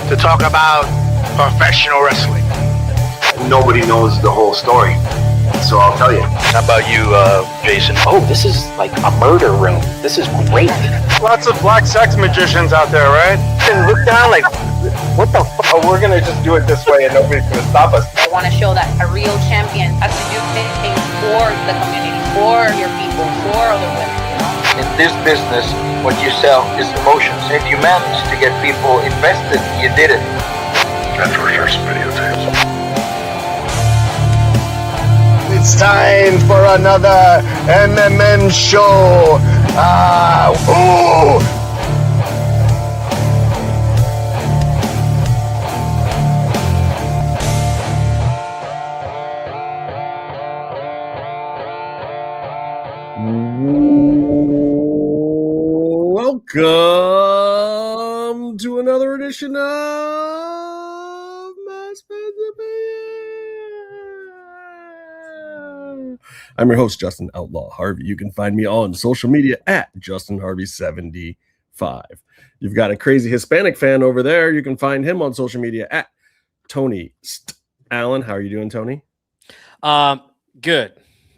to talk about professional wrestling. Nobody knows the whole story, so I'll tell you. How about you, Jason? Oh, this is like a murder room. This is great. Lots of black sex magicians out there, right? And look down like, what the fuck? Oh, we're gonna just do it this way and nobody's gonna stop us. I want to show that a real champion has to do things for the community, for your people, for other women, you know? In this business, what you sell is emotions. If you manage to get people invested, you did it. That's for sure, some videotapes. It's time for another MMMshow. Welcome to another edition of Mass. I'm your host, Justin Outlaw Harvey. You can find me on social media at JustinHarvey75. You've got a crazy Hispanic fan over there. You can find him on social media at Tony Allen. How are you doing, Tony? Good.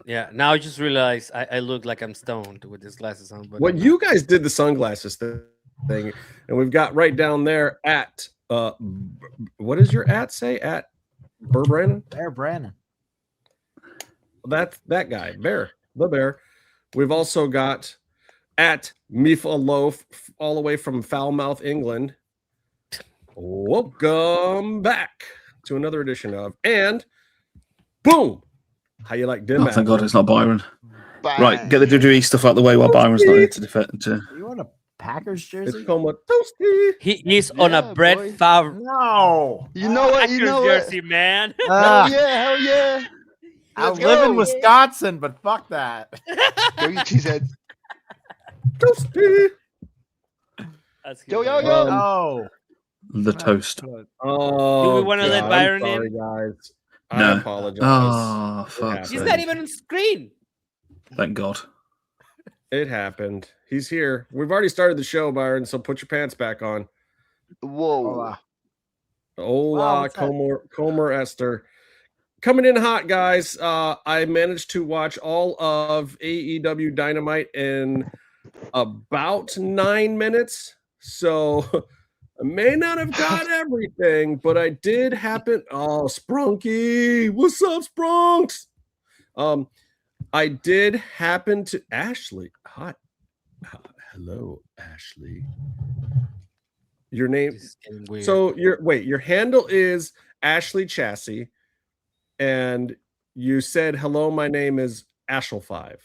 Yeah, now I just realized I look like I'm stoned with these glasses on. But You guys did the sunglasses thing, and we've got right down there at what does your at say? At Bear Brandon? Bear Brandon. That's that guy, Bear, the Bear. We've also got at Mifa Loaf, all the way from Foulmouth, England. Welcome back to another edition of, and boom. How you like Dim? Oh, thank God it's not Byron. Bye. Right, get the WWE stuff out of the way while Byron's not here to defend. You want a Packers jersey? It's called Toasty. He's on a Brett Favre. No. You know what? You know jersey, what? man. Hell yeah. I live in Wisconsin, but fuck that. Go you cheesehead. Toasty. Yo. Oh. The toast. Oh, do we want to let Byron sorry, in? Guys. No. I apologize. Oh, fuck. He's not even on screen. Thank God. It happened. He's here. We've already started the show, Byron, so put your pants back on. Whoa. Hola, Comer Esther. Coming in hot, guys. I managed to watch all of AEW Dynamite in about 9 minutes, so I may not have got everything, but I did happen. Oh, Sprunky, what's up, Sprunks? I did happen to Ashley. Hi, hello, Ashley. Your name? So your handle is Ashley Chassis, and you said hello. My name is Ashel5.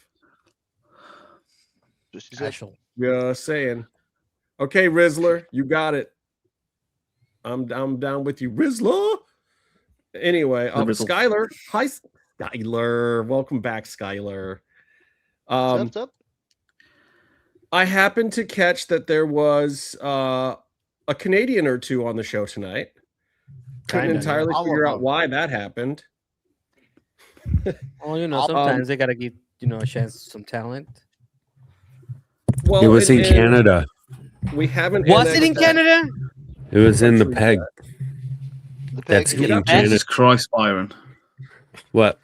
Ashel. Yeah, saying. Okay, Rizzler, you got it. I'm down with you, Rizzler. Anyway, Skylar. Hi, Skylar. Welcome back, Skylar. What's up? I happened to catch that there was a Canadian or two on the show tonight. Couldn't entirely figure out why that happened. Well, sometimes they gotta give a chance to some talent. Well, it was in Canada. We haven't. Was it in Canada? It was in the peg. That's in Jesus Christ, Byron. What?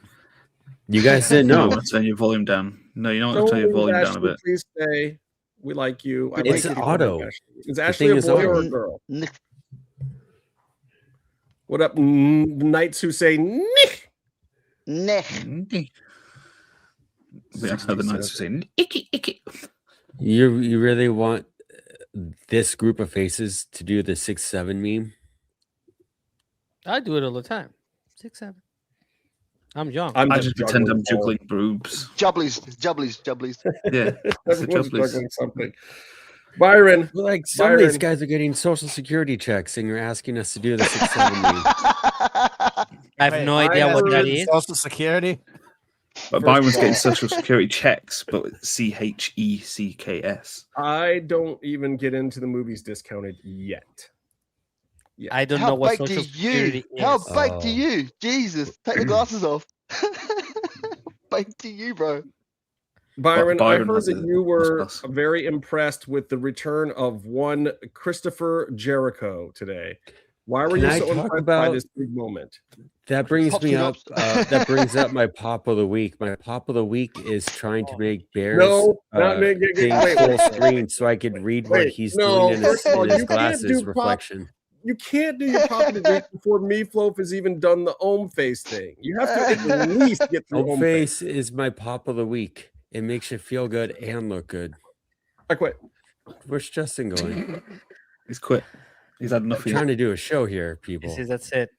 You guys didn't know. I want to turn your volume down. No, you don't want to turn your volume down a bit. Please say we like you. It's an auto. Is Ashley a boy or a girl? What up, knights who say Nick? Nick. We have the knights who say Icky. You really want this group of faces to do the 6'7" meme? I do it all the time. 6'7". I'm young. I just pretend I'm juggling boobs. Jubblies. Yeah. Juggling something. Byron. Some of these guys are getting social security checks and you're asking us to do the 6'7" meme. I have no idea what that is. Social security? But Byron's getting social security checks, but CHECKS. I don't even get into the movies discounted yet. Yeah. I don't know what social security is. How baked to you? Jesus, take the glasses off. Baked to you, bro. Byron, I heard that you were very impressed with the return of one Christopher Jericho today. Why were Can you I so talk impressed by about- this big moment? That brings Pop me it up. up. That brings up my pop of the week. My pop of the week is trying to make Bears No, not make thing wait, full wait. screen so I could read what Wait, he's no, doing in first of all, his you can't glasses do reflection. You can't do your pop of the week before Meatloaf has even done the Ohm face thing. You have to at least get through Ohm Ohm face is my pop of the week. It makes you feel good and look good. I quit. Where's Justin going? He's quit. He's had enough. I'm trying to do a show here, people. That's it.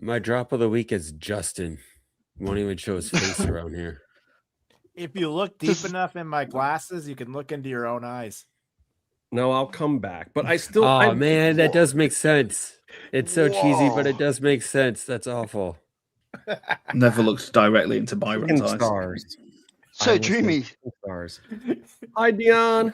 My drop of the week is Justin. Won't even show his face around here. If you look deep enough in my glasses, you can look into your own eyes. No, I'll come back. But I still. Oh man, that does make sense. It's so cheesy, but it does make sense. That's awful. Never looked directly into Byron's eyes. Stars. So dreamy. Stars. Hi, Dion.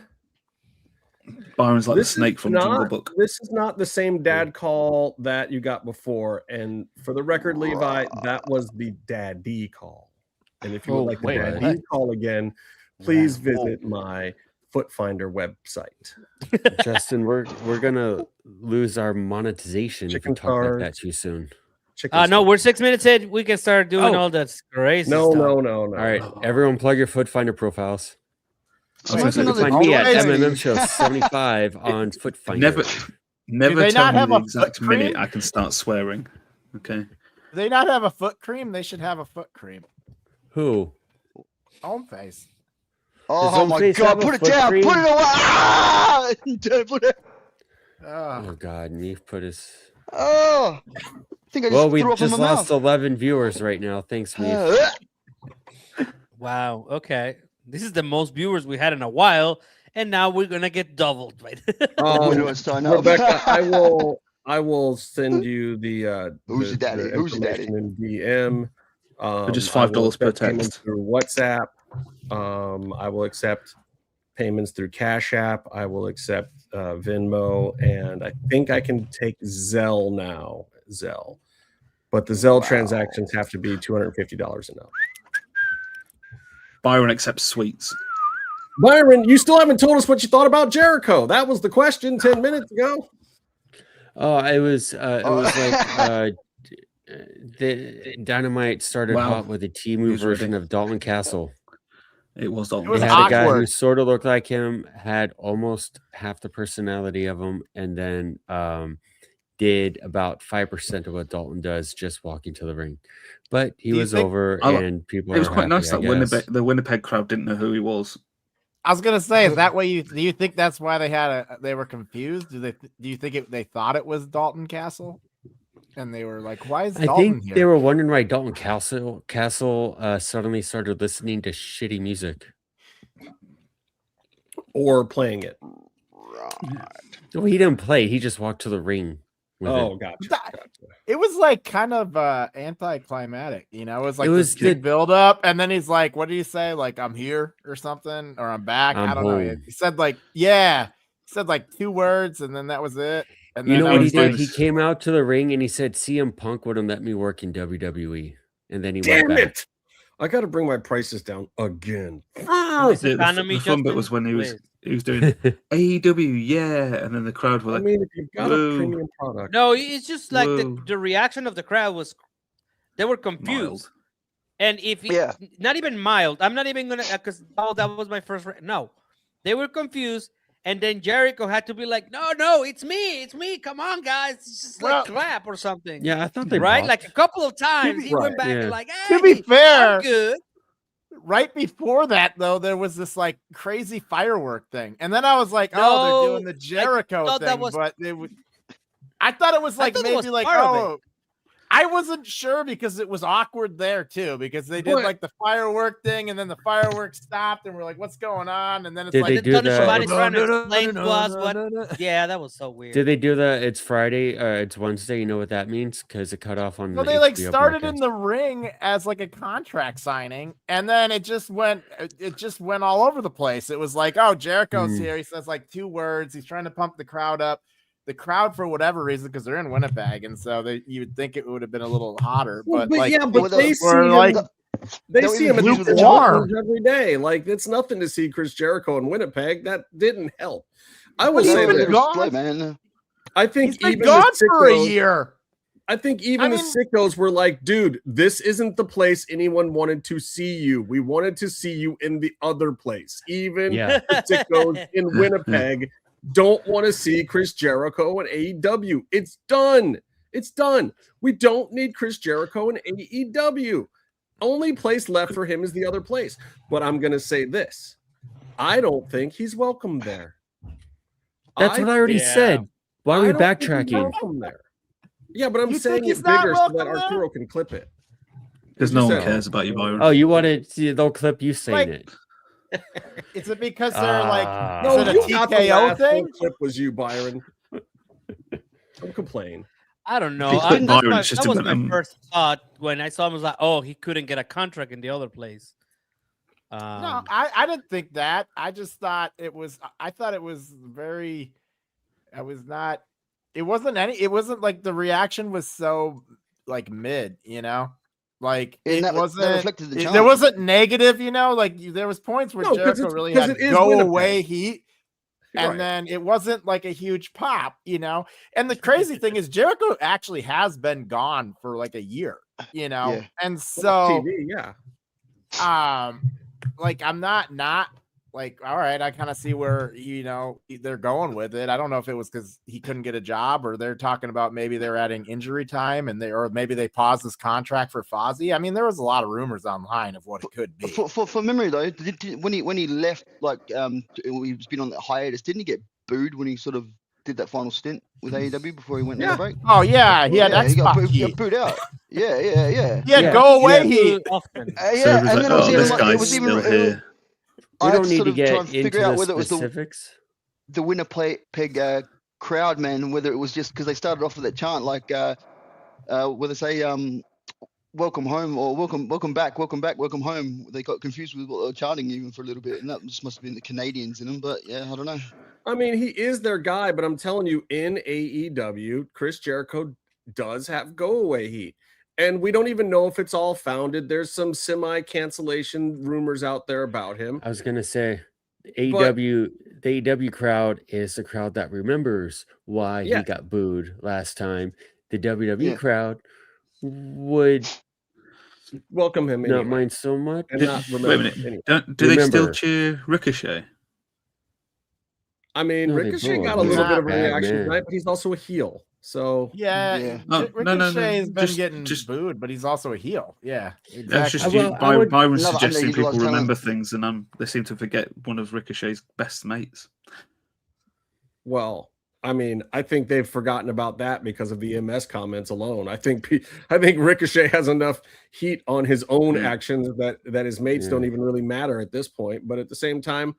Byron's like the snake from Jungle Book. This is not the same dad call that you got before. And for the record, Levi, that was the daddy call. And if you would like the daddy call again, please visit my Foot Finder website. Justin, we're gonna lose our monetization if we talk like that too soon. No, we're 6 minutes in. We can start doing all that crazy stuff. No. All right, everyone, plug your Foot Finder profiles. So you can find me at MMMshow 75 on Foot Finder. Never tell me the exact minute I can start swearing. Okay. Do they not have a foot cream? They should have a foot cream. Who? Ohm face. Oh my God! Put it down! Put it away! Ah! Don't put it. Oh God, Neef put his. Oh. I think I just we threw up just in my lost mouth. 11 viewers right now. Thanks, Neef. Wow. Okay. This is the most viewers we had in a while, and now we're gonna get doubled. Right? Rebecca, I will send you the Who's your daddy? Who's your daddy? In DM. For just $5 per text through WhatsApp. I will accept payments through Cash App. I will accept Venmo, and I think I can take Zelle now. Zelle, but the Zelle transactions have to be $250 and up. Byron accepts sweets. Byron, you still haven't told us what you thought about Jericho. That was the question 10 minutes ago. Oh, it was like the Dynamite started out with a T-Move version of Dalton Castle. It was Dalton. They had a guy who sort of looked like him, had almost half the personality of him, and then did about 5% of what Dalton does, just walking to the ring. But he was over, and people. It was quite nice that the Winnipeg crowd didn't know who he was. I was gonna say, is that way? Do you think that's why they were confused? Do you think they thought it was Dalton Castle, and they were like, "Why is Dalton I think here?" they were wondering why Dalton Castle suddenly started listening to shitty music or playing it. Well, he didn't play; he just walked to the ring. Gotcha. It was like kind of anticlimactic, you know. It was like It was this big build up, and then he's like, "What did he say? Like I'm here or something, or I'm back." I don't know. He said like, "Yeah," he said like 2 words, and then that was it. And you then know what he did? like, He came out to the ring and he said, "CM Punk wouldn't let me work in WWE," and then he Damn went back. it! I got to bring my prices down again. The fun bit was when he was doing AEW, yeah, and then the crowd were like, I mean, if you've got a premium product. No, it's just like the reaction of the crowd was, they were confused. Mild. And if not even mild, I'm not even gonna, because that was my first. No, they were confused, and then Jericho had to be like, "No, it's me, come on, guys, it's just like clap or something." Yeah, I thought they right, bopped. like a couple of times he went back and like, "Hey, to be fair, I'm good." Right before that, though, there was this like crazy firework thing, and then I was like, "Oh, they're doing the Jericho thing," but I thought it was like maybe like, "Oh." I wasn't sure because it was awkward there too, because they did like the firework thing, and then the fireworks stopped, and we're like, "What's going on?" And then it's like, somebody's trying to explain to us what. Yeah, that was so weird. Did they do the? It's Friday. It's Wednesday. You know what that means? Because it cut off on. Well, they like started in the ring as like a contract signing, and then it just went all over the place. It was like, "Oh, Jericho's here." He says like 2 words. He's trying to pump the crowd up. The crowd, for whatever reason, because they're in Winnipeg, and so you would think it would have been a little hotter. But they see him at every day. Like it's nothing to see Chris Jericho in Winnipeg. That didn't help. I will say this. I think he's been even gone the for a sickos, year. I think even the sickos were like, dude, this isn't the place anyone wanted to see you. We wanted to see you in the other place. Even the sickos in Winnipeg don't want to see Chris Jericho and AEW. It's done. It's done. We don't need Chris Jericho and AEW. Only place left for him is the other place. But I'm going to say this. I don't think he's welcome there. That's what I already said. Why are we backtracking? There. Yeah, but I'm You saying think it he's not bigger so that welcome there? Arturo can clip it. Because no one cares about you, Byron. Oh, you wanted to? They'll clip you saying it. Is it because they're like, No, is it a you got the TKO last thing? full clip was you, Byron. Don't complain. I don't know. Byron, That was my first thought when I saw him. Was like, oh, he couldn't get a contract in the other place. No, I didn't think that. I just thought it was. I thought it was very. I was not. It wasn't any. It wasn't like the reaction was so like mid. You know, like And it that wasn't. reflected the There chant. wasn't negative. You know, like there was points where No, 'cause Jericho it's- really 'cause had it is go Winnipeg. away heat. And Right. then it wasn't like a huge pop, you know. And the crazy thing is, Jericho actually has been gone for like a year, you know. Yeah. And so, TV, yeah. like I'm not like, all right, I kind of see where you know they're going with it. I don't know if it was because he couldn't get a job, or they're talking about maybe they're adding injury time, and or maybe they paused his contract for Fozzy. I mean, there was a lot of rumors online of what it could be. For memory though, when he left, like he's been on that hiatus, didn't he get booed when he sort of did that final stint with AEW before he went on the break? Oh yeah, he had he got X-Pac. booed out. Yeah. Yeah, go away. He often. So it was like, oh, this guy's still here. We don't need sort to of try get and figure into out the whether it was specifics. the Winnipeg crowd, man, whether it was just because they started off with that chant like where they say welcome home or welcome back, welcome home. They got confused with what they were chanting even for a little bit, and that just must have been the Canadians in them. But yeah, I don't know. I mean, he is their guy, but I'm telling you, in AEW, Chris Jericho does have go away heat. And we don't even know if it's all founded. There's some semi-cancellation rumors out there about him. I was gonna say, the AEW crowd is the crowd that remembers why he got booed last time. The WWE crowd would welcome him, not mind so much. And not remember Wait a minute. anyway. Do they still cheer Ricochet? I mean, No, they Ricochet don't. got a He's little not bit of a bad, reaction man. tonight, but he's also a heel. So Yeah, No, Ricochet has been just- getting just- booed, but he's also a heel. Yeah, That's exactly. just Byron suggesting people remember things, and they seem to forget one of Ricochet's best mates. well, I mean, I think they've forgotten about that because of the MS comments alone. I think Ricochet has enough heat on his own actions that his mates don't even really matter at this point. But at the same time,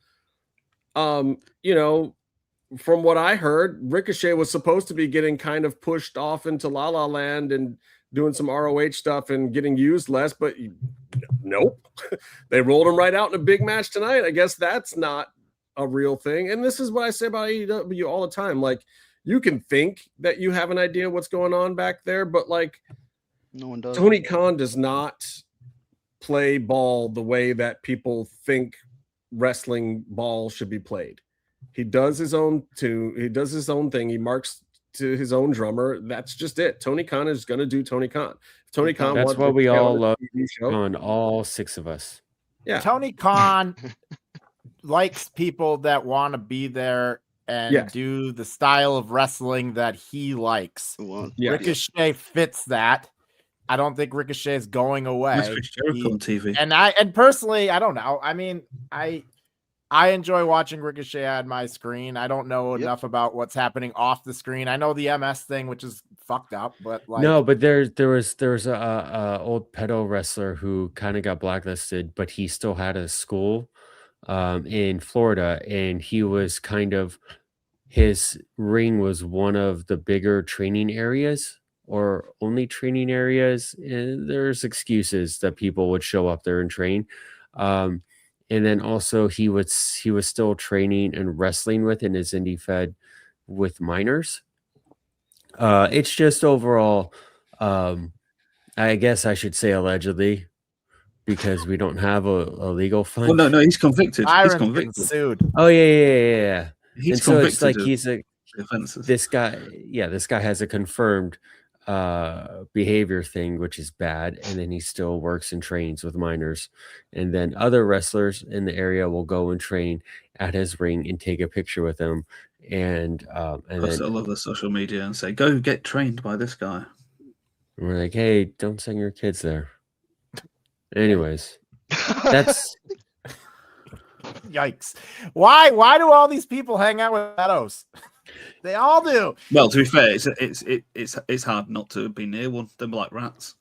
you know, from what I heard, Ricochet was supposed to be getting kind of pushed off into La La Land and doing some ROH stuff and getting used less, but nope. They rolled him right out in a big match tonight. I guess that's not a real thing. And this is what I say about AEW all the time. Like, you can think that you have an idea what's going on back there, but like, no one does. Tony Khan does not play ball the way that people think wrestling ball should be played. He does his own thing. He marks to his own drummer. That's just it. Tony Khan is going to do Tony Khan. If Tony Khan That's wants what to we get all on a love TV show, on all six of us. Yeah. Tony Khan likes people that want to be there and do the style of wrestling that he likes. Yeah. Ricochet fits that. I don't think Ricochet is going away. That's Chris Jericho on TV. And personally, I don't know. I mean, I enjoy watching Ricochet on my screen. I don't know enough about what's happening off the screen. I know the MS thing, which is fucked up, but like No, but there was a old pedo wrestler who kind of got blacklisted, but he still had a school in Florida, and he was kind of, his ring was one of the bigger training areas or only training areas, and there's excuses that people would show up there and train. And then also he was still training and wrestling with in his indie fed with minors. It's just overall, I guess I should say allegedly, because we don't have a legal fund. Well, no, he's convicted. Byron's He's convicted. been sued. Oh yeah. He's and so it's like convicted this guy has a confirmed behavior thing, which is bad, and then he still works and trains with minors, and then other wrestlers in the area will go and train at his ring and take a picture with him, and post it all over social media and say, go get trained by this guy. And we're like, hey, don't send your kids there. Anyways, that's yikes. Why do all these people hang out with pedos? They all do. Well, to be fair, it's hard not to be near one. They're like rats.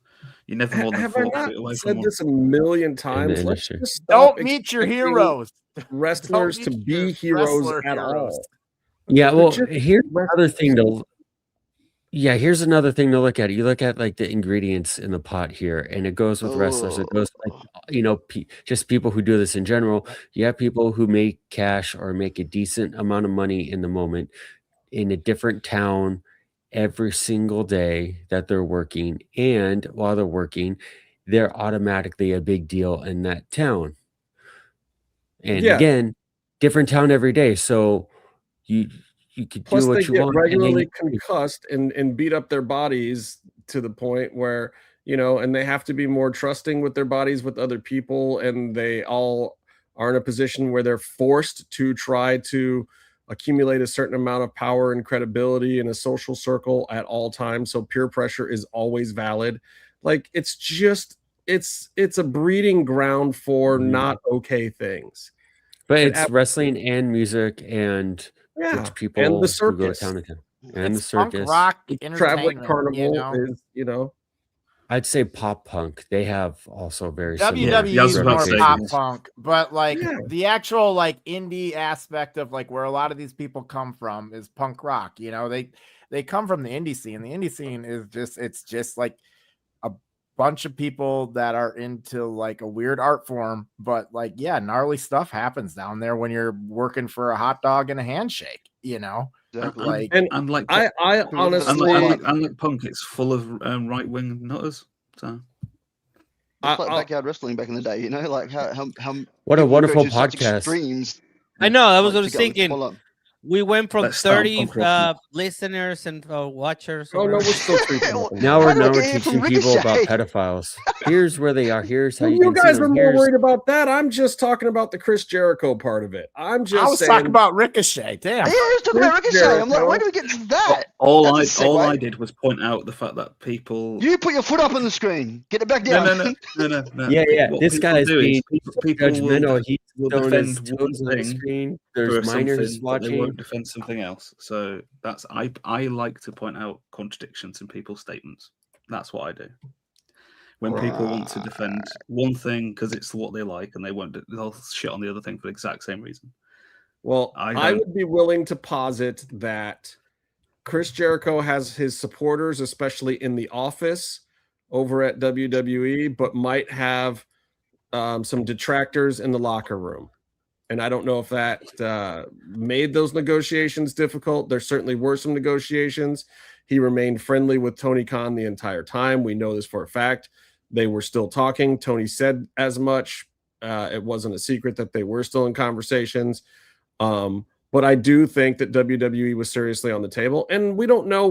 You never more than 4 feet away from one. Said this a million times. Let's just don't meet your heroes. Wrestlers to be heroes at all. Yeah, well, here's another thing to. Yeah, here's another thing to look at. You look at like the ingredients in the pot here, and it goes with wrestlers. It goes like just people who do this in general. You have people who make cash or make a decent amount of money in the moment in a different town every single day that they're working, and while they're working, they're automatically a big deal in that town. And again, different town every day, so you could do what you want. Regularly concussed and beat up their bodies to the point where and they have to be more trusting with their bodies with other people, and they all are in a position where they're forced to try to accumulate a certain amount of power and credibility in a social circle at all times. So peer pressure is always valid. Like it's a breeding ground for not okay things. But it's wrestling and music and rich people and the who go circus town to town. And the punk circus. rock traveling entertainment, carnival is I'd say pop punk. They have also very WWE is similar more pop punk, but like the actual like indie aspect of like where a lot of these people come from is punk rock. They come from the indie scene. The indie scene is just like a bunch of people that are into like a weird art form, but like gnarly stuff happens down there when you're working for a hot dog and a handshake. Exactly. I honestly, unlike punk, it's full of right-wing nutters. So, just like backyard wrestling back in the day, like how what a wonderful go to such podcast. extremes. I know. I was like, thinking. We went from 30 listeners and watchers. Oh no, we're still treating. Now we're teaching people about pedophiles. Here's where they are. Here's how you guys are more worried about that. I'm just talking about the Chris Jericho part of it. I was talking about Ricochet. Damn. Yeah, I was talking about Ricochet. Jericho. I'm like, why do we get to that? All I did was point out the fact that people. You put your foot up on the screen. Get it back down. No. Yeah. What this guy is being people judgmental. He's will throwing his defend toes one on the thing screen. There's minors watching. They won't defend something else. So that's I like to point out contradictions in people's statements. That's what I do. When people want to defend one thing because it's what they like, and they'll shit on the other thing for the exact same reason. Well, I would be willing to posit that Chris Jericho has his supporters, especially in the office over at WWE, but might have some detractors in the locker room. And I don't know if that made those negotiations difficult. There certainly were some negotiations. He remained friendly with Tony Khan the entire time. We know this for a fact. They were still talking. Tony said as much. It wasn't a secret that they were still in conversations. But I do think that WWE was seriously on the table. And we don't know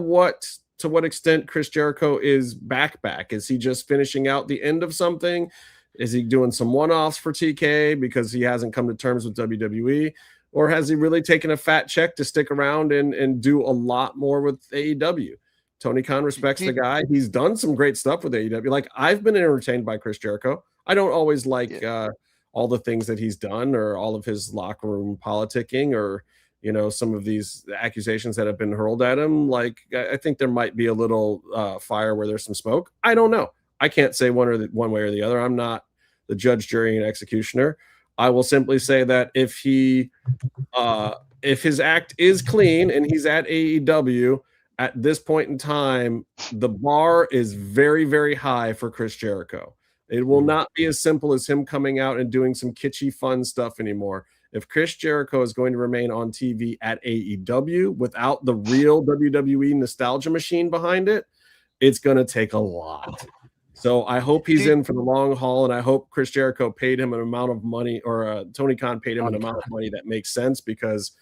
to what extent Chris Jericho is back. Is he just finishing out the end of something? Is he doing some one-offs for TK because he hasn't come to terms with WWE? Or has he really taken a fat check to stick around and do a lot more with AEW? Tony Khan respects the guy. He's done some great stuff with AEW. Like, I've been entertained by Chris Jericho. I don't always like all the things that he's done or all of his locker room politicking or, some of these accusations that have been hurled at him. Like, I think there might be a little fire where there's some smoke. I don't know. I can't say one way or the other. I'm not the judge, jury, and executioner. I will simply say that if his act is clean and he's at AEW at this point in time, the bar is very, very high for Chris Jericho. It will not be as simple as him coming out and doing some kitschy, fun stuff anymore. If Chris Jericho is going to remain on TV at AEW without the real WWE nostalgia machine behind it, it's going to take a lot. So I hope he's in for the long haul, and I hope Chris Jericho paid him an amount of money, or Tony Khan paid him an amount of money that makes sense, because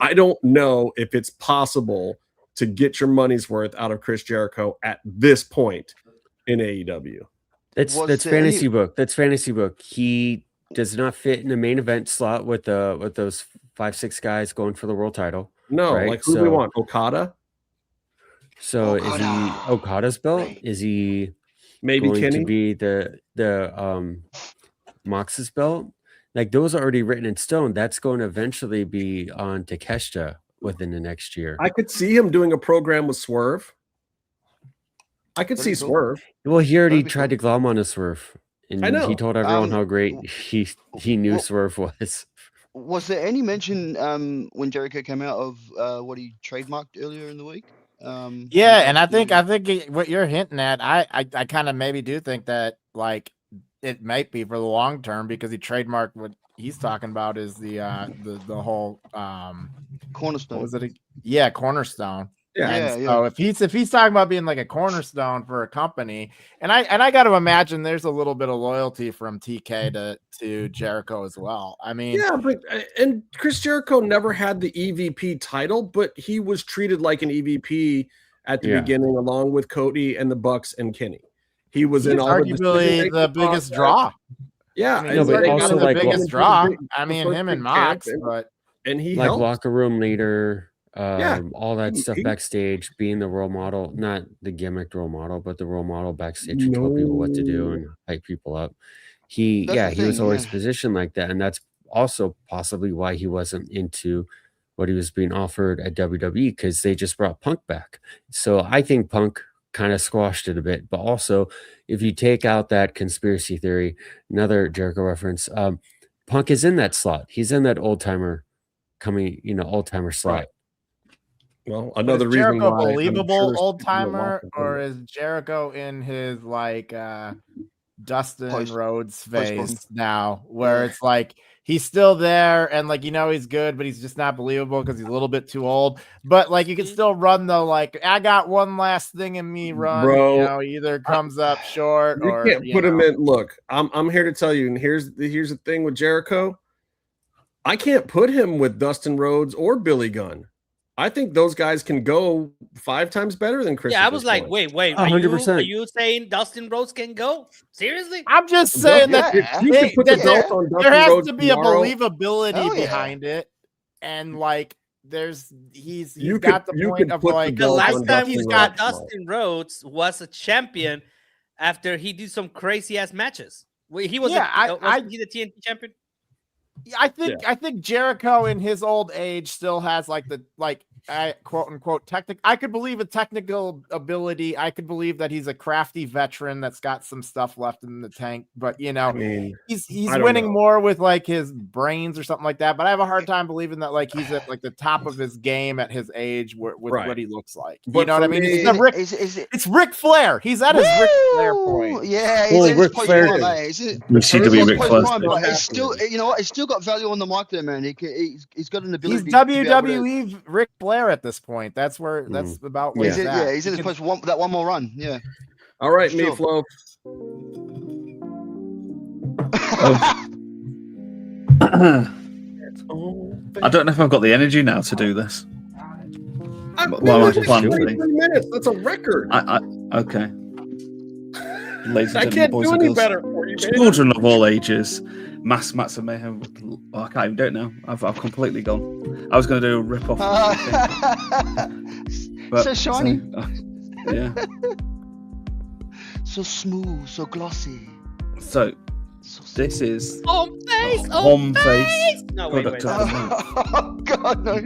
I don't know if it's possible to get your money's worth out of Chris Jericho at this point in AEW. That's fantasy book. That's fantasy book. He does not fit in the main event slot with those 5-6 guys going for the world title. No, right? like who do we want? Okada? So is he Okada's belt? Is he maybe going Kenny? to be the Mox's belt? Like those are already written in stone. That's going to eventually be on Takeshita within the next year. I could see him doing a program with Swerve. I could see Swerve. Well, he already tried to glom on a Swerve, and I know. he told everyone how great he knew Swerve was. Was there any mention when Jericho came out of what he trademarked earlier in the week? Yeah, and I think what you're hinting at, I kind of maybe do think that like it might be for the long term because he trademarked what he's talking about is the whole cornerstone. What was it? Yeah, cornerstone. Yeah, So if he's talking about being like a cornerstone for a company, and I got to imagine there's a little bit of loyalty from TK to Jericho as well. I mean, yeah, but and Chris Jericho never had the EVP title, but he was treated like an EVP at the beginning, along with Cody and the Bucks and Kenny. He was in all arguably the biggest draw. Yeah, I mean, he's also the biggest draw. I mean, him and Mox, but he like helped. locker room leader. All that stuff backstage, being the role model, not the gimmick role model, but the role model backstage to tell people what to do and hype people up. He was always positioned like that, and that's also possibly why he wasn't into what he was being offered at WWE because they just brought Punk back. So I think Punk kind of squashed it a bit, but also if you take out that conspiracy theory, another Jericho reference, Punk is in that slot. He's in that old timer slot. Right. Well, another is reason Jericho why believable old timer, or is Jericho in his like Dustin Rhodes phase now, where it's like he's still there and like he's good, but he's just not believable because he's a little bit too old. But like you can still run though, like I got one last thing in me, run. Bro, either comes up short or you can't put him in. Look, I'm here to tell you, and here's the thing with Jericho. I can't put him with Dustin Rhodes or Billy Gunn. I think those guys can go 5 times better than Chris. Yeah, I was like, wait, 100%. Are you saying Dustin Rhodes can go? Seriously? I'm just saying that there has to be a believability behind it, and like he's got the point of like the last time he's got Dustin Rhodes was a champion after he did some crazy ass matches. He was wasn't he the TNT champion? I think Jericho in his old age still has like quote unquote I could believe a technical ability. I could believe that he's a crafty veteran that's got some stuff left in the tank, but he's winning more with like his brains or something like that. But I have a hard time believing that like he's at like the top of his game at his age with what he looks like. But you know what I mean? It's Ric Flair. He's at his Ric Flair point. Yeah, Ric Flair. We see to be Ric Flair. It's still, it's still got value on the mic there, man. He's got an ability. He's WWE Ric Flair at this point. That's where that's about where he's at. Yeah, he's in his place for that one more run. Yeah. All right, Meatloaf. I don't know if I've got the energy now to do this. Well, 23 minutes. That's a record. Okay. Ladies and I can't do any better for you, children of all ages. Mass and Mayhem. Oh, I can't even do it now. I've completely gone. I was going to do a rip off. So shiny. Yeah. So smooth, so glossy. So this is home face. No, wait. Oh God, no.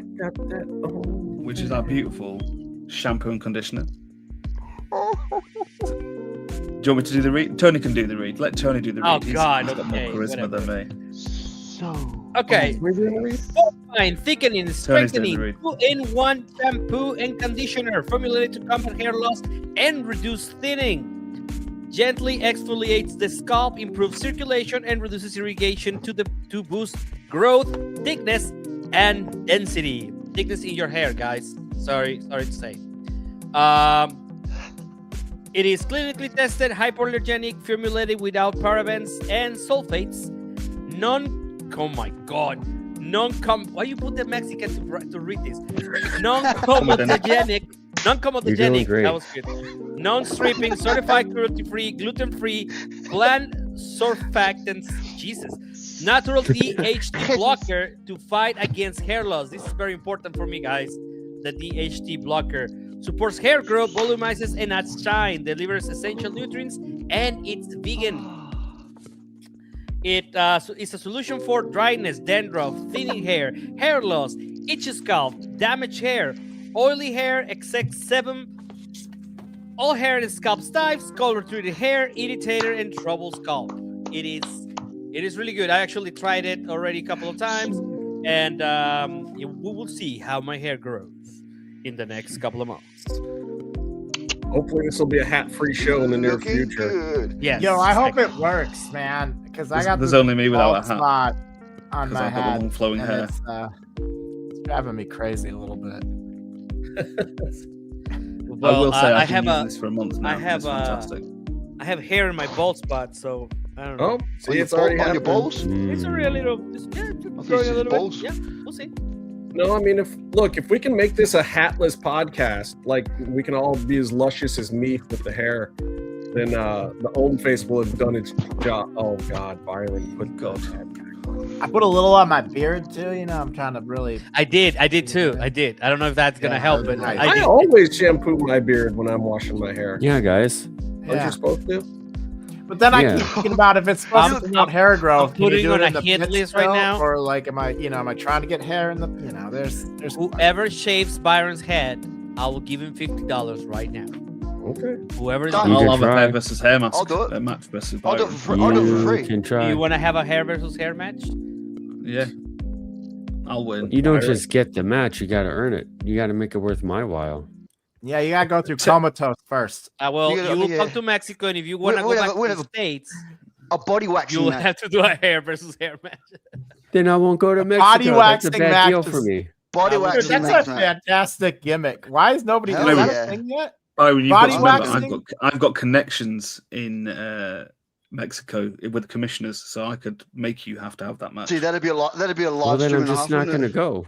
Which is our beautiful shampoo and conditioner. Do you want me to do the read? Tony can do the read. Let Tony do the read. Oh God, He's got more charisma than me. Okay. Fine, thickening, strengthening, 2-in-1 shampoo and conditioner formulated to combat hair loss and reduce thinning. Gently exfoliates the scalp, improves circulation, and reduces irrigation to boost growth, thickness, and density. Thickness in your hair, guys. Sorry to say. It is clinically tested, hypoallergenic, formulated without parabens and sulfates, Why you put the Mexican to read this? Non-comedogenic. That was good. Non-stripping, certified cruelty-free, gluten-free, plant surfactants. Jesus. Natural DHT blocker to fight against hair loss. This is very important for me, guys. The DHT blocker supports hair growth, volumizes and adds shine, delivers essential nutrients, and it's vegan. It is a solution for dryness, dandruff, thinning hair, hair loss, itchy scalp, damaged hair, oily hair, excess sebum, all hair and scalp types, color-treated hair, irritator, and trouble scalp. It is really good. I actually tried it already a couple of times, and we will see how my hair grows in the next couple of months. Hopefully, this will be a hat-free show in the near future. Yes. Yo, I hope it works, man. Because I got there's only me without a hat spot on my I've got head. long flowing hair. It's driving me crazy a little bit. I will say I've been using this for a month now. I have fantastic. I have hair in my bald spot, so I don't know. Oh, see, it's already on your happening. balls. It's already a little. Just growing a little bit. Yeah, we'll see. No, I mean, if we can make this a hatless podcast, like we can all be as luscious as me with the hair, then the Own Face will have done its job. Oh God, Byron, put God. I put a little on my beard too. You know, I'm trying to really. I did too. I did. I don't know if that's gonna help, but I did. always shampoo my beard when I'm washing my hair. Yeah, guys. Aren't you supposed to? But then I keep thinking about if it's supposed to promote hair growth. I'm putting can you do on it in a the hit pit list right still? now. Or like, am I trying to get hair in the? You know, there's whoever shaves Byron's head, I will give him $50 right now. Okay. Whoever's I'll have a hair versus hair match. I'll do it. A match versus I'll do Byron. it for free. I'll do it for free. Can try. You want to have a hair versus hair match? Yeah. I'll win. You don't just get the match; you got to earn it. You got to make it worth my while. Yeah, you gotta go through comatose first. You will come to Mexico, and if you want to go back to the States, a body waxing you will match. have to do a hair versus hair match. Then I won't go to Mexico. Body waxing That's a bad match deal is- for me. Body Dude, waxing that's a match. fantastic gimmick. Why is nobody Hell doing yeah. that a thing yet? Byron, you've Body got to remember, waxing? I've got connections in Mexico with commissioners, so I could make you have to have that match. See, that'd be a lot. That'd be a Well, live then stream I'm and a just half, not wouldn't going to it? go.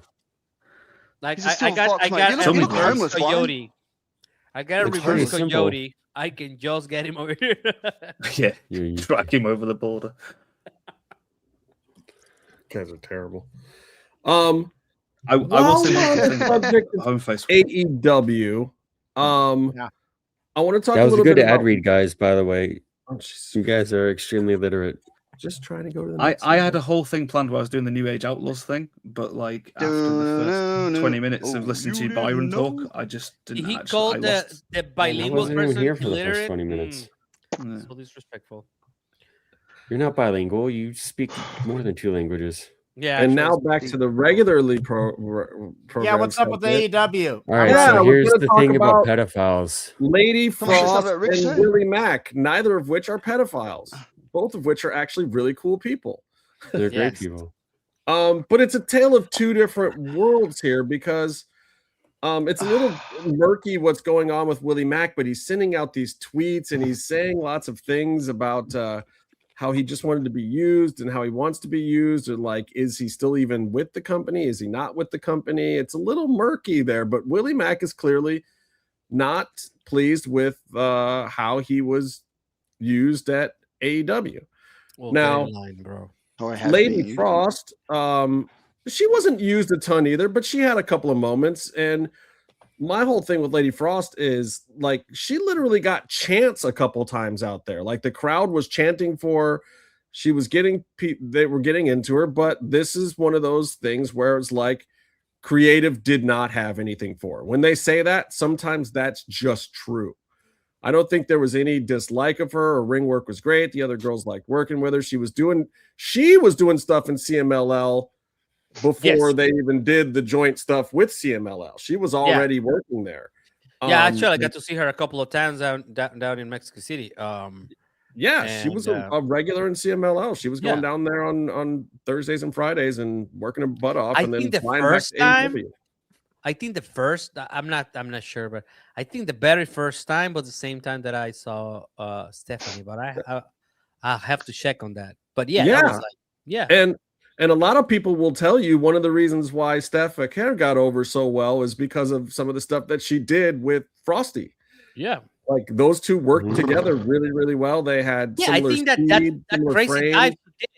Like He's a I silver got fox, a mate. You look reverse homeless, Byron. coyote. I got a It's pretty reverse simple. coyote. I can just get him over here. Yeah, You- drag him over the border. You guys are terrible. I will say one thing. Subject Home face. AEW. Yeah. I want to talk That a was a little good bit ad about. read, guys. By the way, Oh, jeez. you guys are extremely literate. Just trying to go to the. I next had segment. a whole thing planned where I was doing the New Age Outlaws thing, but like after the first 20 minutes of listening to Byron talk, I just didn't He actually. called I the, lost. the bilingual wasn't even person here for the first illiterate. 20 minutes. Yeah. So disrespectful. You're not bilingual. You speak more than 2 languages. Yeah. And actually, now back to the regularly Yeah, what's up with AEW? All right, Yeah, so we're here's gonna the talk thing about about- pedophiles. Lady Come on, let's Frost have that Rich and say. Willie Mack, neither of which are pedophiles, both of which are actually really cool people. They're great Yes. people. But it's a tale of two different worlds here because it's a little murky what's going on with Willie Mack, but he's sending out these tweets and he's saying lots of things about how he just wanted to be used and how he wants to be used, and like, is he still even with the company? Is he not with the company? It's a little murky there, but Willie Mack is clearly not pleased with how he was used at AEW. Well, Now, get in line, bro. Or has Lady been. Frost, she wasn't used a ton either, but she had a couple of moments. And my whole thing with Lady Frost is like she literally got chants a couple times out there. Like the crowd was chanting for her. She was getting they were getting into her, but this is one of those things where it's like creative did not have anything for her. When they say that, sometimes that's just true. I don't think there was any dislike of her. Her ring work was great. The other girls liked working with her. She was doing stuff in CMLL before they even did the joint stuff with CMLL. She was already working there. Yeah, actually, I got to see her a couple of times down in Mexico City. Yeah, she was a regular in CMLL. She was going down there on Thursdays and Fridays and working her butt off. I and think then the flying first back to time. AEW. I think the first. I'm not sure, but I think the very first time was the same time that I saw Stephanie. But I have to check on that. But yeah, that was like, yeah. And And a lot of people will tell you one of the reasons why Steph Kerr got over so well is because of some of the stuff that she did with Frosty. Yeah. Like those two worked together really, really well. They had I think that crazy dive did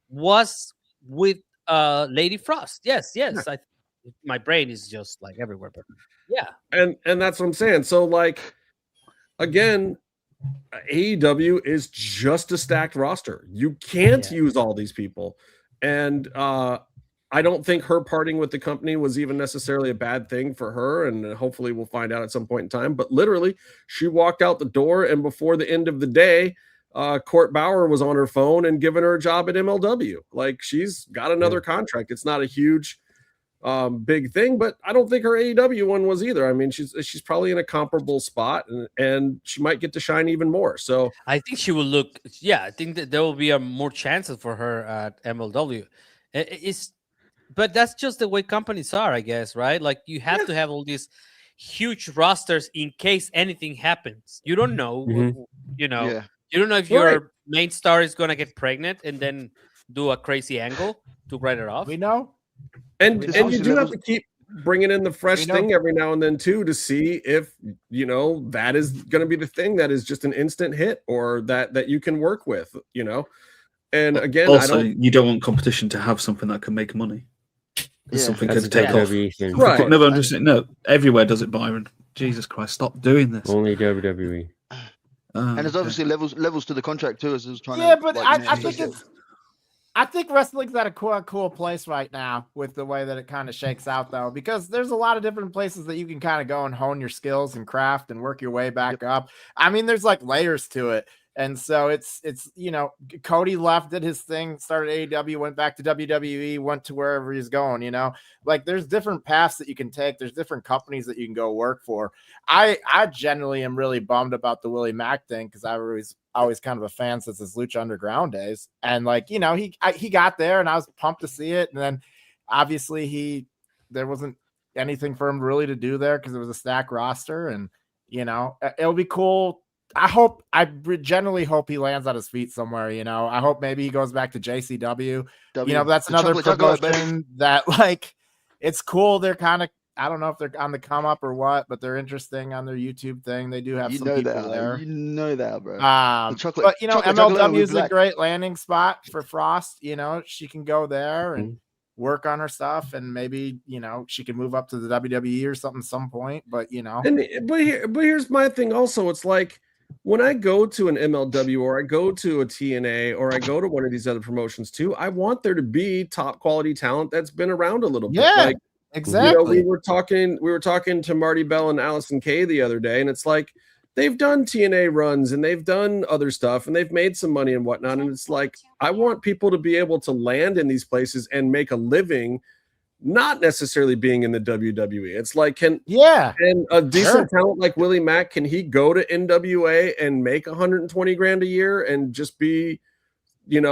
was with Lady Frost. Yes. My brain is just like everywhere, but yeah. And that's what I'm saying. So like again, AEW is just a stacked roster. You can't use all these people. And I don't think her parting with the company was even necessarily a bad thing for her. And hopefully we'll find out at some point in time. But literally, she walked out the door, and before the end of the day, Court Bauer was on her phone and giving her a job at MLW. Like, she's got another contract. It's not a huge big thing, but I don't think her AEW one was either. I mean, she's probably in a comparable spot, and she might get to shine even more. So I think she will look. Yeah, I think that there will be more chances for her at MLW. But that's just the way companies are, I guess, right? Like you have to have all these huge rosters in case anything happens. You don't know, you know. Yeah. You don't know if your main star is gonna get pregnant and then do a crazy angle to write it off. We know. And you do have to keep bringing in the fresh thing every now and then too, to see if that is going to be the thing that is just an instant hit, or that you can work with, And again, also you don't want competition to have something that can make money. Something can take off. Right? No, I'm just saying, no. Everywhere does it, Byron. Jesus Christ, stop doing this. Only WWE. And there's obviously levels to the contract too, as I was trying to. Yeah, but I think wrestling's at a cool place right now with the way that it kind of shakes out, though, because there's a lot of different places that you can kind of go and hone your skills and craft and work your way back up. I mean, there's like layers to it. And so it's Cody left, did his thing, started AEW, went back to WWE, went to wherever he's going, like there's different paths that you can take. There's different companies that you can go work for. I generally am really bummed about the Willie Mack thing, because I was always kind of a fan since his Lucha Underground days. And like, he got there and I was pumped to see it. And then obviously there wasn't anything for him really to do there because it was a stacked roster, and it'll be cool. I generally hope he lands on his feet somewhere. I hope maybe he goes back to JCW. That's another promotion that, like, it's cool. They're kind of, I don't know if they're on the come up or what, but they're interesting on their YouTube thing. They do have some people there. You know that, bro. But MLW is a great landing spot for Frost. She can go there and work on her stuff, and maybe she can move up to the WWE or something at some point. But but here's my thing. Also, it's like, when I go to an MLW or I go to a TNA or I go to one of these other promotions too, I want there to be top quality talent that's been around a little bit. Yeah, like, exactly. We were talking to Marty Bell and Allison Kay the other day, and it's like, they've done TNA runs and they've done other stuff and they've made some money and whatnot. And it's like, I want people to be able to land in these places and make a living, not necessarily being in the WWE. It's like, and a decent talent like Willie Mack, can he go to NWA and make $120,000 a year and just be, in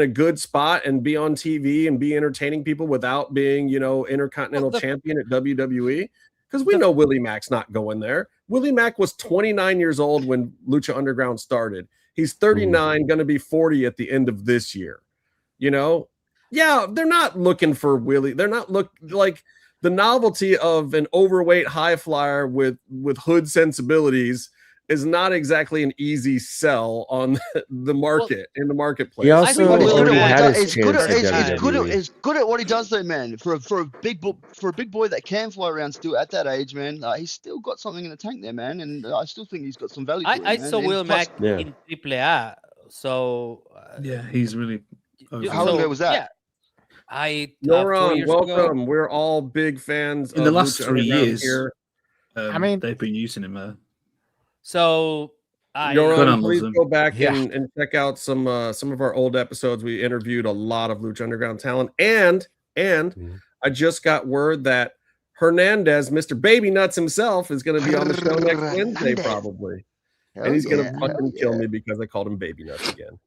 a good spot and be on TV and be entertaining people without being, Intercontinental Champion at WWE? Because we know Willie Mack's not going there. Willie Mack was 29 years old when Lucha Underground started. He's 39, going to be 40 at the end of this year. Yeah, they're not looking for Willie. They're not like the novelty of an overweight high flyer with hood sensibilities is not exactly an easy sell on the market, in the marketplace. He also it's good at what he does, though, man. For a big boy that can fly around still at that age, man, he's still got something in the tank there, man. And I still think he's got some value. I saw Will Mack in AAA, so he's really. How long ago was that? Noron, welcome. Ago. We're all big fans. In the last 3 years, here. They've been using him there. So, Noron, please go back and check out some of our old episodes. We interviewed a lot of Lucha Underground talent, and I just got word that Hernandez, Mr. Baby Nuts himself, is going to be on the show next Wednesday, probably, and he's going to fucking kill me because I called him Baby Nuts again.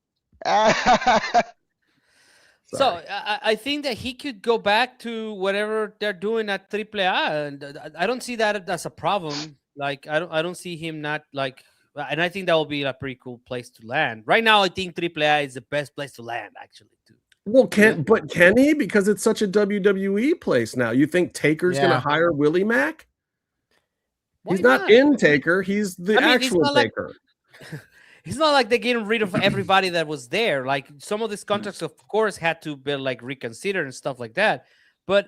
So I think that he could go back to whatever they're doing at AAA, and I don't see that as a problem. Like I don't see him not like, and I think that will be a pretty cool place to land. Right now, I think AAA is the best place to land, actually. Too. Well, can he? Because it's such a WWE place now. You think Taker's going to hire Willie Mack? He's not in Taker. He's the actual Taker. It's not like they're getting rid of everybody that was there. Like some of these contracts, of course, had to be like reconsidered and stuff like that. But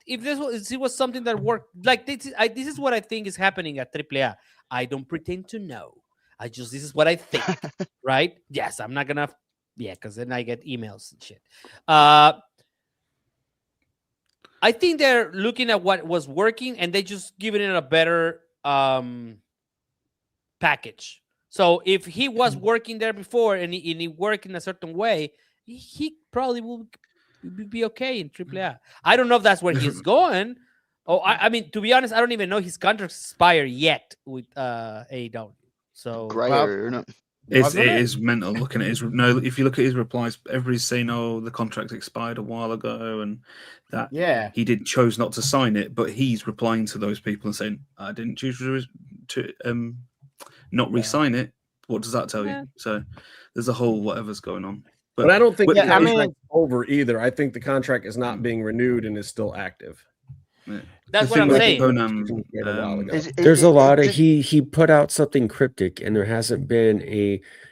if it was something that worked, like this is what I think is happening at AAA. I don't pretend to know. This is what I think, right? Yes, I'm not gonna, because then I get emails and shit. I think they're looking at what was working and they just giving it a better package. So if he was working there before and he worked in a certain way, he probably will be okay in AAA. I don't know if that's where he's going. Oh, I mean, to be honest, I don't even know his contract expired yet with AEW. So it is mental looking at his. No, if you look at his replies, everybody's saying, "Oh, the contract expired a while ago," and that he chose not to sign it. But he's replying to those people and saying, "I didn't choose to not re-sign it." What does that tell you? So there's a whole whatever's going on. But I don't think the contract's over either. I think the contract is not being renewed and is still active. Yeah. That's what I'm saying. There's a lot of he put out something cryptic, and there hasn't been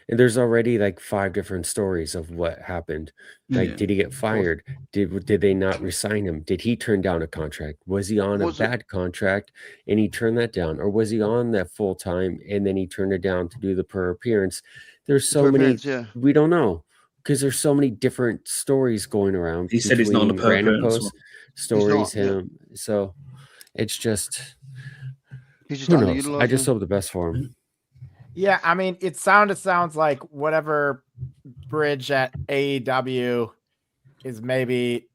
and there's already like 5 different stories of what happened. Like, did he get fired? Did they not resign him? Did he turn down a contract? Was he on a bad contract and he turned that down, or was he on that full time and then he turned it down to do the per appearance? There's so many. We don't know because there's so many different stories going around. He said he's not on a per appearance. Stories so it's just who knows? I just hope the best for him. Yeah, I mean, it sounds like whatever bridge at AEW is maybe,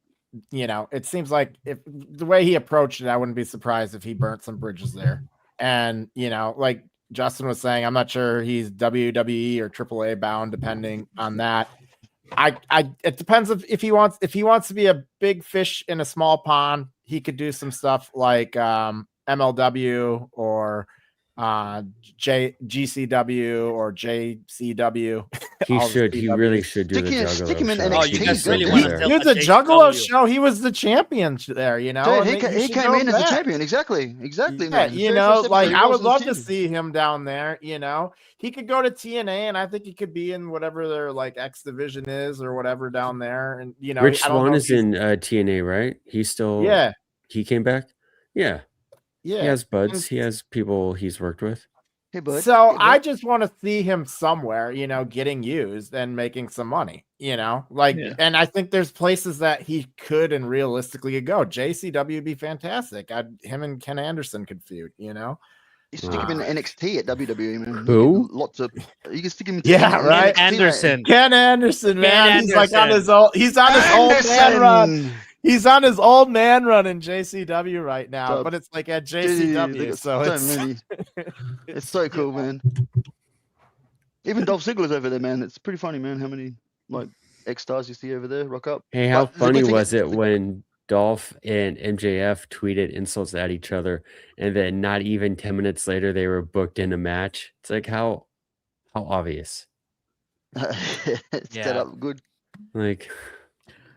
it seems like if the way he approached it, I wouldn't be surprised if he burnt some bridges there. And like Justin was saying, I'm not sure he's WWE or AAA bound, depending on that. It depends if he wants to be a big fish in a small pond. He could do some stuff like MLW or GCW or JCW. He really should do the Juggalo stick him in show. NXT. He was the Juggalo show. He was the champion there, Dude, he came in as the champion. Exactly. Yeah, like I would love to see him down there. He could go to TNA, and I think he could be in whatever their like X division is or whatever down there. And Rich Swann is in TNA, right? He's still he came back. Yeah. He has buds. He has people he's worked with. Hey, bud. So I just want to see him somewhere, getting used and making some money, and I think there's places that he could and realistically go. JCW would be fantastic. Him and Ken Anderson could feud, You stick him in NXT at WWE, man. Who? You can stick him in right? Ken Anderson, man. He's like on his old. He's on his old man run. He's on his old man run in JCW right now, but it's like at JCW, so it's so cool, man. Even Dolph Ziggler's over there, man. It's pretty funny, man. How many like X-stars you see over there rock up? Hey, how funny was it when Dolph and MJF tweeted insults at each other, and then not even 10 minutes later they were booked in a match? It's like how obvious. Set up good. Like.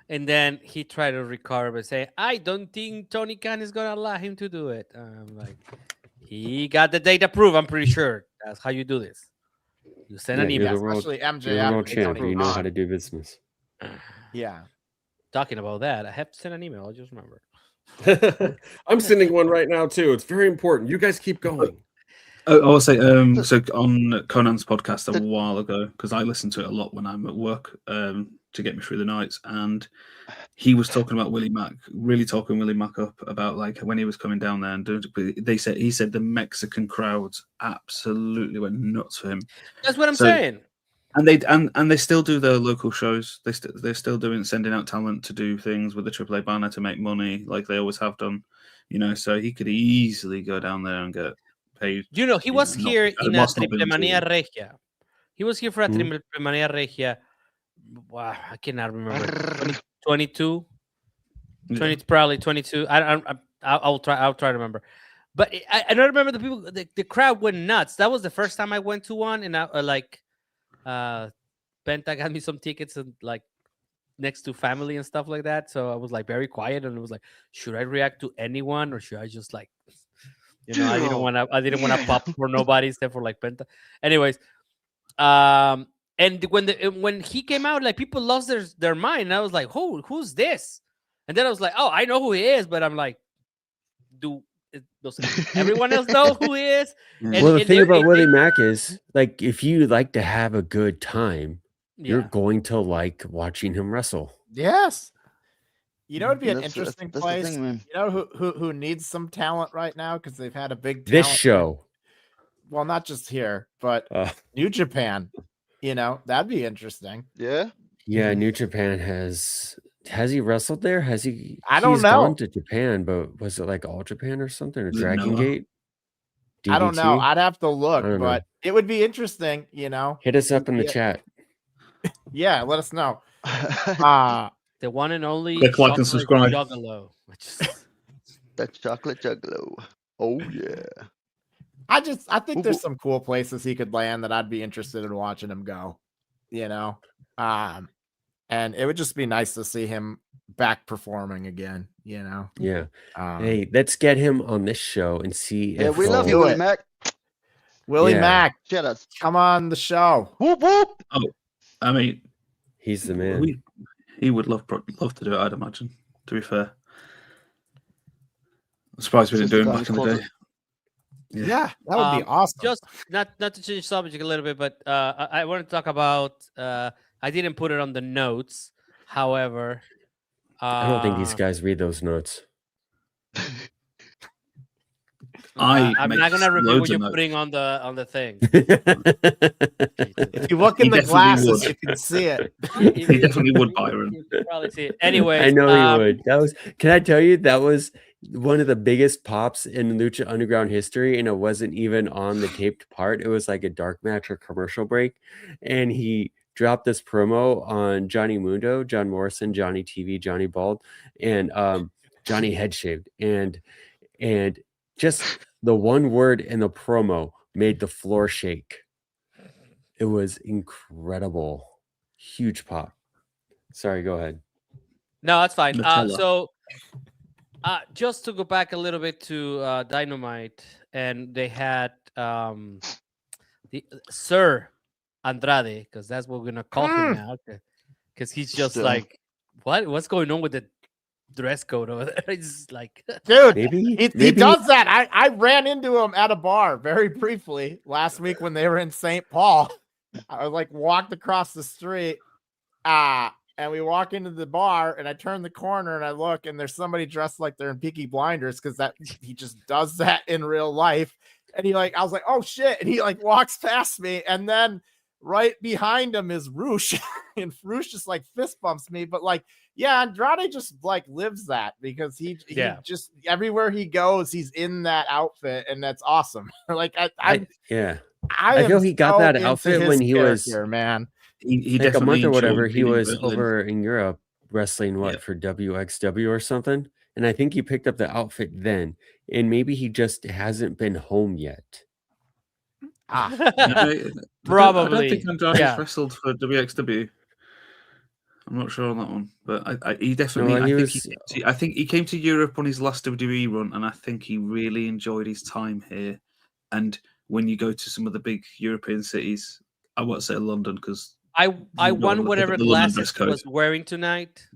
And then he tried to recover by saying, I don't think Tony Khan is going to allow him to do it. I'm like, he got the data proof, I'm pretty sure. That's how you do this. You send an email. Especially MJF. You're the world champ. You know how to do business. Yeah. Talking about that, I have to send an email. I just remember. I'm sending one right now, too. It's very important. You guys keep going. I will say, so on Conan's podcast a while ago, because I listen to it a lot when I'm at work to get me through the nights, and he was talking about Willie Mack, really talking Willie Mack up about like when he was coming down there and doing. He said the Mexican crowds absolutely went nuts for him. That's what I'm saying. And they still do their local shows. They're still sending out talent to do things with the AAA banner to make money, like they always have done. So he could easily go down there and get paid. He was here in a Triplemania Regia. He was here for a Triplemania Regia. Wow, I cannot remember. 22, probably 22. I'll try to remember. But I don't remember the people. The crowd went nuts. That was the first time I went to one, and I Penta got me some tickets, and like next to family and stuff like that. So I was like very quiet, and it was like, should I react to anyone or should I just like, I didn't want to pop for nobody except for like Penta. Anyways, and when he came out, like people lost their mind. And I was like, who's this? And then I was like, oh, I know who he is, but I'm like, does everyone else know who he is? Well, the thing about Willie Mack is, like, if you like to have a good time, you're going to like watching him wrestle. Yes. It'd be an interesting place. Thing, who needs some talent right now because they've had a big talent. This show. Well, not just here, but New Japan. That'd be interesting. Yeah. Yeah, New Japan has he wrestled there? Has he? I don't he's know. Gone to Japan, but was it like All Japan or something or Dragon Gate? I don't know. I'd have to look, but it would be interesting. Hit us up in the chat. Yeah, let us know. The one and only click like and subscribe. Juggalo. That chocolate Juggalo. Oh yeah. I think there's some cool places he could land that I'd be interested in watching him go. And it would just be nice to see him back performing again. Yeah. Hey, let's get him on this show and see. Yeah, we love you, Willie Mack. Willie Mack, shut us. Come on the show. Whoop whoop. Oh, I mean, he's the man. He would love to do it, I'd imagine, to be fair. I'm surprised we didn't do him back in the day. Yeah, that would be awesome. Just not to change subject a little bit, but I want to talk about. I didn't put it on the notes. However, I don't think these guys read those notes. I'm not gonna repeat what you're putting on the thing. If you look in the glasses, you can see it. He definitely would, Byron. You can probably see it. Anyway, I know he would. Can I tell you that was one of the biggest pops in Lucha Underground history, and it wasn't even on the taped part. It was like a dark match or commercial break, and he dropped this promo on Johnny Mundo, John Morrison, Johnny TV, Johnny Bald, and Johnny Head Shaved, and just the one word in the promo made the floor shake. It was incredible. Huge pop. Sorry, go ahead. No, that's fine. Just to go back a little bit to Dynamite, and they had the Sir Andrade, because that's what we're gonna call him now, because he's just like, what's going on with the dress code over there? It's like, dude, he does that. I ran into him at a bar very briefly last week when they were in St. Paul. I was like walked across the street, and we walk into the bar, and I turn the corner and I look, and there's somebody dressed like they're in Peaky Blinders, because that he just does that in real life. And I was like, oh shit, and he like walks past me, and then right behind him is Roosh, and Roosh just like fist bumps me. But like, yeah, Andrade just like lives that, because he just everywhere he goes, he's in that outfit, and that's awesome. Like I feel he got that outfit when he was man. He like a month or whatever. He was Berlin. over in Europe wrestling for WXW or something, and I think he picked up the outfit then, and maybe he just hasn't been home yet. Probably. I don't think Andrade wrestled for WXW. I'm not sure on that one, but he definitely. I think he came to Europe on his last WWE run, and I think he really enjoyed his time here. And when you go to some of the big European cities, I won't say London because I won whatever glasses he was wearing tonight.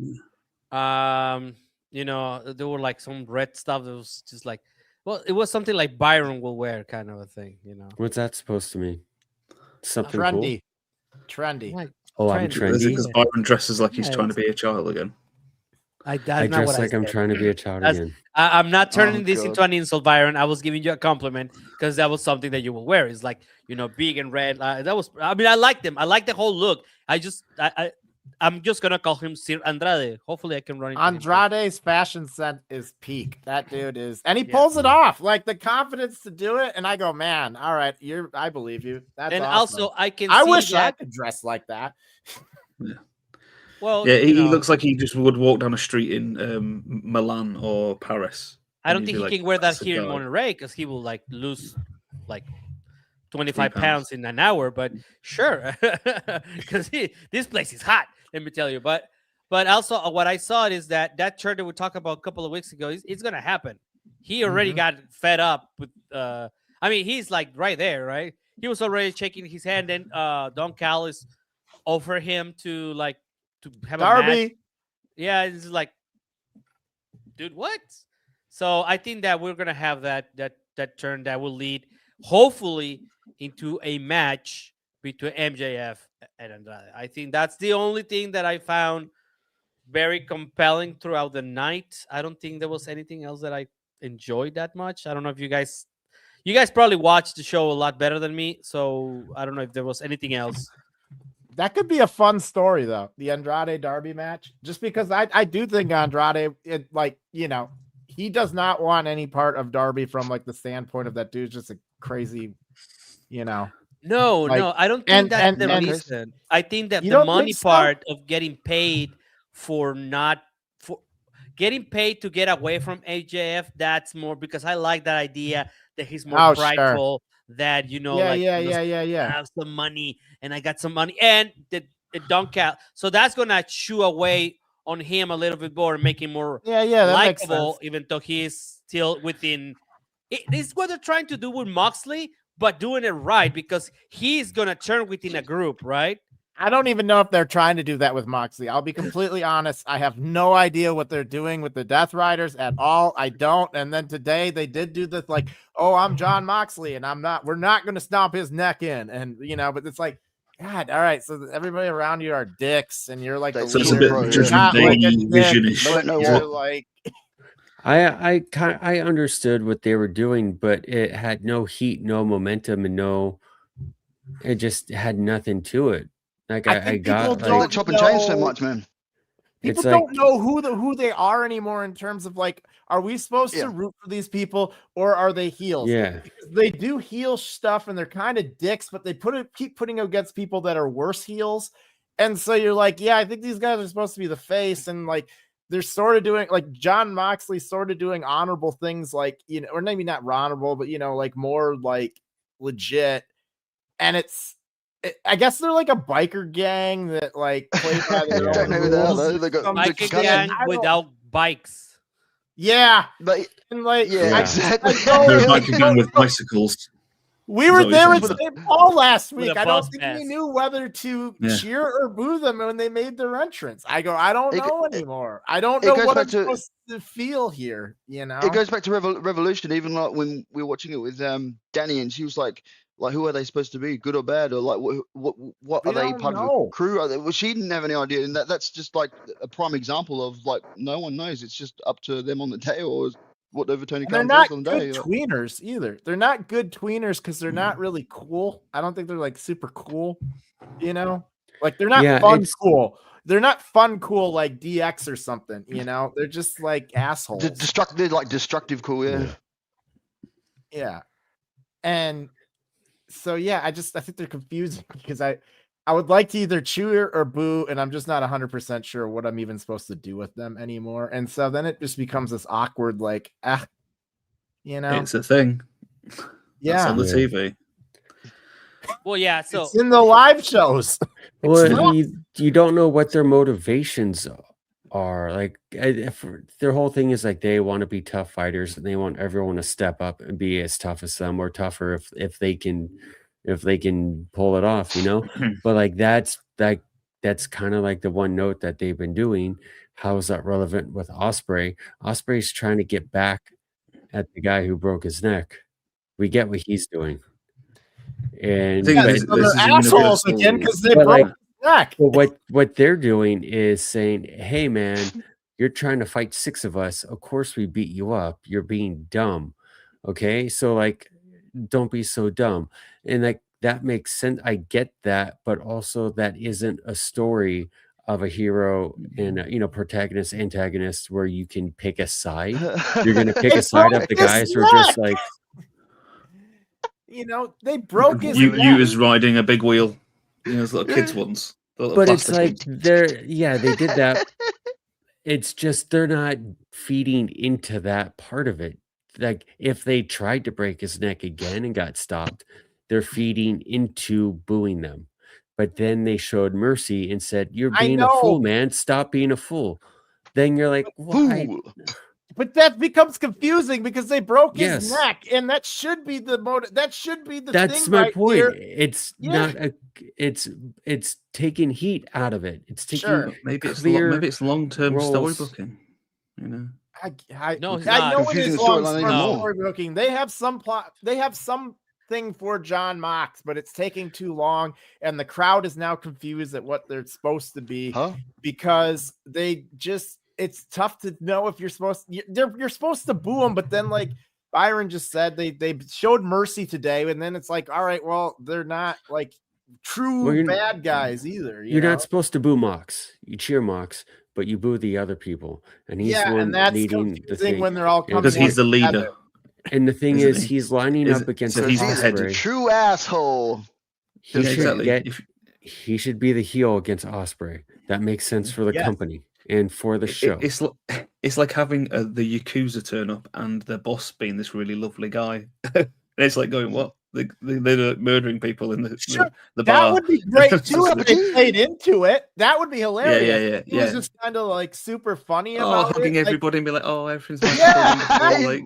There were like some red stuff that was just like, well, it was something like Byron will wear, kind of a thing. What's that supposed to mean? Something trendy, cool? trendy. Like, I'm trendy because Byron dresses like he's trying to be a child again. I dress like I'm trying to be a child again. I'm not turning this into an insult, Byron. I was giving you a compliment because that was something that you will wear. It's like, big and red. I like them. I like the whole look. I'm just gonna call him Sir Andrade. Hopefully, I can run into Andrade's fashion sense is peak. That dude is, and he pulls it off. Like the confidence to do it. And I go, man, all right, I believe you. That's and awesome. Also, I wish I could dress like that. Yeah. Well, yeah, he looks like he just would walk down a street in Milan or Paris. I don't think he can wear that here in Monterey because he will like lose like 25 pounds in an hour. But sure, because this place is hot. Let me tell you. But But also, what I saw is that turn that we talked about a couple of weeks ago, it's going to happen. He already got fed up with. I mean, he's like right there, right? He was already shaking his hand, and Don Callis offered him to have a match. Yeah, it's like, dude, what? So I think that we're gonna have that turn that will lead, hopefully, into a match between MJF and Andrade. I think that's the only thing that I found very compelling throughout the night. I don't think there was anything else that I enjoyed that much. I don't know if you guys probably watched the show a lot better than me, so I don't know if there was anything else. That could be a fun story, though, the Andrade Darby match, just because I do think Andrade, he does not want any part of Darby from like the standpoint of that dude's just a crazy, No, I don't think that's the reason. I think that the money part of getting paid for getting paid to get away from AJF, that's more because I like that idea that he's more prideful. That I have some money and I got some money and the don't count. So that's gonna chew away on him a little bit more and make him more likable, even though he's still within. This is what they're trying to do with Moxley, but doing it right because he's gonna turn within a group, right? I don't even know if they're trying to do that with Moxley. I'll be completely honest. I have no idea what they're doing with the Death Riders at all. I don't. And then today they did do this like, oh, I'm John Moxley and we're not going to stomp his neck in. And, but it's like, God, all right. So everybody around you are dicks and you're like, so it's a bit Judgment Day vision-ish. I understood what they were doing, but it had no heat, no momentum, and it just had nothing to it. Like I got like chop and change so much, man. People don't know who they are anymore in terms of like, are we supposed to root for these people or are they heels? Yeah, because they do heel stuff and they're kind of dicks, but they keep putting against people that are worse heels, and so you're like, yeah, I think these guys are supposed to be the face, and like they're sort of doing like John Moxley sort of doing honorable things, like or maybe not honorable, but like more like legit, and I guess they're like a biker gang that like play by their own rules. Biker gang without bikes. Yeah, exactly. They're a biker gang with bicycles. We were there at St. Paul last week. I don't think we knew whether to cheer or boo them when they made their entrance. I don't know anymore. I don't know what I'm supposed to feel here. It goes back to Revolution. Even like when we were watching it with Danny, and she was like, who are they supposed to be, good or bad, or like what are they part of a crew? Well, she didn't have any idea, and that's just like a prime example of like no one knows. It's just up to them on the day, or whatever Tony Khan does on the day. They're not good tweeners either. They're not good tweeners because they're not really cool. I don't think they're like super cool. Like they're not fun cool. They're not fun cool like DX or something. They're just like assholes. They're like destructive cool. Yeah, and. So I think they're confusing because I would like to either cheer or boo, and I'm just not 100% sure what I'm even supposed to do with them anymore. And so then it just becomes this awkward, like, it's a thing. Yeah, it's on the TV. Well, yeah, so it's in the live shows. Well, you don't know what their motivations are. Like their whole thing is like they want to be tough fighters and they want everyone to step up and be as tough as them or tougher if they can pull it off, but like that's kind of like the one note that they've been doing. How is that relevant with Ospreay? Ospreay's trying to get back at the guy who broke his neck. We get what he's doing, and they're assholes again because they broke. But what they're doing is saying, hey man, you're trying to fight 6 of us, of course we beat you up, you're being dumb, okay, so like don't be so dumb. And like that makes sense, I get that, but also that isn't a story of a hero and protagonist antagonist where you can pick a side. You're gonna pick a side of the guys who are just like they broke his you is riding a big wheel. Those little kids ones. But it's like they did that. It's just they're not feeding into that part of it. Like if they tried to break his neck again and got stopped, they're feeding into booing them. But then they showed mercy and said, "You're being a fool, man. Stop being a fool." Then you're like, "Why?" But that becomes confusing because they broke his neck, and that should be the motive. That should be the That's thing my right point. here. It's not a. It's taking heat out of it. It's taking maybe it's long-term storybooking. You know. I know it is long-term storybooking. They have some plot. They have something for John Mox, but it's taking too long, and the crowd is now confused at what they're supposed to be because they just. It's tough to know if you're supposed to boo them, but then like Byron just said, they showed mercy today, and then it's like, all right, well, they're not like true bad guys either. You're not supposed to boo Mox. You cheer Mox, but you boo the other people, and he's the one and that's leading the thing when they're all coming because he's the leader. And the thing is, he's lining up against Ospreay. True asshole. He should be the heel against Ospreay. That makes sense for the company. And for the show, it's like having the Yakuza turn up and their boss being this really lovely guy. It's like going, what? They're murdering people in the bar. That would be great too if they played into it. That would be hilarious. Yeah. It was just kind of like super funny about hugging it. everybody and be like, oh, everything's I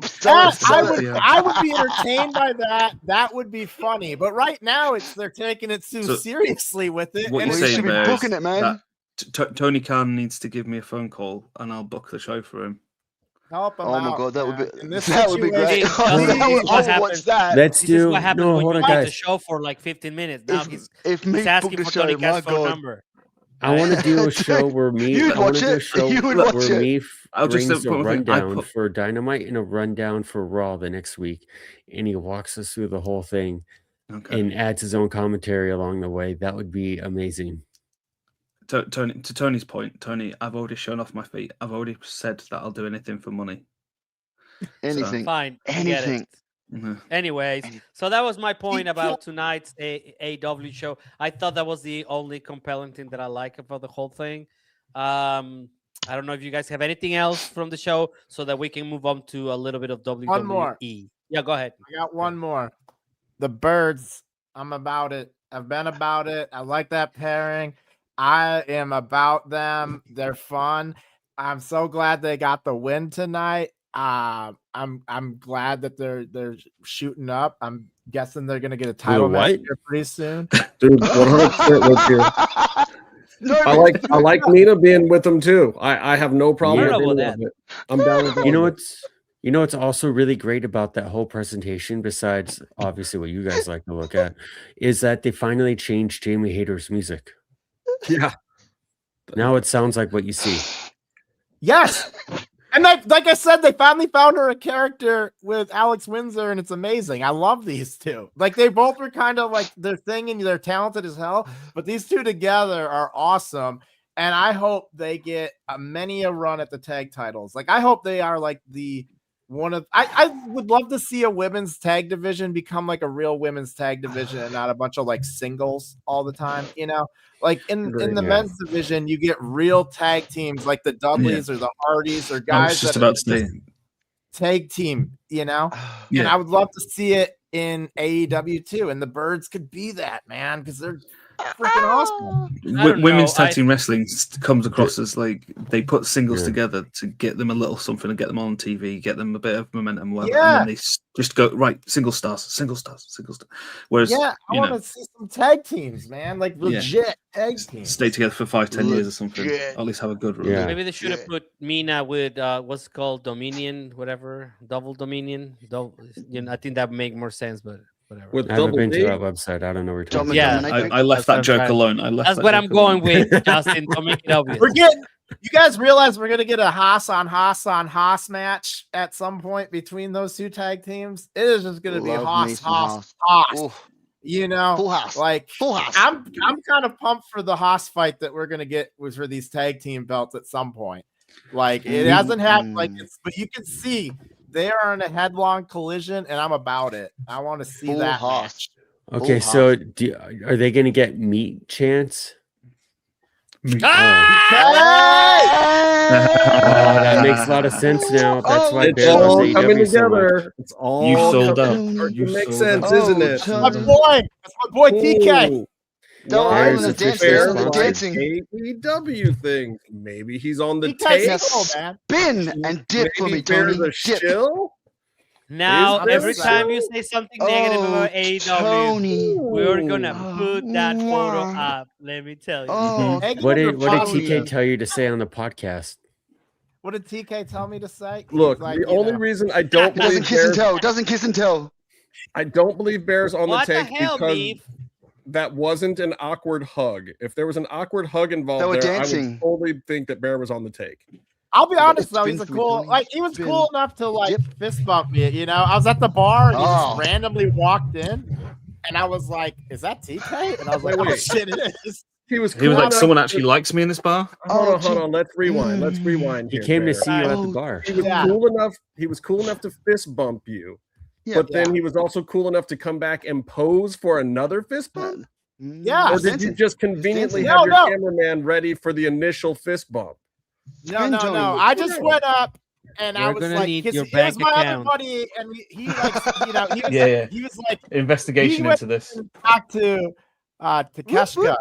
would be entertained by that. That would be funny. But right now, they're taking it too seriously with it. What and you're saying there booking it, man. Tony Khan needs to give me a phone call and I'll book the show for him. Help him my out, god, that man. would be great. This is what happened when hold you on, did guys. the show for like 15 minutes. Now he's me asking for Tony Khan's phone number. I want to do a show where me brings a rundown for Dynamite and a rundown for Raw the next week, and he walks us through the whole thing and adds his own commentary along the way. That would be amazing. Tony, to Tony's point, Tony, I've already shown off my feet. I've already said that I'll do anything for money. Anything. Fine. Anything. Anyways, so that was my point about tonight's AEW show. I thought that was the only compelling thing that I like about the whole thing. I don't know if you guys have anything else from the show so that we can move on to a little bit of WWE. One more. Yeah, go ahead. I got one more. The Birds. I'm about it. I've been about it. I like that pairing. I am about them. They're fun. I'm so glad they got the win tonight. I'm glad that they're shooting up. I'm guessing they're gonna get a title match here pretty soon. Dude, 100% with you. I like Nina being with them too. I have no problem with that. I'm down with You know what's also really great about that whole presentation, besides obviously what you guys like to look at, is that they finally changed Jamie Hayter's music. Yeah. Now it sounds like what you see. Yes. And like I said, they finally found her a character with Alex Windsor, and it's amazing. I love these two. Like, they both were kind of like their thing, and they're talented as hell, but these two together are awesome. And I hope they get many a run at the tag titles. Like, I hope they are like I would love to see a women's tag division become like a real women's tag division and not a bunch of like singles all the time, you know? Like in the men's division, you get real tag teams like the Dudleys or the Hardys or guys that tag team, you know? And I would love to see it in AEW too. And the Birds could be that, man, because they're freaking awesome. Women's tag team wrestling comes across as like they put singles together to get them a little something and get them on TV, get them a bit of momentum, and then they just go right single stars. Whereas I want to see some tag teams, man, like legit tag teams. Stay together for 5-10 years or something. Or at least have a good run. Yeah. Maybe they should have put Mina with what's called Dominion, whatever, Double Dominion. I think that would make more sense, but whatever. I haven't been to that website. I don't know what you're talking about. I left that joke alone. That's what I'm going with, Justin. Don't make it obvious. You guys realize we're gonna get a Haas on Haas match at some point between those two tag teams? It is just gonna be Haas. You know, Full Haas. Like Full Haas. I'm kind of pumped for the Haas fight that we're gonna get for these tag team belts at some point. Like it hasn't happened, but you can see they are in a headlong collision, and I'm about it. I want to see that match. Okay, so are they going to get meat chance? That makes a lot of sense now. That's why it's all coming together. It's all you sold out. It makes sense, isn't it? That's my boy TK. Don't Why worry, There's the a dancing. fish The sponsor. dancing. AEW thing. Maybe he's on the He takes tape. it cool, man. Spin and dip for Maybe me, Tony. Bear's a Dip. shill. Now, Is there every so? time you say something negative Oh, about AEW, Tony. we're gonna Oh, put that photo mwah. up. Let me tell you. Oh, Egg What number did what did Tony. TK tell you to say on the podcast? What did TK tell me to say? Look, He's like, the only reason I don't doesn't believe kiss and Bear's, tell. Doesn't kiss and tell. I don't believe Bear's on What the the take hell, because Beef? that wasn't an awkward hug. If there was an awkward hug They involved were there, I dancing. would totally think that Bear was on the take. I'll be honest though, Spin he's a for me, cool, Tony. like he was Spin. cool enough to like Dip. fist bump me. You know, I was at the bar and he Oh. just randomly walked in, and I was like, "Is that TK?" And I was like, "Oh Wait. shit, it is." He was He was cool like, enough someone to- actually likes me in this bar. Hold Oh, on. Let's rewind. Let's rewind. He here, came to Bear. see you at the Oh, bar. He was Yeah. cool enough. He was cool enough to fist bump you, Yeah. but then he was also cool enough to come back and pose for another fist bump. Yeah. Or did you Dancing. just conveniently dancing. have No, your cameraman ready for the initial fist bump? No. Tony. I just went up and I We're was gonna like, need 'cause your it was bank my other account. buddy, and he like, you know, he was Yeah, like, yeah. he was like, Investigation He went- into this. talk to Takeshka,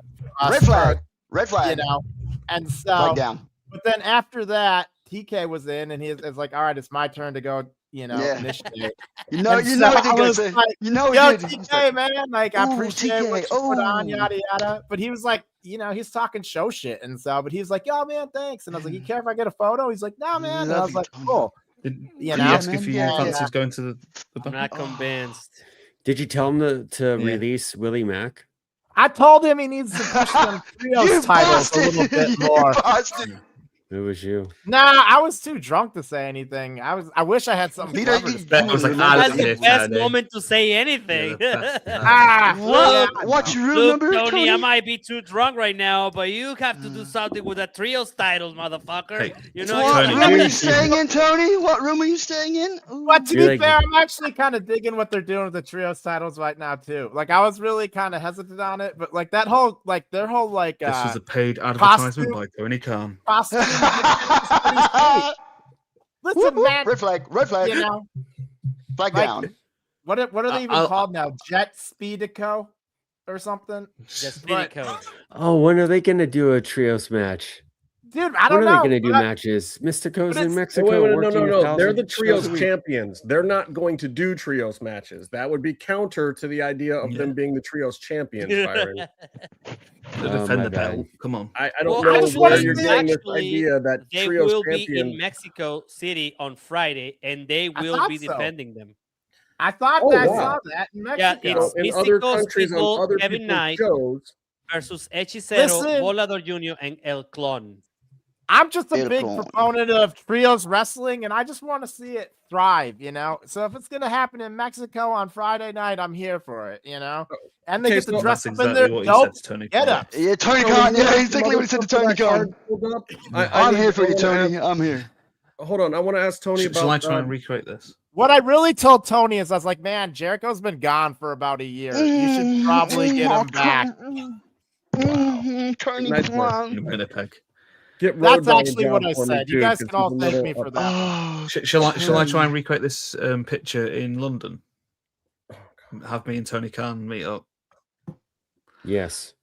Red flag. Red you flag. know, and so Flag down. But then after that, TK was in, and he was like, "All right, it's my turn to go." You know, Yeah. initiate. You know, And you so know what I they're gonna was say. like, You know Yo, what you're TK, man, like I Ooh, appreciate what you TK, put on, ooh. yada yada. But he was like, you know, he's talking show shit, and so, but he was like, "Yo, man, thanks." And I was like, "You care if I get a photo?" He's like, "No, man." And I Love was you, like, Tony. "Cool." Did You he know? ask Yeah, if man, you yeah, fancied yeah. going to the I'm bar? not convinced. Did you tell him to Yeah. release Willie Mack? I told him he needs to push them trios You titles a bastard! little bit You more. bastard! It was you. Nah, I was too drunk to say anything. I wish I had something He clever doesn't- to say. I was like, That's here the best Saturday. moment to say anything. Yeah, the best. Ah, What? yeah, What you Look, remember, Tony, I Tony? might be too drunk right now, but you have to do something with that trios titles, motherfucker. Hey, You know, What Tony, room are you dude. staying in, Tony? What room are you staying in? Ooh. But to You're be like- fair, I'm actually kind of digging what they're doing with the trios titles right now too. Like I was really kind of hesitant on it, but like that whole like their whole like This was a paid advertisement by Tony Khan. costume. Listen, Whoop, whoop. man, Red flag. Red flag. you know, Flag like, down. what are they even I'll- called now? Jet Speedico or something? just But- code. Oh, when are they going to do a trios match? Dude, I When don't are know. they going to do but- matches? Mystico's but in it's- Mexico. Wait, working no. 1,000 They're the shows trios a week. champions. They're not going to do trios matches. That would be counter to the idea of them being the trios champions. Byron. To Oh, defend my the bad. belt. Come on. I don't Well, I know just where wanna you're see- getting this actually, idea that They trios will be champions. in Mexico City on Friday, and they I will thought be so. defending them. I thought Oh, that I wow. saw that in Yeah, Mexico. it's in other Mystico's countries people, on other Kevin people's Knight shows. versus Hechicero, Listen. Volador Jr., and El Clon. I'm just a big Beautiful. proponent of trios wrestling, and I just want to see it thrive, you know. So if it's gonna happen in Mexico on Friday night, I'm here for it, you know. And they Okay, get to so dress That's up in exactly their what he dope said to Tony get Khan. up. Yeah, Tony Tony, Khan. you Yeah, have exactly what he said to some Tony other Khan. card pulled up? I'm here for you, I wanna Tony. I'm here. ask- Hold on, I want to ask Tony about. Shall I try and recreate this? What I really told Tony is, I was like, man, Jericho's been gone for about a year. You should probably get him back. Tony Nice Khan. In Winnipeg. get Road That's Dogg actually down what I for me, said. You too, guys 'cause can all he's a thank little me for up- that. Oh, Shall I try and recreate this picture in London? Have me and Tony Khan meet up. Yes.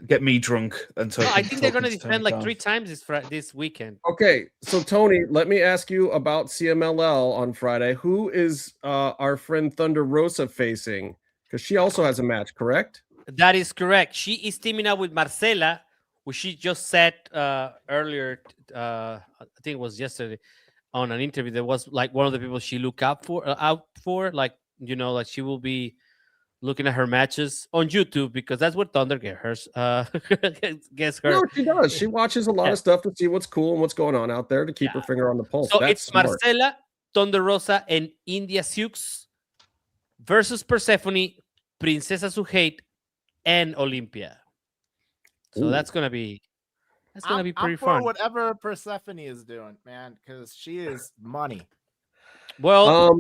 Get me drunk and No, Tony. I think they're going to talking defend Tony like Khan. 3 times this weekend. Okay, so Tony, let me ask you about CMLL on Friday. Who is our friend Thunder Rosa facing? Because she also has a match, correct? That is correct. She is teaming up with Marcela, which she just said earlier. I think it was yesterday on an interview. That was like one of the people she looked out for. Like, you know, like she will be looking at her matches on YouTube because that's where Thunder gets her. No, she does. She watches a lot Yeah. of stuff to see what's cool and what's going on out there to keep her finger on the pulse. So That's it's smart. Marcela, Thunder Rosa, and India Sioux versus Persephone, Princesa Suhate, and Olympia. So Ooh. that's gonna be pretty I'm for fun. whatever Persephone is doing, man, because she is money. Well,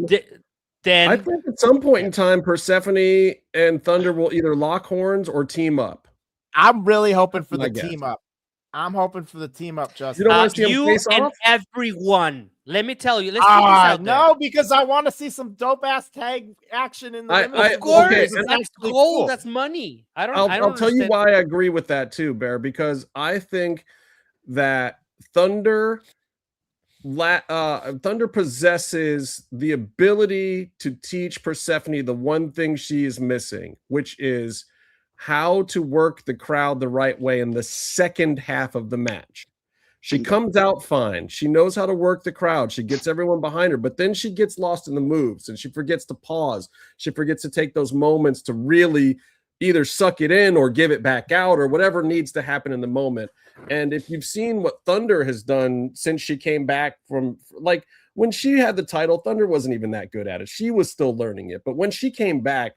I think at some point in time, Persephone and Thunder will either lock horns or team up. I'm really hoping for My the guess. team up. I'm hoping for the team up, Justin. You don't want to see him You face and off? everyone. Let me tell you. Let's put this out there. No, because I want to see some dope ass tag action in the women's Of course, division. that's actually gold. cool. That's money. I'll tell you why I agree with that too, Bear, because I think that Thunder possesses the ability to teach Persephone the one thing she is missing, which is how to work the crowd the right way in the second half of the match. She comes out fine. She knows how to work the crowd. She gets everyone behind her, but then she gets lost in the moves and she forgets to pause. She forgets to take those moments to really either suck it in or give it back out or whatever needs to happen in the moment. And if you've seen what Thunder has done since she came back from, like, when she had the title, Thunder wasn't even that good at it. She was still learning it. But when she came back,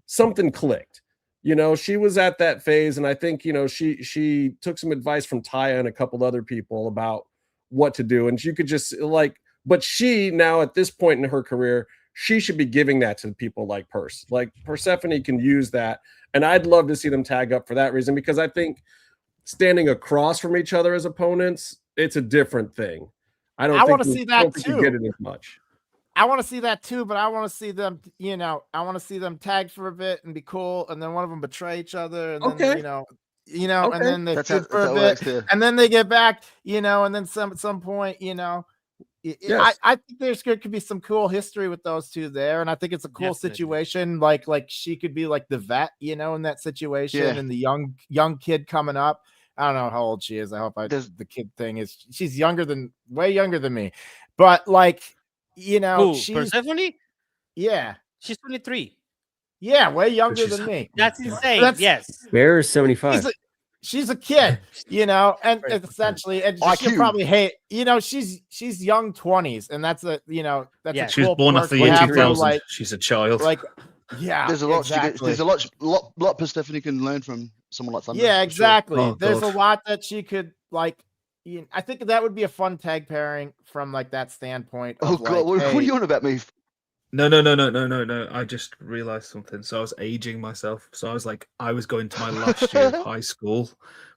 something clicked. You know, she was at that phase, and I think, you know, she took some advice from Taya and a couple other people about what to do. And you could just, like, but she now at this point in her career, she should be giving that to people like Perse. Like, Persephone can use that. And I'd love to see them tag up for that reason, because I think standing across from each other as opponents, it's a different thing. I want to see that too. Get it as much. I want to see that too, but I want to see them, you know, I want to see them tag for a bit and be cool, and then one of them betray each other, and then, and then they feud for a bit, and then they get back, you know, and then at some point, you know, I think there could be some cool history with those two there, and I think it's a cool situation. Like she could be like the vet, you know, in that situation, and the young kid coming up. I don't know how old she is. I hope the kid thing is she's way younger than me, but like, you know, she's Persephone. Yeah, she's 23. Yeah, way younger than me. That's insane. Yes, Bear is 75. She's a kid, you know, and essentially, and she'll probably hate, you know, she's young 20s, and that's a, you know, that's a she was cool born after the year 2000. Like, she's a child. Like, yeah, there's a lot. There's a lot Persephone can learn from someone like Thunder. Yeah, exactly. Sure. There's a lot that she could like. I think that would be a fun tag pairing from like that standpoint. Oh God, what are you on about me? No. I just realized something. So I was aging myself. So I was like, I was going to my last year of high school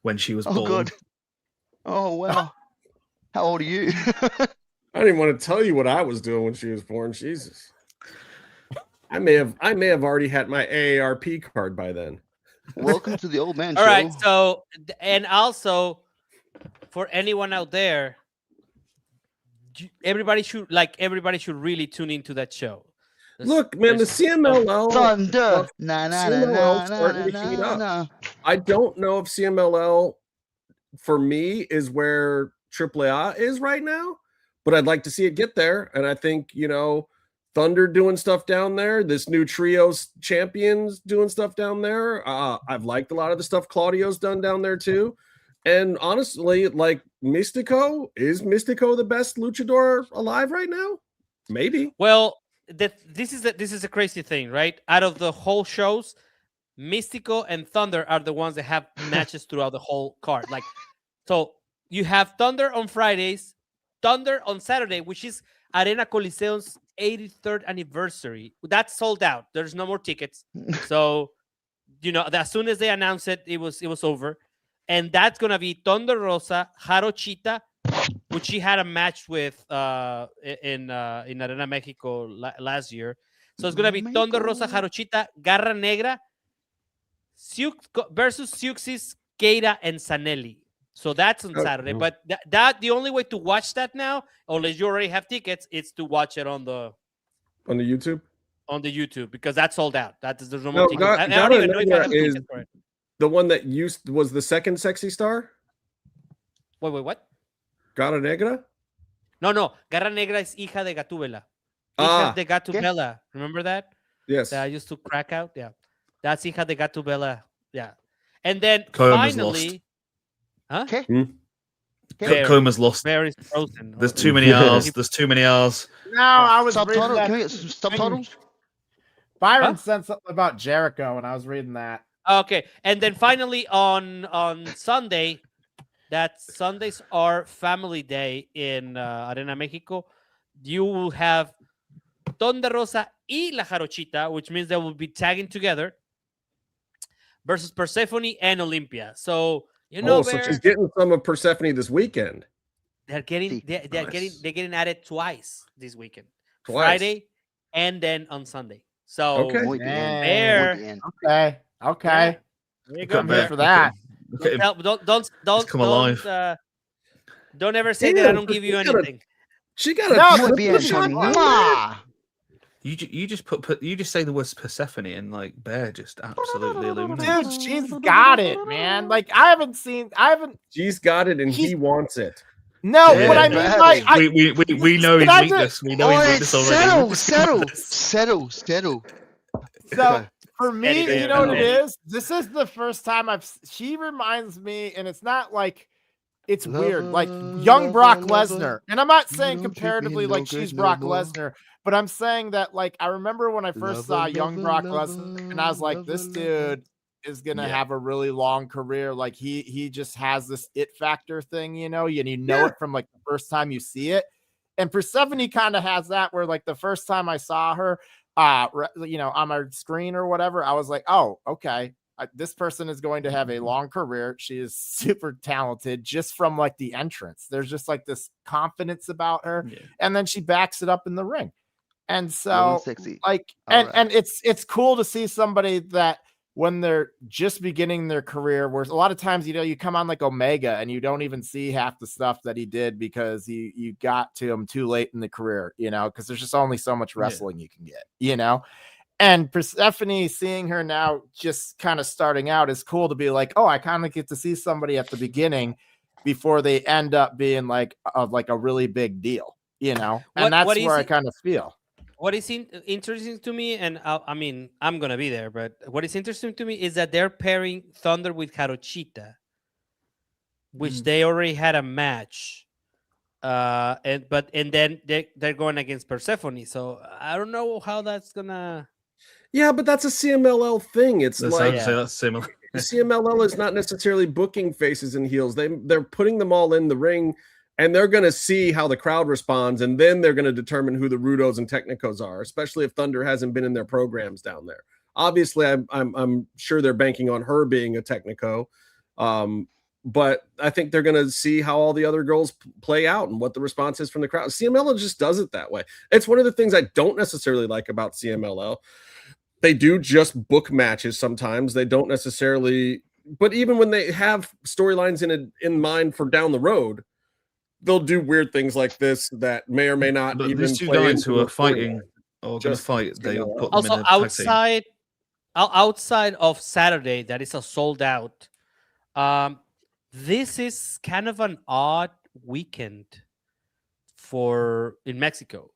when she was born. Oh God. Oh wow. How old are you? I didn't want to tell you what I was doing when she was born. Jesus. I may have already had my AARP card by then. Welcome to the old man show. All right. So, and also for anyone out there, everybody should really tune into that show. Look, man, the CMLL Thunder. Starting to heat up. I don't know if CMLL for me is where AAA is right now, but I'd like to see it get there. And I think, you know, Thunder doing stuff down there, this new trios champions doing stuff down there. I've liked a lot of the stuff Claudio's done down there too. And honestly, like, Mystico, is Mystico the best luchador alive right now? Maybe. Well, this is a crazy thing, right? Out of the whole shows, Mystico and Thunder are the ones that have matches throughout the whole card. Like, so you have Thunder on Fridays, Thunder on Saturday, which is Arena Coliseum's 83rd anniversary. That's sold out. There's no more tickets. So, you know, as soon as they announced it, it was over. And that's gonna be Thunder Rosa, Jarochita, which she had a match with in Arena Mexico last year. So it's gonna be Thunder Rosa, Jarochita, Garra Negra, versus Siuxis, Keira, and Sanelli. So that's on Saturday. But that the only way to watch that now, unless you already have tickets, is to watch it on the YouTube. On the YouTube, because that's sold out. There's no more tickets. Garra I don't even know if I have Negra tickets for it. The one that was the second sexy star? Wait, what? Garra Negra? No. Garra Negra is hija de Gatúbela. Hija de Gatúbela. Remember that? Yes. That I used to crack out? Yeah. That's hija de Gatúbela. Yeah. And then Coma's finally... Huh? Coma's lost. Very frozen. There's too many R's. There's too many R's. No, I was reading Subtitle? that. Can we get some subtitles? Byron said something about Jericho, and I was reading that. Okay, and then finally on Sunday, that Sundays are Family Day in Arena Mexico. You will have Thunder Rosa y La Jarochita, which means they will be tagging together, versus Persephone and Olympia. So You know, so she's getting some of Persephone this weekend. They're getting at it twice this weekend. Twice. Friday and then on Sunday. So Okay. Yeah. There you go, I'm here for that. Don't ever say that I don't give you anything. She got You just say the words Persephone and like Bear just absolutely illuminates. Dude, she's got it, man. Like She's got it, and he wants it. No, but I mean, like, we know his weakness. We know his weakness already. Settle. So for me, you know what it is? This is the first time she reminds me, and it's not like it's weird, like young Brock Lesnar. And I'm not saying comparatively like she's Brock Lesnar, but I'm saying that like I remember when I first saw young Brock Lesnar, and I was like, this dude is gonna have a really long career. Like he just has this it factor thing, you know, and you know it from like the first time you see it. And Persephone kind of has that where like the first time I saw her, you know, on my screen or whatever, I was like, oh, okay, this person is going to have a long career. She is super talented just from like the entrance. There's just like this confidence about her, and then she backs it up in the ring. And so like, and it's cool to see somebody that when they're just beginning their career, where a lot of times, you know, you come on like Omega and you don't even see half the stuff that he did because you got to him too late in the career, you know, because there's just only so much wrestling you can get, you know. And Persephone, seeing her now just kind of starting out is cool to be like, oh, I kind of get to see somebody at the beginning before they end up being like a really big deal, you know. And that's where I kind of feel. What is interesting to me, and I mean, I'm going to be there, but what is interesting to me is that they're pairing Thunder with Jarochita, which they already had a match. And then they're going against Persephone. So I don't know how that's going to... Yeah, but that's a CMLL thing. It's that's like that's similar. CMLL is not necessarily booking faces and heels. They're putting them all in the ring, and they're going to see how the crowd responds, and then they're going to determine who the Rudos and Technicos are, especially if Thunder hasn't been in their programs down there. Obviously, I'm sure they're banking on her being a Technico, but I think they're going to see how all the other girls play out and what the response is from the crowd. CMLL just does it that way. It's one of the things I don't necessarily like about CMLL. They do just book matches sometimes. They don't necessarily, but even when they have storylines in mind for down the road, they'll do weird things like this that may or may not. But even these two guys who are fighting or going to fight, they'll put them in a outside of Saturday, that is a sold out. This is kind of an odd weekend in Mexico,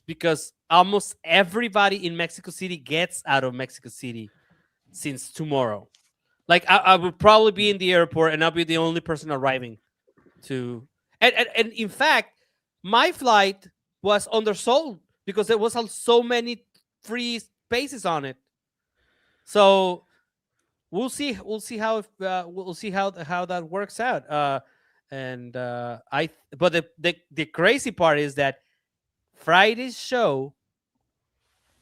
because almost everybody in Mexico City gets out of Mexico City since tomorrow. Like I will probably be in the airport and I'll be the only person arriving to. And in fact, my flight was undersold because there was so many free spaces on it. So we'll see how that works out. But the crazy part is that Friday's show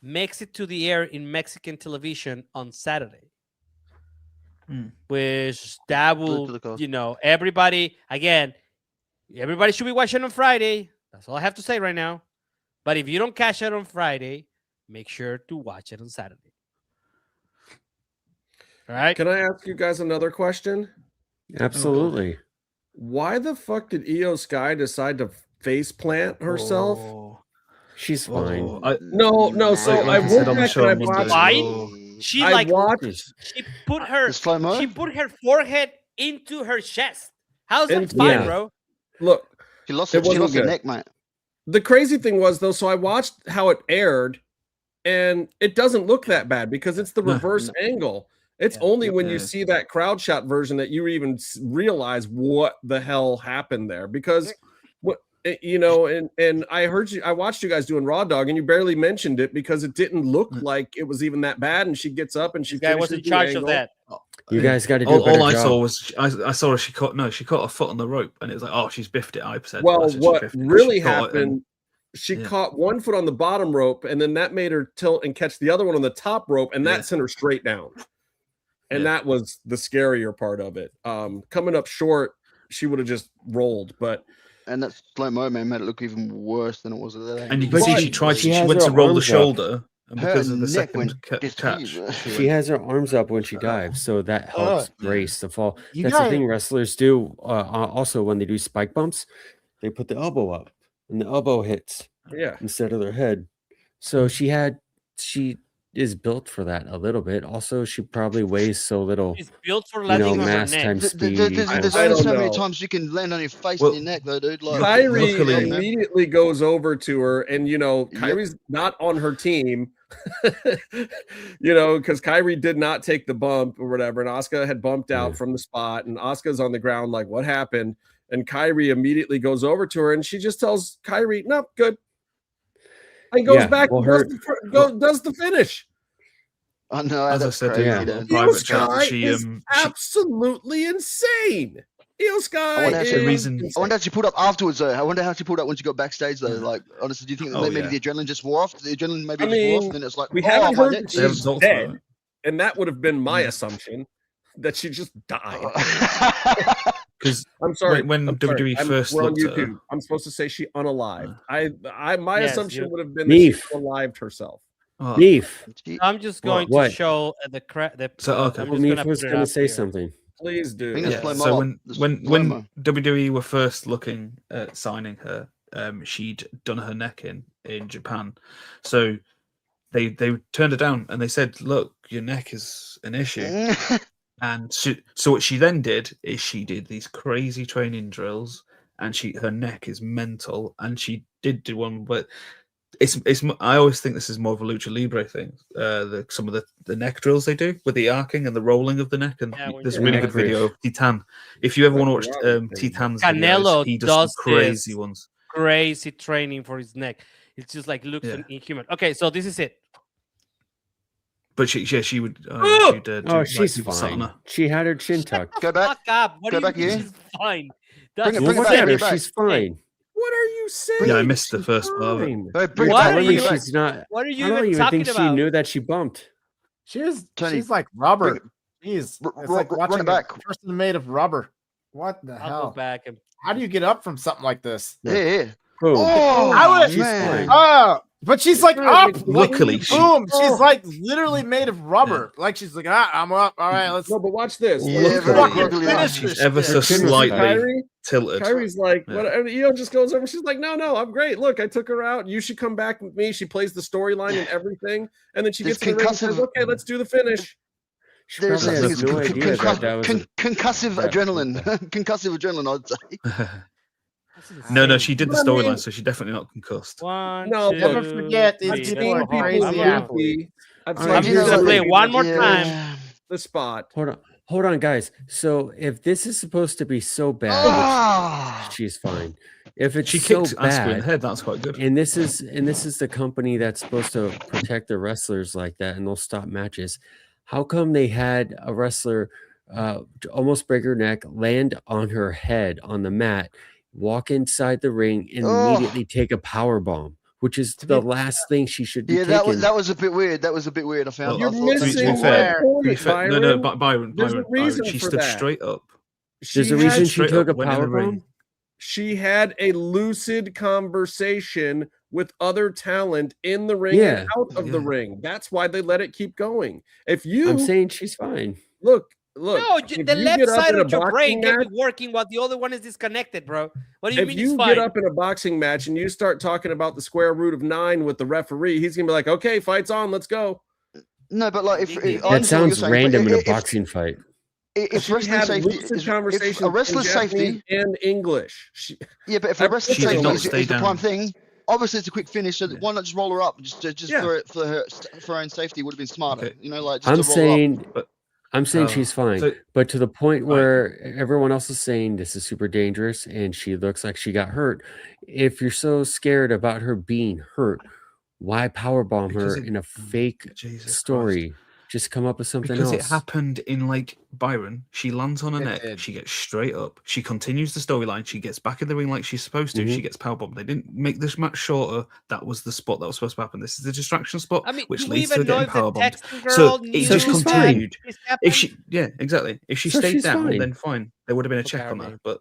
makes it to the air in Mexican television on Saturday, which that will, you know, everybody should be watching on Friday. That's all I have to say right now. But if you don't catch it on Friday, make sure to watch it on Saturday. All right. Can I ask you guys another question? Absolutely. Why the fuck did Io Sky decide to face plant herself? She's fine. No. So I went back and I watched. She put her forehead into her chest. How's that fine, bro? Look, she lost her neck, mate. The crazy thing was though, so I watched how it aired, and it doesn't look that bad because it's the reverse angle. It's only when you see that crowd shot version that you even realize what the hell happened there. Because you know, and I watched you guys doing Raw Dog, and you barely mentioned it because it didn't look like it was even that bad. And she gets up and she was in charge of that. You guys got to do all I saw was I saw her. She caught her foot on the rope, and it was like, oh, she's biffed it. I said, well, what really happened? She caught one foot on the bottom rope, and then that made her tilt and catch the other one on the top rope, and that sent her straight down. And that was the scarier part of it. Coming up short, she would have just rolled, but. And that slow-mo, man, made it look even worse than it was at that angle. And you can see she went to roll the shoulder, and because of the second catch, she has her arms up when she dives, so that helps brace the fall. That's the thing wrestlers do. Also, when they do spike bumps, they put the elbow up, and the elbow hits instead of their head. So she is built for that a little bit. Also, she probably weighs so little. She's built for landing on her mass neck. times speed. There's only so many times you can land on your face and your neck, though, dude. Like, Kyrie immediately goes over to her, and Kyrie's not on her team. Because Kyrie did not take the bump or whatever, and Asuka had bumped out from the spot, and Asuka's on the ground like, what happened? And Kyrie immediately goes over to her, and she just tells Kyrie, "No, good." And goes back and does the finish. I know. As I said, Io Sky is absolutely insane. Io Sky. I wonder how she pulled up afterwards, though. I wonder how she pulled up when she got backstage, though. Like, honestly, do you think that maybe the adrenaline just wore off? The adrenaline maybe just wore off, and then it's like, we haven't heard that she's dead, and that would have been my assumption that she just died. Because I'm sorry, when WWE first we're on looked at her, YouTube, I'm supposed to say she unalived. My assumption would have been that Neef. she alived herself. Neef. I'm just going to show the So okay, Neef was going to say something. Please do. So when WWE were first looking at signing her, she'd done her neck in Japan, so they turned her down and they said, "Look, your neck is an issue." And so what she then did is she did these crazy training drills, and her neck is mental, and she did do one, but it's I always think this is more of a Lucha Libre thing. Some of the neck drills they do with the arcing and the rolling of the neck, and there's a really good video of Titan. If you ever want to watch Titan's Canelo videos, he does crazy ones. Crazy training for his neck. It's just like looks inhuman. Okay, so this is it. But she would. She's fine. She had her chin tucked. Go back. Go back here. She's fine. Bring it back. She's fine. What are you saying? Yeah, I missed the first part. What are you even I don't even talking think about? she knew that she bumped. She's like rubber. Jeez, it's like watching a person made of rubber. What the hell? I'll go back and. How do you get up from something like this? Yeah. Boom. But she's like up. Luckily, boom. She's like literally made of rubber. Like she's like, I'm up. All right, let's. No, but watch this. She's ever so slightly tilted. Kyrie's like, what? Just goes over. She's like, no, I'm great. Look, I took her out. You should come back with me. She plays the storyline and everything, and then she gets in the ring and says, "Okay, let's do the finish." There's such thing as no idea that was concussive adrenaline. Concussive adrenaline, I'd say. No, she did the storyline, so she's definitely not concussed. Never forget these people are crazy athletes. I'm just gonna play one more time. The spot. Hold on, guys. So if this is supposed to be so bad, she's fine. If it's so bad, in the head, that's quite good. And this is the company that's supposed to protect the wrestlers like that, and they'll stop matches. How come they had a wrestler almost break her neck, land on her head on the mat, walk inside the ring, and immediately take a power bomb, which is the last thing she should be taking? that was a bit weird. That was a bit weird. I found. You're missing Byron. No, Byron. There's a reason she for stood that. straight up. There's a reason she took a power bomb. She had a lucid conversation with other talent in the ring and out of the ring. That's why they let it keep going. I'm saying she's fine. Look. No, the left side of your brain can be working while the other one is disconnected, bro. What do you mean? If you get up in a boxing match and you start talking about the square root of 9 with the referee, he's gonna be like, "Okay, fight's on, let's go." No, but like that sounds random in a boxing fight. If wrestling safety, if a wrestler's safety and English, but if a wrestler's safety is the prime thing, obviously it's a quick finish. So why not just roll her up? Just for her own safety would have been smarter. Okay. I'm saying she's fine, but to the point where everyone else is saying this is super dangerous and she looks like she got hurt. If you're so scared about her being hurt, why powerbomb her in a fake story? Just come up with something because else. it happened in like Byron. She lands on her neck. She gets straight up. She continues the storyline. She gets back in the ring like she's supposed to. She gets powerbombed. They didn't make this match shorter. That was the spot that was supposed to happen. This is the distraction spot, which leads to getting powerbombed. So it just continued. If she, exactly. If she stayed down, then fine. There would have been a check on that. But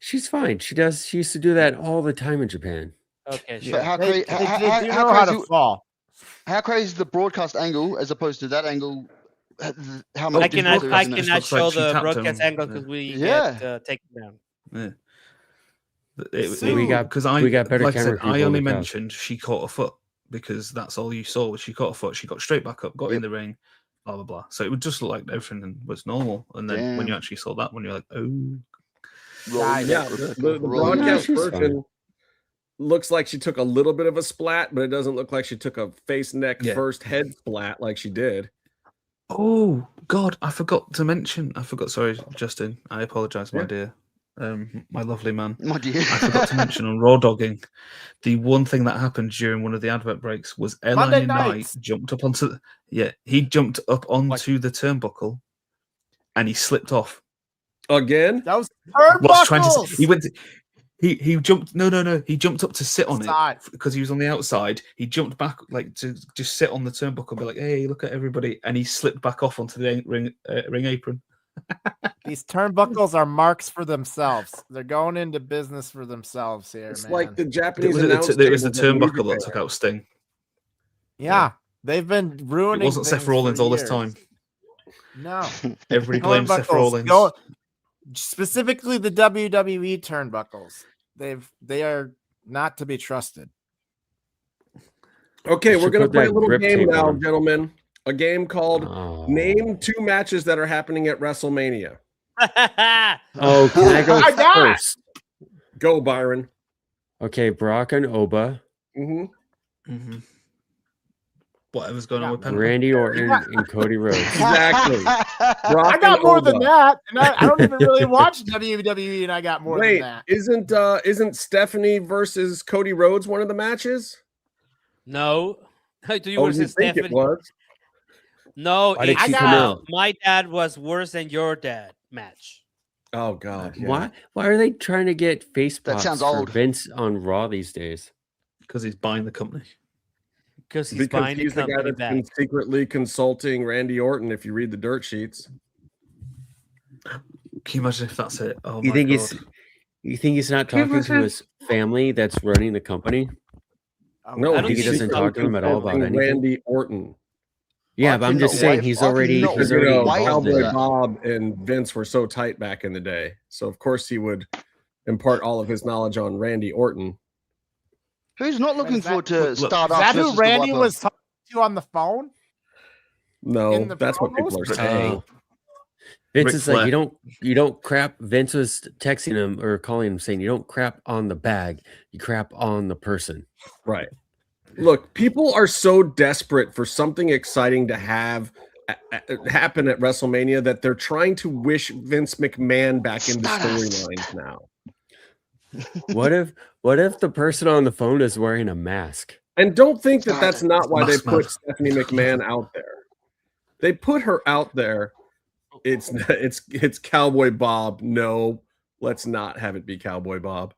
she's fine. She used to do that all the time in Japan. Okay, sure. But they know how to fall. How crazy is the broadcast angle as opposed to that angle? How much I cannot show the broadcast angle because we get taken down. We got better camera. I only mentioned she caught her foot because that's all you saw was she caught her foot. She got straight back up, got in the ring, blah blah blah. So it would just look like everything was normal. And then when you actually saw that one, you're like, oh, the broadcast version looks like she took a little bit of a splat, but it doesn't look like she took a face, neck, first head splat like she did. Oh God, I forgot to mention. Sorry, Justin. I apologize, my dear. My lovely man. My dear. I forgot to mention on Raw Dogging, the one thing that happened during one of the advert breaks was LA Knight jumped up onto he jumped up onto the turnbuckle and he slipped off. Again? That was turnbuckles. He jumped. No. He jumped up to sit on it because he was on the outside. He jumped back like to just sit on the turnbuckle and be like, "Hey, look at everybody!" And he slipped back off onto the ring apron. These turnbuckles are marks for themselves. They're going into business for themselves here. It's man. like the Japanese. There was the turnbuckle that took out Sting. Yeah, they've been ruining. It wasn't Seth Rollins all this time. No, everybody blames Seth Rollins. Specifically, the WWE turnbuckles. They are not to be trusted. Okay, we're gonna play a little game now, gentlemen. A game called Name 2 Matches That Are Happening at WrestleMania. Can I go first? Go, Byron. Okay, Brock and Oba. Whatever's going on with Penn. Randy Orton and Cody Rhodes. Exactly. I got more than that, and I don't even really watch WWE, and I got more than that. Isn't Stephanie versus Cody Rhodes one of the matches? No. Do you want to say Stephanie? It was? No, my dad was worse than your dad match. Oh God! Yeah. Why are they trying to get face pops for Vince on Raw these days? Because he's buying the company. Because he's buying the guy that's been secretly consulting Randy Orton. If you read the dirt sheets, can you imagine if that's it? Oh, you think he's not talking to his family that's running the company? No, I think he doesn't talk to them at all about anything. Randy Orton. Yeah, but I'm just saying he's already Cowboy Bob and Vince were so tight back in the day, so of course he would impart all of his knowledge on Randy Orton. Who's not looking forward to start off? Is that who Randy was talking to on the phone? No, that's what people are saying. Vince is like, you don't crap. Vince was texting him or calling him saying, you don't crap on the bag, you crap on the person. Right. Look, people are so desperate for something exciting to have happen at WrestleMania that they're trying to wish Vince McMahon back into storylines now. What if the person on the phone is wearing a mask? And don't think that that's not why they put Stephanie McMahon out there. They put her out there. It's Cowboy Bob. No, let's not have it be Cowboy Bob.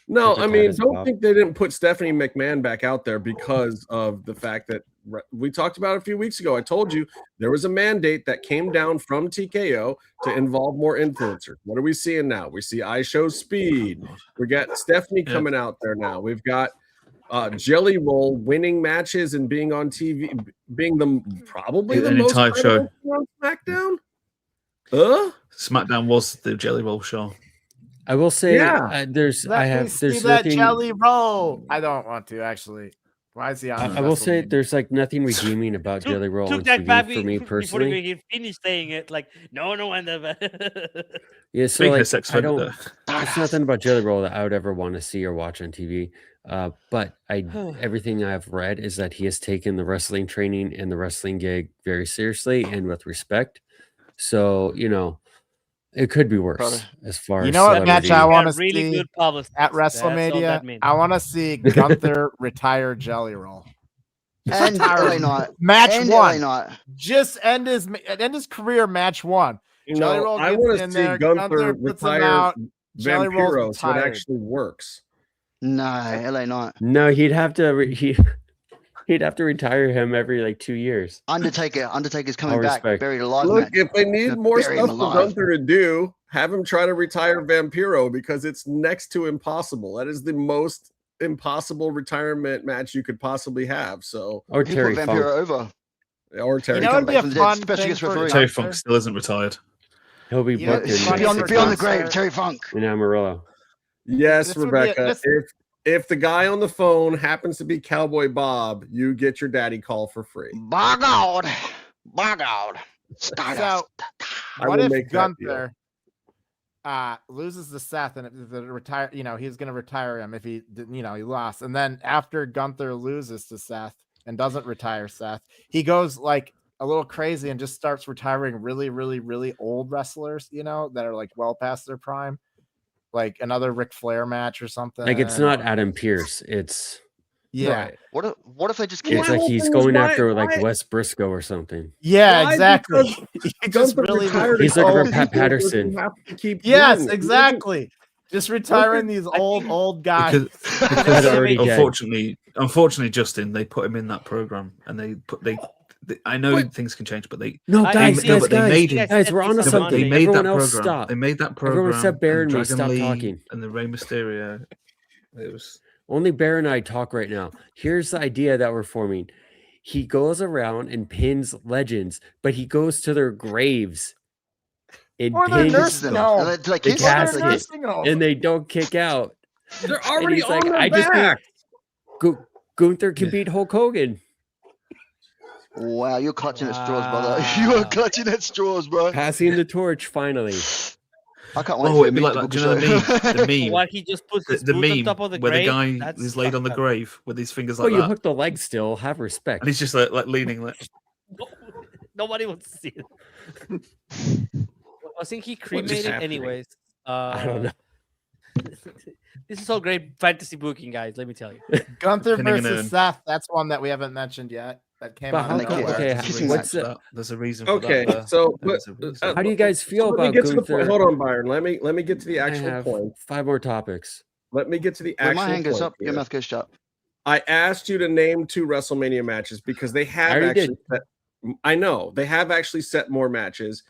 No, I mean, don't think they didn't put Stephanie McMahon back out there because of the fact that we talked about a few weeks ago. I told you there was a mandate that came down from TKO to involve more influencers. What are we seeing now? We see iShow Speed. We got Stephanie coming out there now. We've got Jelly Roll winning matches and being on TV, being probably the most show on SmackDown. SmackDown was the Jelly Roll show. I will say, there's that Jelly Roll. I don't want to actually. Why is he on? I will say there's like nothing redeeming about Jelly Roll on TV for me personally. Before you finish saying it, like no one ever. Yeah, so like I don't. There's nothing about Jelly Roll that I would ever want to see or watch on TV. But everything I've read is that he has taken the wrestling training and the wrestling gig very seriously and with respect. So it could be worse as far as what match I want to see good publicist at WrestleMania. I want to see Gunther retire Jelly Roll. And LA Knight. Match And one. LA Knight. Just end his career match one. Jelly Roll I gets want to in see there, Gunther puts him retire out. Jelly Roll's Vampiro, so it retired. actually works. No, LA Knight. No, he'd have to he'd have to retire him every like 2 years. Undertaker's coming I'll back, respect. buried alive. Look, match. if they need They're more burying stuff him for alive. Gunther to do, have him try to retire Vampiro because it's next to impossible. That is the most impossible retirement match you could possibly have. So, Or He Terry put Funk. Vampiro over. or Terry. You know, it'd be back a from the dead, fun especially thing against for referee. Terry Gunther. Funk still isn't retired. He'll be You know, booked it's in funny Beyond for the Gunther. grave, Terry Funk. in Amarillo. Yes, This would be a- Rebecca. this- If the guy on the phone happens to be Cowboy Bob, you get your daddy call for free. By God. Stardust. So, I what will if make that deal. Gunther loses to Seth and retire? You know, he's going to retire him if he lost. And then after Gunther loses to Seth and doesn't retire Seth, he goes like a little crazy and just starts retiring really, really, really old wrestlers. You know, that are like well past their prime, like another Ric Flair match or something. Like it's not Adam Pierce. It's Yeah. Right. What if they just it's like he's going after like Wes Briscoe or something. Yeah, Why? exactly. Because He just Gunther really retired He's his looking for old Pat people, Patterson. you have to keep Yes, doing it. exactly. Just retiring these old guys. Because already dead. unfortunately, Justin, they put him in that program, and they I know things can change, but they No, guys, they made him. guys, we're on to No, but something. they made Everyone that else program. stop. They made that program. Everyone except Bear and me, Dragon stop Lee talking. And the Rey Mysterio. It was Only Bear and I talk right now. Here's the idea that we're forming. He goes around and pins legends, but he goes to their graves and Or their pins nursing them. home. Like, The kiss them? casket, nursing home. and they don't kick out. They're And already he's on like, their I just back. Gunther can beat Hulk Hogan. Wow, you're clutching at straws, brother. You are clutching at straws, bro. Passing the torch finally. I can't wait oh, for it'd be me like to that. book Do a you know the show. meme? The meme. Why he just puts his The foot on meme top of the where grave? the guy That's is laid on the fucked up. grave with his fingers Well, like you that, hook the leg still. Have respect. and he's just like leaning. Like, Nobody wants to see it. I think he cremated happening? anyways. I don't know. This is all great fantasy booking, guys. Let me tell you. Gunther Pinning an versus urn. Seth. That's one that we haven't mentioned yet. That came But out how of come- nowhere. okay, Kissing what's match. the, there's a reason. For Okay, that there. so There's a reason. how do you guys feel let me about get to the point. Gunther? Hold on, Byron. Let me get to the I actual have point. 5 more topics. Let me get to the When actual my hand goes point up, your here. mouth goes shut. I asked you to name 2 WrestleMania matches because they have already actually set, I know they have actually set more matches.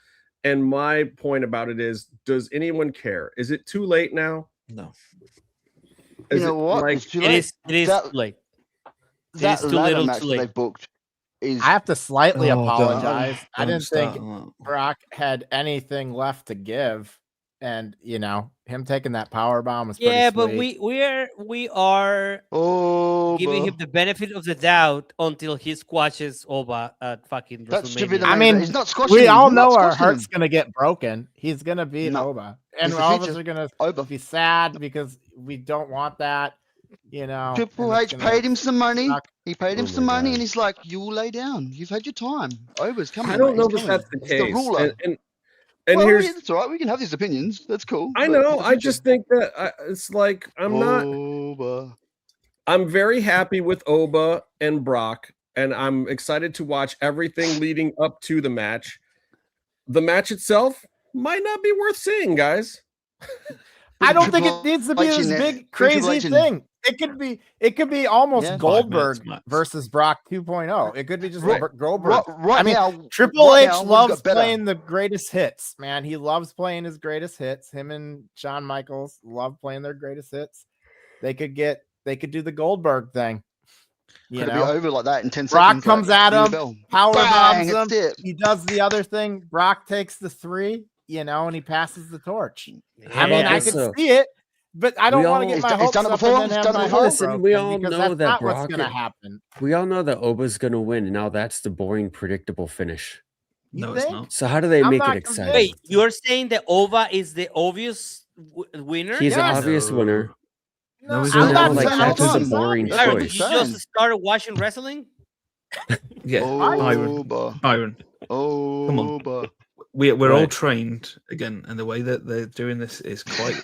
And my point about it is, does anyone care? Is it too late now? No. You Is know it what? like- It's too It late. is. It is That- too late. That too ladder little, match too that late. they booked is. I have to slightly Oh, don't- apologize. I don't didn't start think on that. Brock had anything left to give, and him taking that power bomb was pretty Yeah, but sweet. we are Oh, giving bro. him the benefit of the doubt until he squashes Oba at fucking That should be WrestleMania. the I main mean, event. He's not squashing we him. all He's not know our squashing heart's him. gonna get broken. He's gonna beat No. Oba, and He's the all of us future. are gonna Oba. be sad because we don't want that. Triple and H it's gonna paid him some money. suck. He paid him Oh some my money, God. and he's like, "You will lay down. You've had your time. Oba's coming." I don't mate. know He's that coming. that's the It's case. ruler. And Well, here's, yeah, that's all right. We can have these opinions. That's cool. I but know. he's the I future. just think that it's like Oba. I'm very happy with Oba and Brock, and I'm excited to watch everything leading up to the match. The match itself might not be worth seeing, guys. I don't think Triple it needs to be H this in there. big Triple crazy H in- thing. It could be almost Yeah. 5 Goldberg minutes max. versus Brock 2.0. It could be just Right- Goldberg. Right I mean, now, Triple right H now, we've loves got better. playing the greatest hits, man. He loves playing his greatest hits. Him and Shawn Michaels love playing their greatest hits. They could do the Goldberg thing. You Could it be know, over like that in 10 Brock seconds? comes like, at ring the him, bell. power Bang, bombs that's him. it. He does the other thing. Brock takes the 3, and he passes the torch. I mean, I could also- see it, but I don't We want to all- get He's my done- hopes he's done it up before. and then He's have done it my before. heart Listen, we broken all because know that's that not what's Brock going to is- happen. We all know that Oba's going to win, and now that's the boring, predictable finish. No, You it's think? not. So how do they I'm make not it exciting? Wait, you're saying that Ova is the obvious winner? He's Yes. an obvious No. winner. No, he's So not. now, I'm like, saying that's all just a the time. boring That's Byron, what did choice. he's you just saying. started watching wrestling? Yeah, Oba. Byron. Oba. We're all Right. trained again, and the way that they're doing this is quite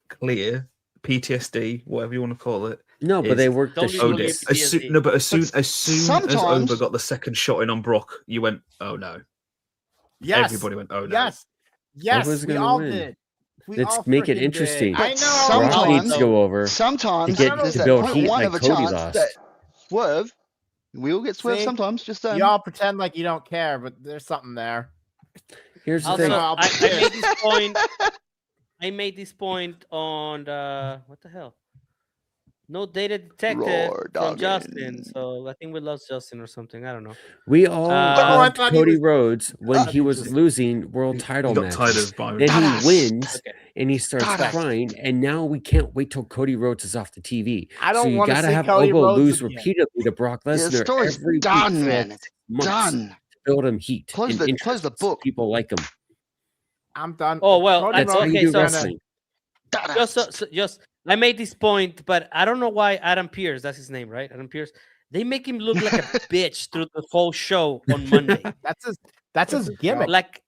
clear. PTSD, whatever you want to call it. No, but they worked the Otis. sheets. But as soon as Oba got the second shot in on Brock, you went, "Oh no!" Yes. Everybody went, "Oh no!" Yes, we all did. Let's make it interesting. But Brock needs to go over sometimes to there's build that heat 0.1 like of a Cody chance lost. that swerve. We all get swerved See? sometimes. Just You all pretend like you don't care, but there's something there. Here's the Also, thing. I made this point. I made this point on what the hell? No data detected from Justin, so I think we lost Justin or something. I don't know. We all loved Cody Rhodes when he was just losing world title got tired matches. of Byron. Then he wins and he starts crying, and now we can't wait till Cody Rhodes is off the TV. I don't so you want to gotta see have Cody Obo Rhodes lose again. repeatedly to Brock the Lesnar story's every done, week for man. months Done. to build him heat. Close and the book. People like him. I'm done. Oh well, Cody That's how Rhodes you okay. do So wrestling. just I made this point, but I don't know why Adam Pearce, that's his name, right? Adam Pearce. They make him look like a bitch through the whole show on Monday. That's his gimmick. Like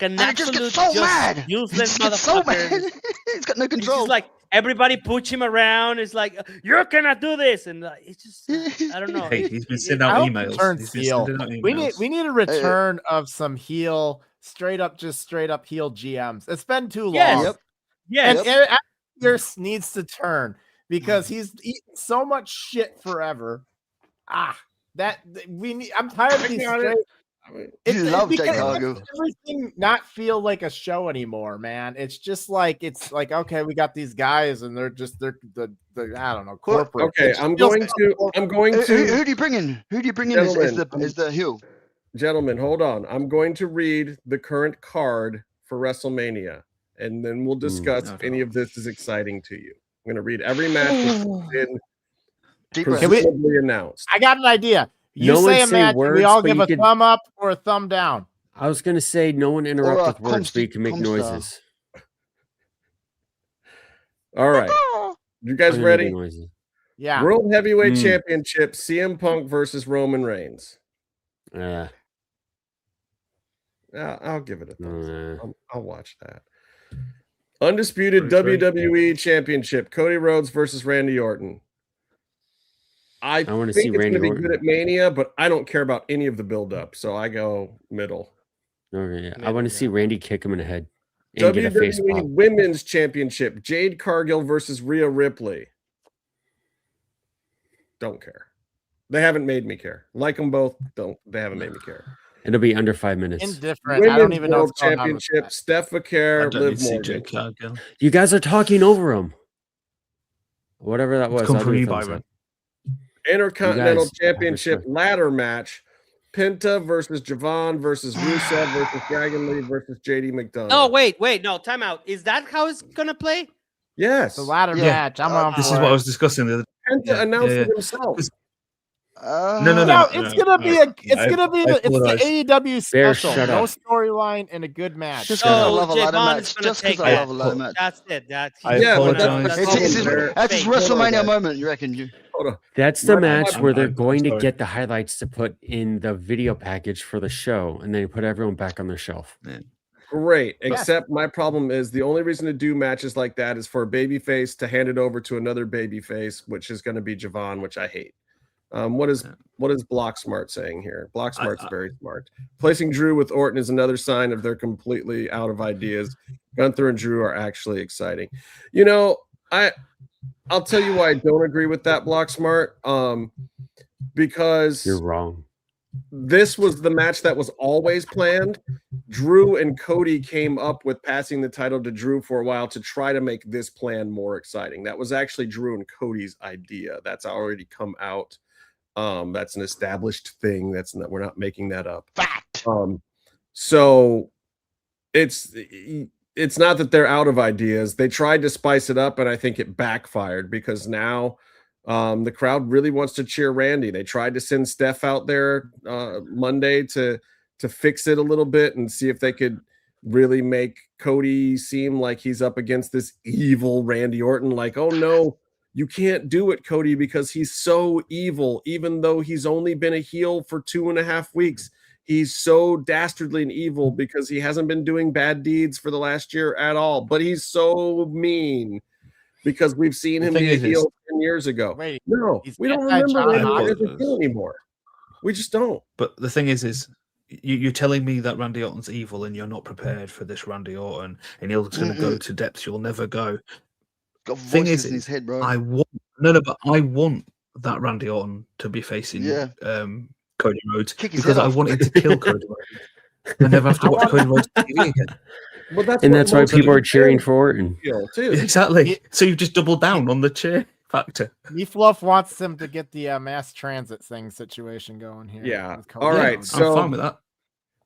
an And it just absolute gets so mad. useless He gets so motherfucker. mad. He's got no It's control. just like everybody push him around. It's like you cannot do this, and it's just I don't know. Hey, he's been sending I out hope he emails. turns He's been heel. sending out We emails. need a return of some heel, straight up heel GMs. It's been too long. Yes. Yep. Yes. And Pierce needs to turn because he's eaten so much shit forever. I'm tired of these. You love Jake because Hager. everything not feel like a show anymore, man. It's like okay, we got these guys and they're the I don't know, corporate. Okay, I'm going to. Who do you bring in? Who do you bring in as the heel? Gentlemen, hold on. I'm going to read the current card for WrestleMania, and then we'll discuss if any of this is exciting to you. I'm going to read every match that's been presumably announced. I got an idea. You No say one a say match, words, we all but give you a could- thumb up or a thumb down. I was gonna say no one interrupt Or, with words, but you can make Comstar. noises. All right. You guys I'm gonna ready? make noises. Yeah. World Heavyweight Championship, CM Punk versus Roman Reigns. Yeah, I'll give it a thumbs up. I'll watch that. Undisputed WWE Championship, Cody Rhodes versus Randy Orton. I want to think see it's Randy going to be Orton. good at Mania, but I don't care about any of the build-up, so I go middle. Okay, yeah. I want to see Randy kick him in the head and get a face WWE pop. Women's Championship, Jade Cargill versus Rhea Ripley. Don't care. They haven't made me care. Like them both. They haven't made me care. It'll be under 5 minutes. Indifferent. I don't even know World what's going on with Championship, that. Steph I McCare, don't Liv need to see Morgan. Jake Cargill. You guys are talking over him. Whatever that was. Come I'll from do a you, thumbs Byron. up. Intercontinental You guys- Championship ladder match. Penta versus Javon versus Rusev versus Dragon Lee versus JD McDonough. Oh wait, no, time out. Is that how it's gonna play? Yes. The ladder match. I'm on This for is it. what I was discussing the other Penta announced it himself. No. It's gonna be the AEW Bear, special. shut No up. storyline and a good match. Just because I Oh, love a ladder Javon match. is gonna Just because take I that. love a ladder match. That's it. That's I Yeah, but apologize. That's his WrestleMania moment, you reckon? You? Hold on. That's the match where they're I'm going to sorry. get the highlights to put in the video package for the show, and then put everyone back on their shelf. Great. Except my problem is the only reason to do matches like that is for a babyface to hand it over to another babyface, which is going to be Javon, which I hate. What is Block Smart saying here? Block Smart's very smart. Placing Drew with Orton is another sign of they're completely out of ideas. Gunther and Drew are actually exciting. You know, I'll tell you why I don't agree with that, Block Smart. Because You're wrong. this was the match that was always planned. Drew and Cody came up with passing the title to Drew for a while to try to make this plan more exciting. That was actually Drew and Cody's idea. That's already come out. That's an established thing. We're not making that up. Fact. So it's not that they're out of ideas. They tried to spice it up, and I think it backfired because now the crowd really wants to cheer Randy. They tried to send Steph out there Monday to fix it a little bit and see if they could really make Cody seem like he's up against this evil Randy Orton. Like, oh no, you can't do it, Cody, because he's so evil, even though he's only been a heel for 2.5 weeks. He's so dastardly and evil because he hasn't been doing bad deeds for the last year at all, but he's so mean. because we've seen him be a heel 10 years ago. Wait, no, we don't remember Randy as a heel anymore. We just don't. But the thing is you're telling me that Randy Orton's evil and you're not prepared for this Randy Orton, and he's going to go to depths you'll never go. Got voices in his head, bro. I want that Randy Orton to be facing Cody Rhodes because I wanted to kill Cody Rhodes. I never have to watch Cody Rhodes on TV again. Well, that's why people are cheering for Orton. Too. Exactly. So you've just doubled down on the cheer factor. Fluff wants him to get the mass transit thing situation going here. Yeah. All right. So I'm fine with that.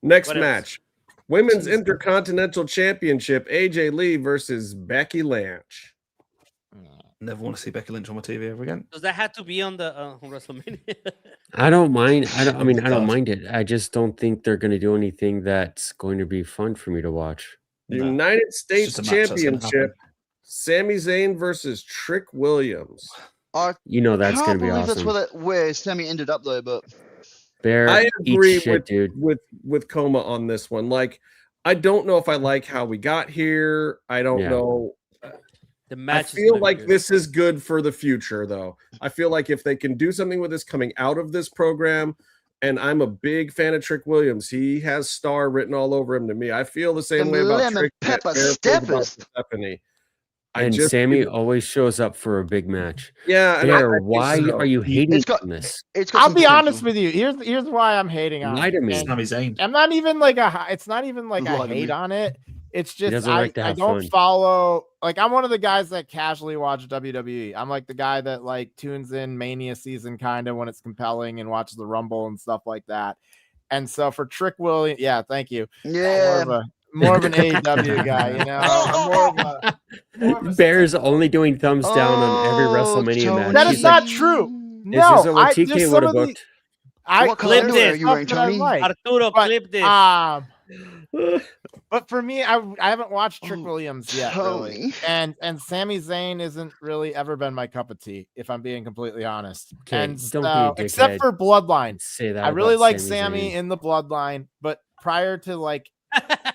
Next match. Women's Intercontinental Championship, AJ Lee versus Becky Lynch. Never want to see Becky Lynch on my TV ever again. Does that have to be on the WrestleMania? I don't mind. I don't mind it. I just don't think they're going to do anything that's going to be fun for me to watch. United States Championship, Sami Zayn versus Trick Williams. That's going to be awesome. That's where Sammy ended up, though. But I agree dude. with Coma on this one. Like, I don't know if I like how we got here. I don't know. The match. I feel like this is good for the future, though. I feel like if they can do something with this coming out of this program, and I'm a big fan of Trick Williams. He has star written all over him to me. I feel the same way about Trick. Stephanie. And Sammy always shows up for a big match. Yeah. Why are you hating on this? I'll be honest with you. Here's why I'm hating on it. Sami Zayn. I'm not even like it's not even like I hate on it. It's just I don't follow. Like, I'm one of the guys that casually watch WWE. I'm like the guy that like tunes in Mania season kind of when it's compelling and watches the Rumble and stuff like that. And so for Trick Williams, thank you. Yeah. More of an AEW guy, I'm more of a Bear's only doing thumbs down on every WrestleMania match. That is not true. No, is this what TK would have booked? What clip this. You wearing, Tony? Arturo, clip this. But for me, I haven't watched Trick Williams yet, really. And Sami Zayn isn't really ever been my cup of tea, if I'm being completely honest. Okay, and so, except for Bloodline, say that I really like Sami in the Bloodline, but prior to like, I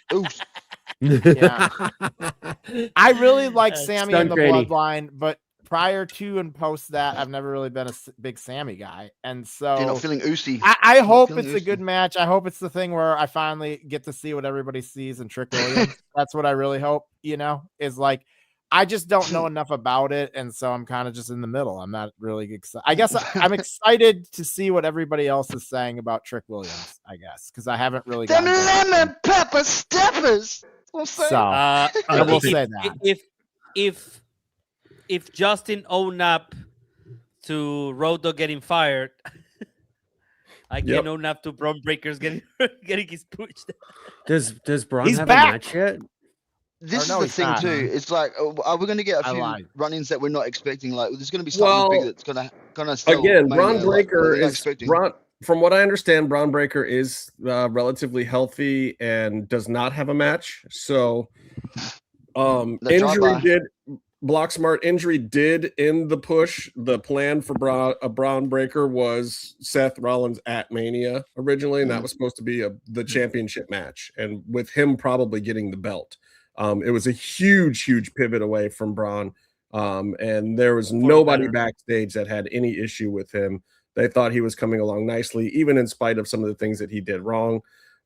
really like Sami in the Bloodline, but prior to and post that, I've never really been a big Sammy guy. And so you're not feeling oozy. I hope it's a good match. I hope it's the thing where I finally get to see what everybody sees in Trick Williams. That's what I really hope, is like, I just don't know enough about it. And so I'm kind of just in the middle. I'm not really excited. I guess I'm excited to see what everybody else is saying about Trick Williams, I guess, because I haven't really them lemon pepper steppers. So I will say that. If Justin owned up to Rodo getting fired, I can own up to Bron Breakker's getting his push. Does Bron have a match yet? This is the thing too. It's like, are we going to get a few run-ins that we're not expecting? Like, there's going to be something big that's gonna sell. Again, Bron Breakker is from what I understand, Bron Breakker is relatively healthy and does not have a match. So, Blocksmart injury did end the push. The plan for Bron Breakker was Seth Rollins at Mania originally, and that was supposed to be the championship match, and with him probably getting the belt. It was a huge pivot away from Bron, and there was nobody backstage that had any issue with him. They thought he was coming along nicely, even in spite of some of the things that he did wrong.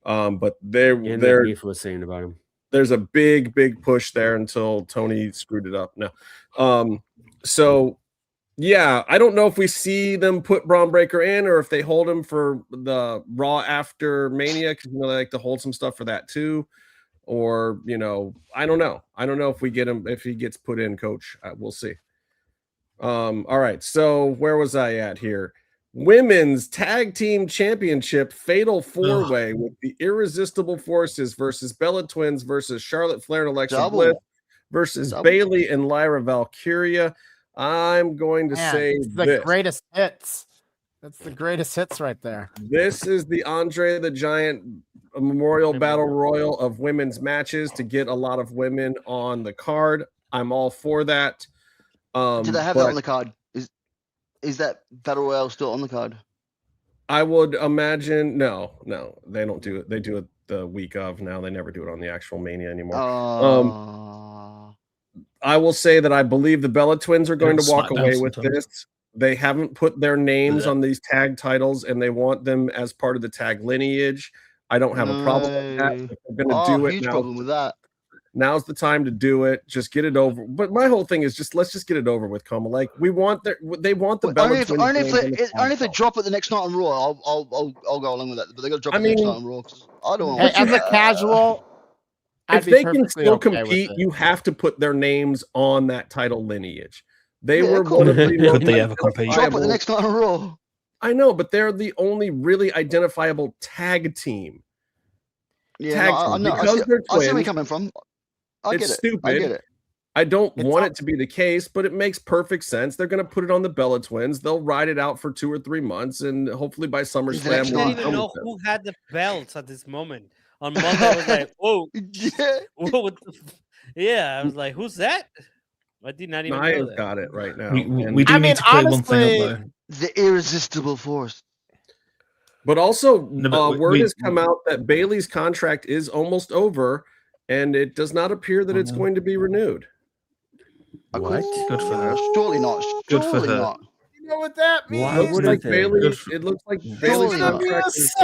But was saying about him. There's a big push there until Tony screwed it up. No. So yeah, I don't know if we see them put Bron Breakker in or if they hold him for the Raw after Mania, because they like to hold some stuff for that too. Or, I don't know. I don't know if we get him, if he gets put in, coach. We'll see. All right. So where was I at here? Women's Tag Team Championship Fatal 4-Way with the Irresistible Forces versus Bella Twins versus Charlotte Flair and Alexa Bliss versus Bayley and Lyra Valkyria. I'm going to say the greatest hits. That's the greatest hits right there. This is the Andre the Giant Memorial Battle Royal of women's matches to get a lot of women on the card. I'm all for that. Do they have that on the card? Is that Battle Royale still on the card? I would imagine no, they don't do it. They do it the week of now. They never do it on the actual Mania anymore. I will say that I believe the Bella Twins are going to walk SmackDown away with sometimes. this. They haven't put their names on these tag titles, and they want them as part of the tag lineage. I don't have a problem with that. If they're going to do it huge now. problem with that. Now's the time to do it. Just get it over. But my whole thing is let's just get it over with, Coma. Like they want the Bella Twins. Only if they drop it the next night on Raw, I'll go along with that. But they got to drop it the next night on Raw. I don't want. As a casual, if they can still compete, you have to put their names on that title lineage. They were one of the Could they ever compete? Drop it the next night on Raw. I know, but they're the only really identifiable tag team. Yeah, I know. I see where you're coming from. It's stupid. I get it. I don't want it to be the case, but it makes perfect sense. They're going to put it on the Bella Twins. They'll ride it out for 2 or 3 months, and hopefully by SummerSlam, I didn't even know who had the belts at this moment. On Monday, I was like, "Whoa, yeah!" I was like, "Who's that?" I did not even know that. Got it right now. We do need to clear one thing up, though. The irresistible force. But also, word has come out that Bayley's contract is almost over, and it does not appear that it's going to be renewed. What? Good for her. Surely not. Good for her. Not. You know what that means? Why would It looks like Bayley's contract is.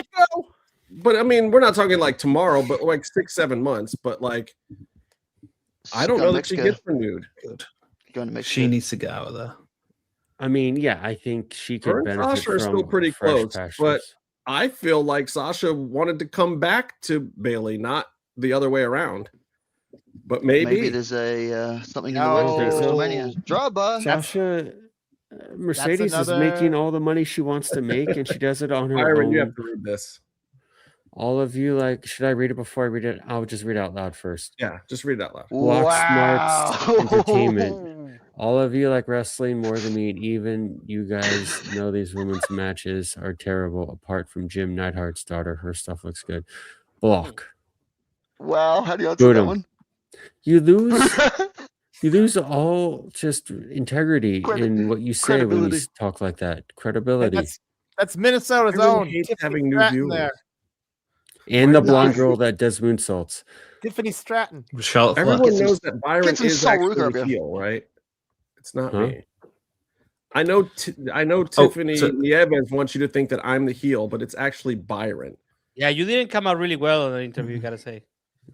But I mean, we're not talking like tomorrow, but like 6-7 months. But like, I don't know that she gets renewed. Good. She needs to get out of there. I mean, yeah, I think she could Her and benefit Sasha are from still pretty fresh close, pastures. but I feel like Sasha wanted to come back to Bayley, not the other way around. But maybe there's a something in the works for WrestleMania. Drama. Sasha Mercedes is making all the money she wants to make, and she does it on her Byron, own. you have to read this. All of you, should I read it before I read it? I'll just read it out loud first. Yeah, just read it out loud. Block Smarts Entertainment. All of you like wrestling more than me, and even you guys know these women's matches are terrible. Apart from Jim Neidhart's daughter, her stuff looks good. Block. Wow, how do you answer that one? You lose all just integrity in what you say when you talk like that. Credibility. That's Minnesota's own. Having new viewers. There. And the blonde girl that does moonsaults. Tiffany Stratton. Everyone knows that Byron is actually the heel, right? It's not me. I know Tiffany Nieves wants you to think that I'm the heel, but it's actually Byron. Yeah, you didn't come out really well in the interview, you gotta say.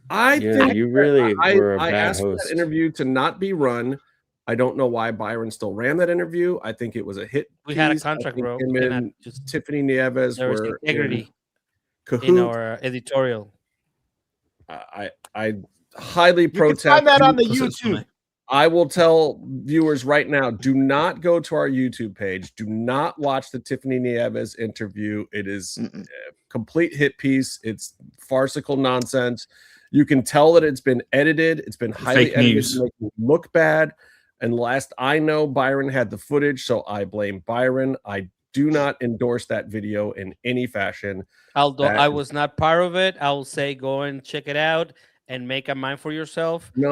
I think you really were a I bad asked host. that interview to not be run. I don't know why Byron still ran that interview. I think it was a hit. We had a contract, bro. Him and Tiffany Nieves there was were integrity in our editorial. I highly protest. Find that on the YouTube. I will tell viewers right now, do not go to our YouTube page. Do not watch the Tiffany Nieves interview. It is a complete hit piece. It's farcical nonsense. You can tell that it's been edited. It's been highly edited to make it look bad. And last I know, Byron had the footage, so I blame Byron. I do not endorse that video in any fashion. Although I was not part of it, I will say go and check it out and make a mind for yourself. If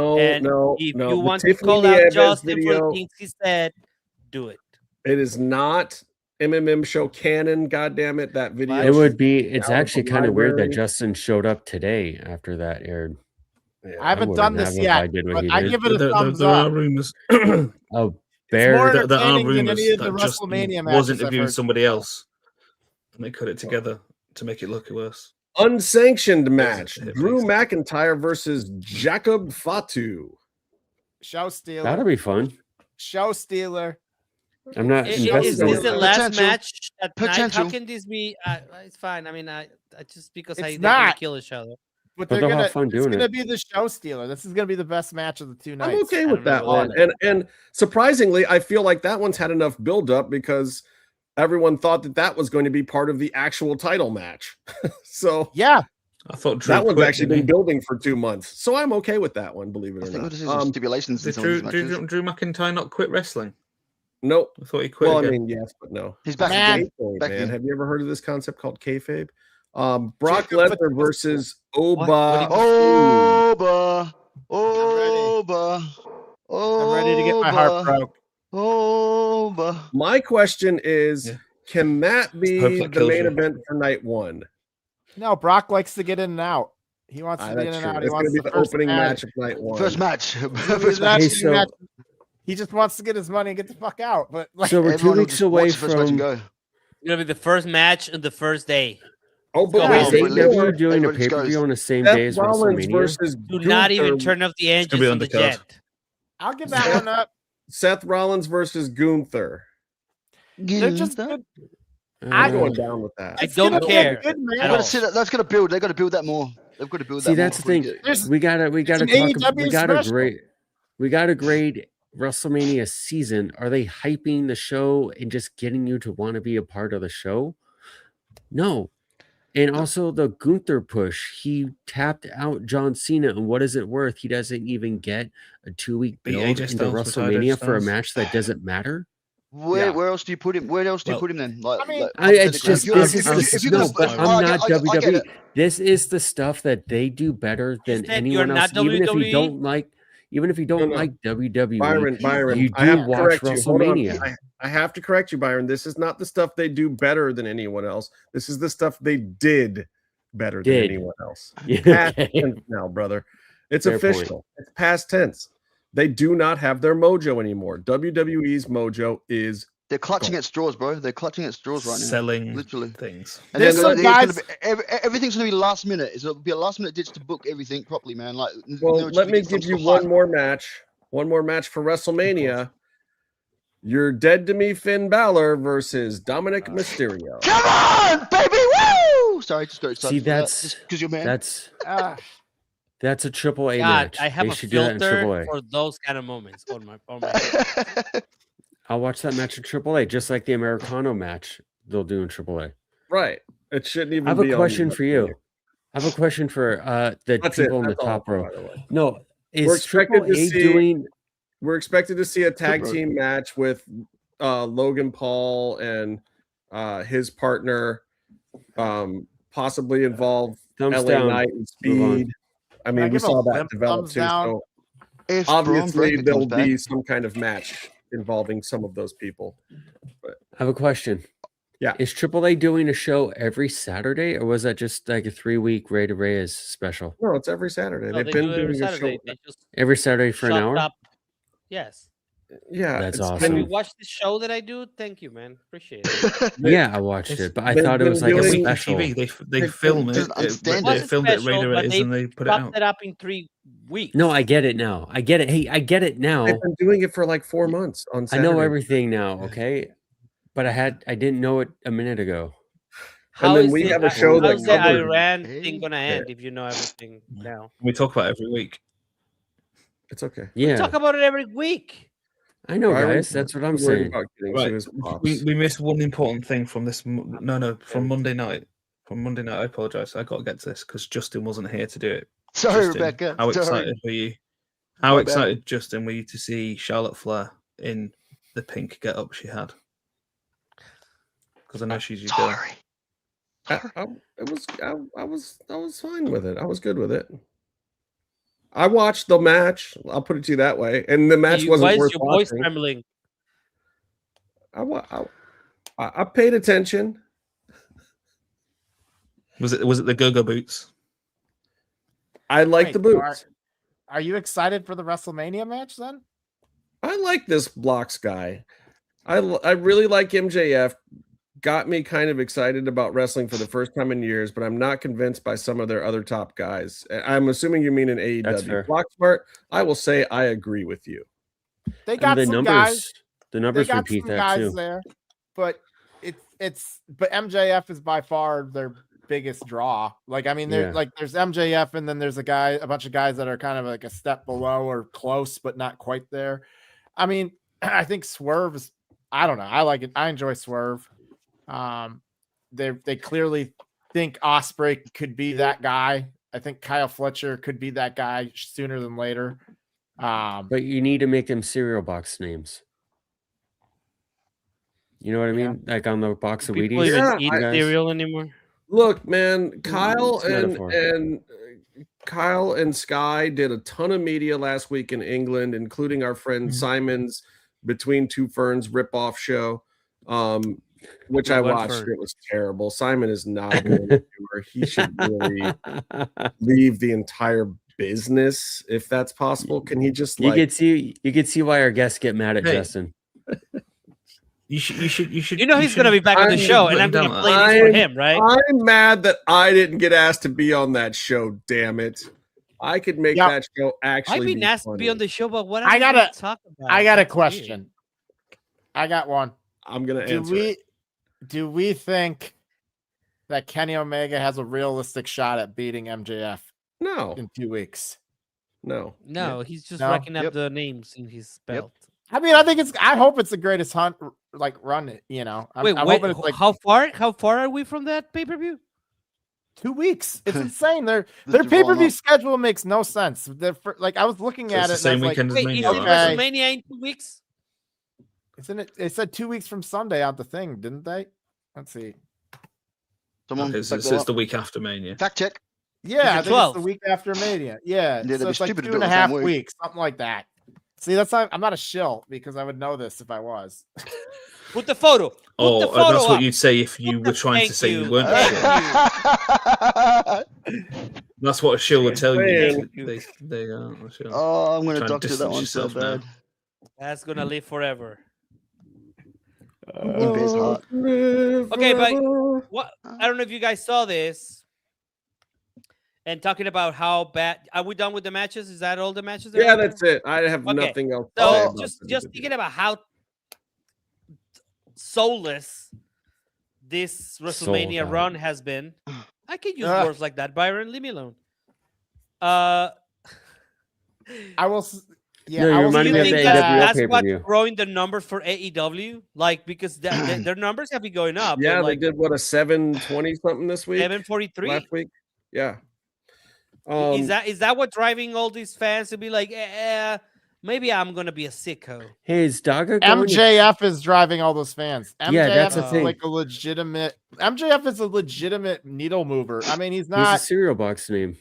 you want to call out Justin for the things he said, do it. It is not MMMshow canon. God damn it, that video. It would be. It's actually kind of weird that Justin showed up today after that aired. Yeah, I haven't done this yet. I give it a thumbs there up. Are rumors. There are rumors that that WrestleMania Justin was interviewing somebody else, and they cut it together to make it look worse. Unsanctioned match: Drew McIntyre versus Jacob Fatu. Show stealer. That'll be fun. Show stealer. I'm not. Is this the last match at night? How can this be? It's fine. I mean, I just because they're gonna kill each other. But they're gonna. It's gonna be the show stealer. This is gonna be the best match of the 2 nights. I'm okay with that one. And surprisingly, I feel like that one's had enough build up because everyone thought that was going to be part of the actual title match. So yeah, I thought Drew that one's actually been building for 2 months. So I'm okay with that one, believe it or not. Stipulations. Did Drew McIntyre not quit wrestling? Nope. I thought he quit. Well, again. I mean, yes, but no. He's back again. Back man. in. Have you ever heard of this concept called kayfabe? Brock Lesnar versus Oba. Oba. I'm ready to get my heart broke. Oba. My question is, can that be Hopefully the main event for night 1? No, Brock likes to get in and out. He wants to be in and out. He It's going wants to be the opening match of night one. First match. He just wants to get his money and get the fuck out. But like, so we're 2 weeks away from. Go. It's gonna be the first match on the first day. Oh, but is wait, AEW doing a pay-per-view on the same day as WrestleMania? Do not even turn off the engines on the jet. I'll give that one up. Seth Rollins versus Gunther. They're just good. I'm going down with that. I don't care. That's gonna build. They got to build that more. They've got to build that. See, that's the thing. We gotta grade WrestleMania season. Are they hyping the show and just getting you to want to be a part of the show? No. And also the Gunther push. He tapped out John Cena, and what is it worth? He doesn't even get a 2-week build into WrestleMania for a match that doesn't matter. Where else do you put him? Where else do you put him then? Like, it's just this is but I'm not WWE. This is the stuff that they do better than anyone else. Even if you don't like WWE, Byron, you do watch WrestleMania. I have to correct you, Byron. This is not the stuff they do better than anyone else. This is the stuff they did better than anyone else. Past tense now, brother. It's Fair official. point. It's past tense. They do not have their mojo anymore. WWE's mojo is they're clutching at straws, bro. They're clutching at straws right now. Selling literally things. And everything's gonna be last minute. It'll be a last minute ditch to book everything properly, man. Like, well, let me give you one more match for WrestleMania. You're dead to me, Finn Balor versus Dominic Mysterio. Come on, baby! Woo! Sorry, just got excited. See, that's because you're man. That's a AAA God, match. I have they a should do that in filter AAA. for those kind of moments on my I'll watch that match in AAA, just like the Americano match they'll do in AAA. Right. It shouldn't even. I have a question for you. I have a question for the people in the top row. No, we're expected to see. doing? We're expected to see a tag team match with Logan Paul and his partner, possibly involve LA Knight and Speed. I mean, we saw that develop too. So obviously, there'll be some kind of match involving some of those people. But I have a question. Yeah, is AAA doing a show every Saturday, or was that just like a 3-week Rey de Reyes special? No, it's every Saturday. No, They've been doing every a Saturday. show every Saturday for an hour. Up. Yes. Yeah, that's Can awesome. you watch the show that I do? Thank you, man. Appreciate it. Yeah, I watched it, but I thought it was like a special. TV. They film it. They filmed it Rey de Reyes and they put it out. It up in 3 weeks. No, I get it now. I get it. Hey, I get it now. I've been doing it for like 4 months on Saturday. I know everything now, okay? But I didn't know it a minute ago. And then we have a show how's the Iran thing gonna end if you know everything now? We talk about it every week. It's okay. Yeah. We talk about it every week. I know, guys. That's what I'm saying. Right. We missed one important thing from this. From Monday night. From Monday night, I apologize. I got to get to this because Justin wasn't here to do it. Sorry, Justin, Rebecca. How excited were you? How excited, Justin, were you to see Charlotte Flair in the pink get-up she had? Because I know she's your girl. I was fine with it. I was good with it. I watched the match. I'll put it to you that way. And the match wasn't worth your watching. voice trembling? I paid attention. Was it the go-go boots? I like the boots. Are you excited for the WrestleMania match then? I like this Blocks guy. I really like MJF. Got me kind of excited about wrestling for the first time in years, but I'm not convinced by some of their other top guys. I'm assuming you mean in AEW. Blocksmart, I will say I agree with you. They got some numbers, guys. The numbers they got repeat some that guys too. There, but but MJF is by far their biggest draw. Like, I mean, there's MJF, and then there's a bunch of guys that are kind of like a step below or close, but not quite there. I mean, I think Swerve is. I don't know. I like it. I enjoy Swerve. They clearly think Ospreay could be that guy. I think Kyle Fletcher could be that guy sooner than later. But you need to make them cereal box names. You know what I mean? Like on the box of Wheaties. People eat cereal anymore. Look, man, Kyle and Sky did a ton of media last week in England, including our friend Simon's Between Two Ferns ripoff show. which I watched. It was terrible. Simon is not a good viewer. He should really leave the entire business if that's possible. Can he just you could see why our guests get mad at Justin. You should. You know he's going to be back on the show, and I'm going to play this for him, right? I'm mad that I didn't get asked to be on that show. Damn it! I could make that show actually. I'd be asked to be on the show, but what I gotta talk about? I got a question. I got one. I'm gonna answer. Do we think that Kenny Omega has a realistic shot at beating MJF? No. In 2 weeks. No. He's just racking up the names in his belt. I mean, I hope it's the greatest run. You know, I'm hoping it's like how far are we from that pay-per-view? 2 weeks. It's insane. Their pay-per-view schedule makes no sense. I was looking at it. The same weekend as Mania. Is it WrestleMania in 2 weeks? Isn't it? It said 2 weeks from Sunday on the thing, didn't they? Let's see. It says the week after Mania. Fact check. Yeah, I think it's the week after Mania. Yeah, so it's like 2.5 weeks, something like that. See, I'm not a shill because I would know this if I was. Put the photo. That's what you'd say if you were trying to say you weren't a shill. That's what a shill would tell you. They are a shill. Oh, I'm going to doctor that one so bad. Now. That's going to live forever. In Bear's heart. Okay, but I don't know if you guys saw this. And talking about how bad are we done with the matches? Is that all the matches? Yeah, that's it. I have nothing else. So just thinking about how soulless this WrestleMania run has been. I can use words like that. Byron, leave me alone. I will. Yeah, no, I will think that's what's growing the numbers for AEW, like because their numbers have been going up. Yeah, they did a 720 something this week. 743 last week. Yeah. Is that what driving all these fans to be like, maybe I'm gonna be a sicko? Hey, is Dogger MJF is driving all those fans. MJF that's the is thing. like a legitimate. MJF is a legitimate needle mover. I mean, he's not a cereal box name.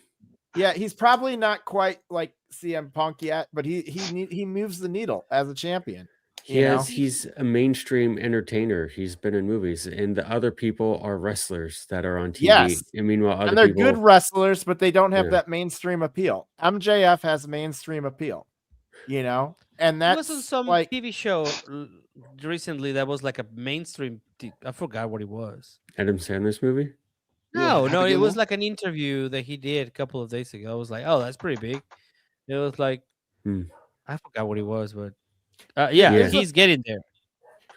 Yeah, he's probably not quite like CM Punk yet, but he moves the needle as a champion. He's a mainstream entertainer. He's been in movies, and the other people are wrestlers that are on TV. Yes. And meanwhile, they're good wrestlers, but they don't have that mainstream appeal. MJF has mainstream appeal, and that's there was some TV show recently that was like a mainstream. I forgot what it was. Adam Sandler's movie? No, it was like an interview that he did a couple of days ago. I was like, oh, that's pretty big. It was like, I forgot what it was, but. He's getting there.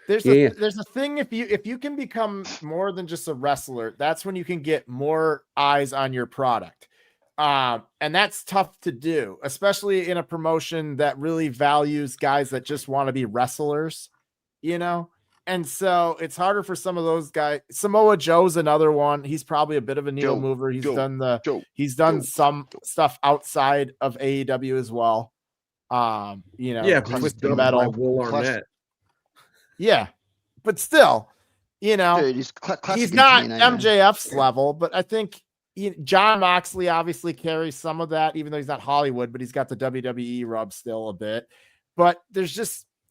There's a thing if you can become more than just a wrestler, that's when you can get more eyes on your product. And that's tough to do, especially in a promotion that really values guys that just want to be wrestlers, And so it's harder for some of those guys. Samoa Joe's another one. He's probably a bit of a needle mover. He's done some stuff outside of AEW as well. Twisted Metal. Yeah, but still, Dude, he's not MJF's level, but I think John Moxley obviously carries some of that, even though he's not Hollywood, but he's got the WWE rub still a bit. But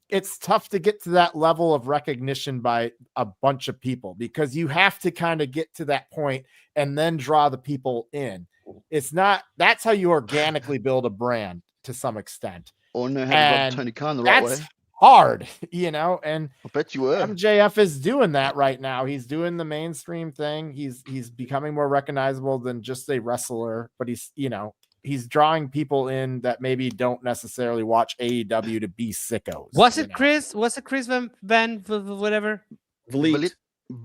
it's tough to get to that level of recognition by a bunch of people because you have to kind of get to that point and then draw the people in. That's how you organically build a brand to some extent. Or know how to rub Tony Khan the right way. That's hard, and I bet you were. MJF is doing that right now. He's doing the mainstream thing. He's becoming more recognizable than just a wrestler, but he's drawing people in that maybe don't necessarily watch AEW to be sickos. Was it Chris Van whatever? Vliet.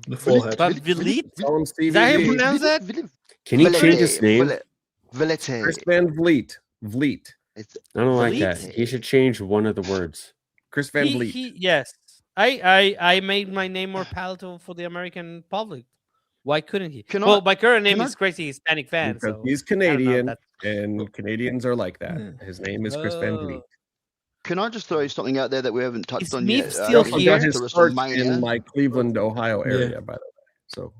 The forehead. Vliet? Is that how you pronounce that? Can he change his name? Chris Van Vliet. Vliet. I don't like that. He should change one of the words. Chris Van Vliet. Yes. I made my name more palatable for the American public. Why couldn't he? My current name is Crazy Hispanic Fan. Because so he's Canadian, and Canadians are like that. His name is Chris Van Vliet. Can I just throw something out there that we haven't touched on yet? Still here? In my Cleveland, Ohio area, by the way. So,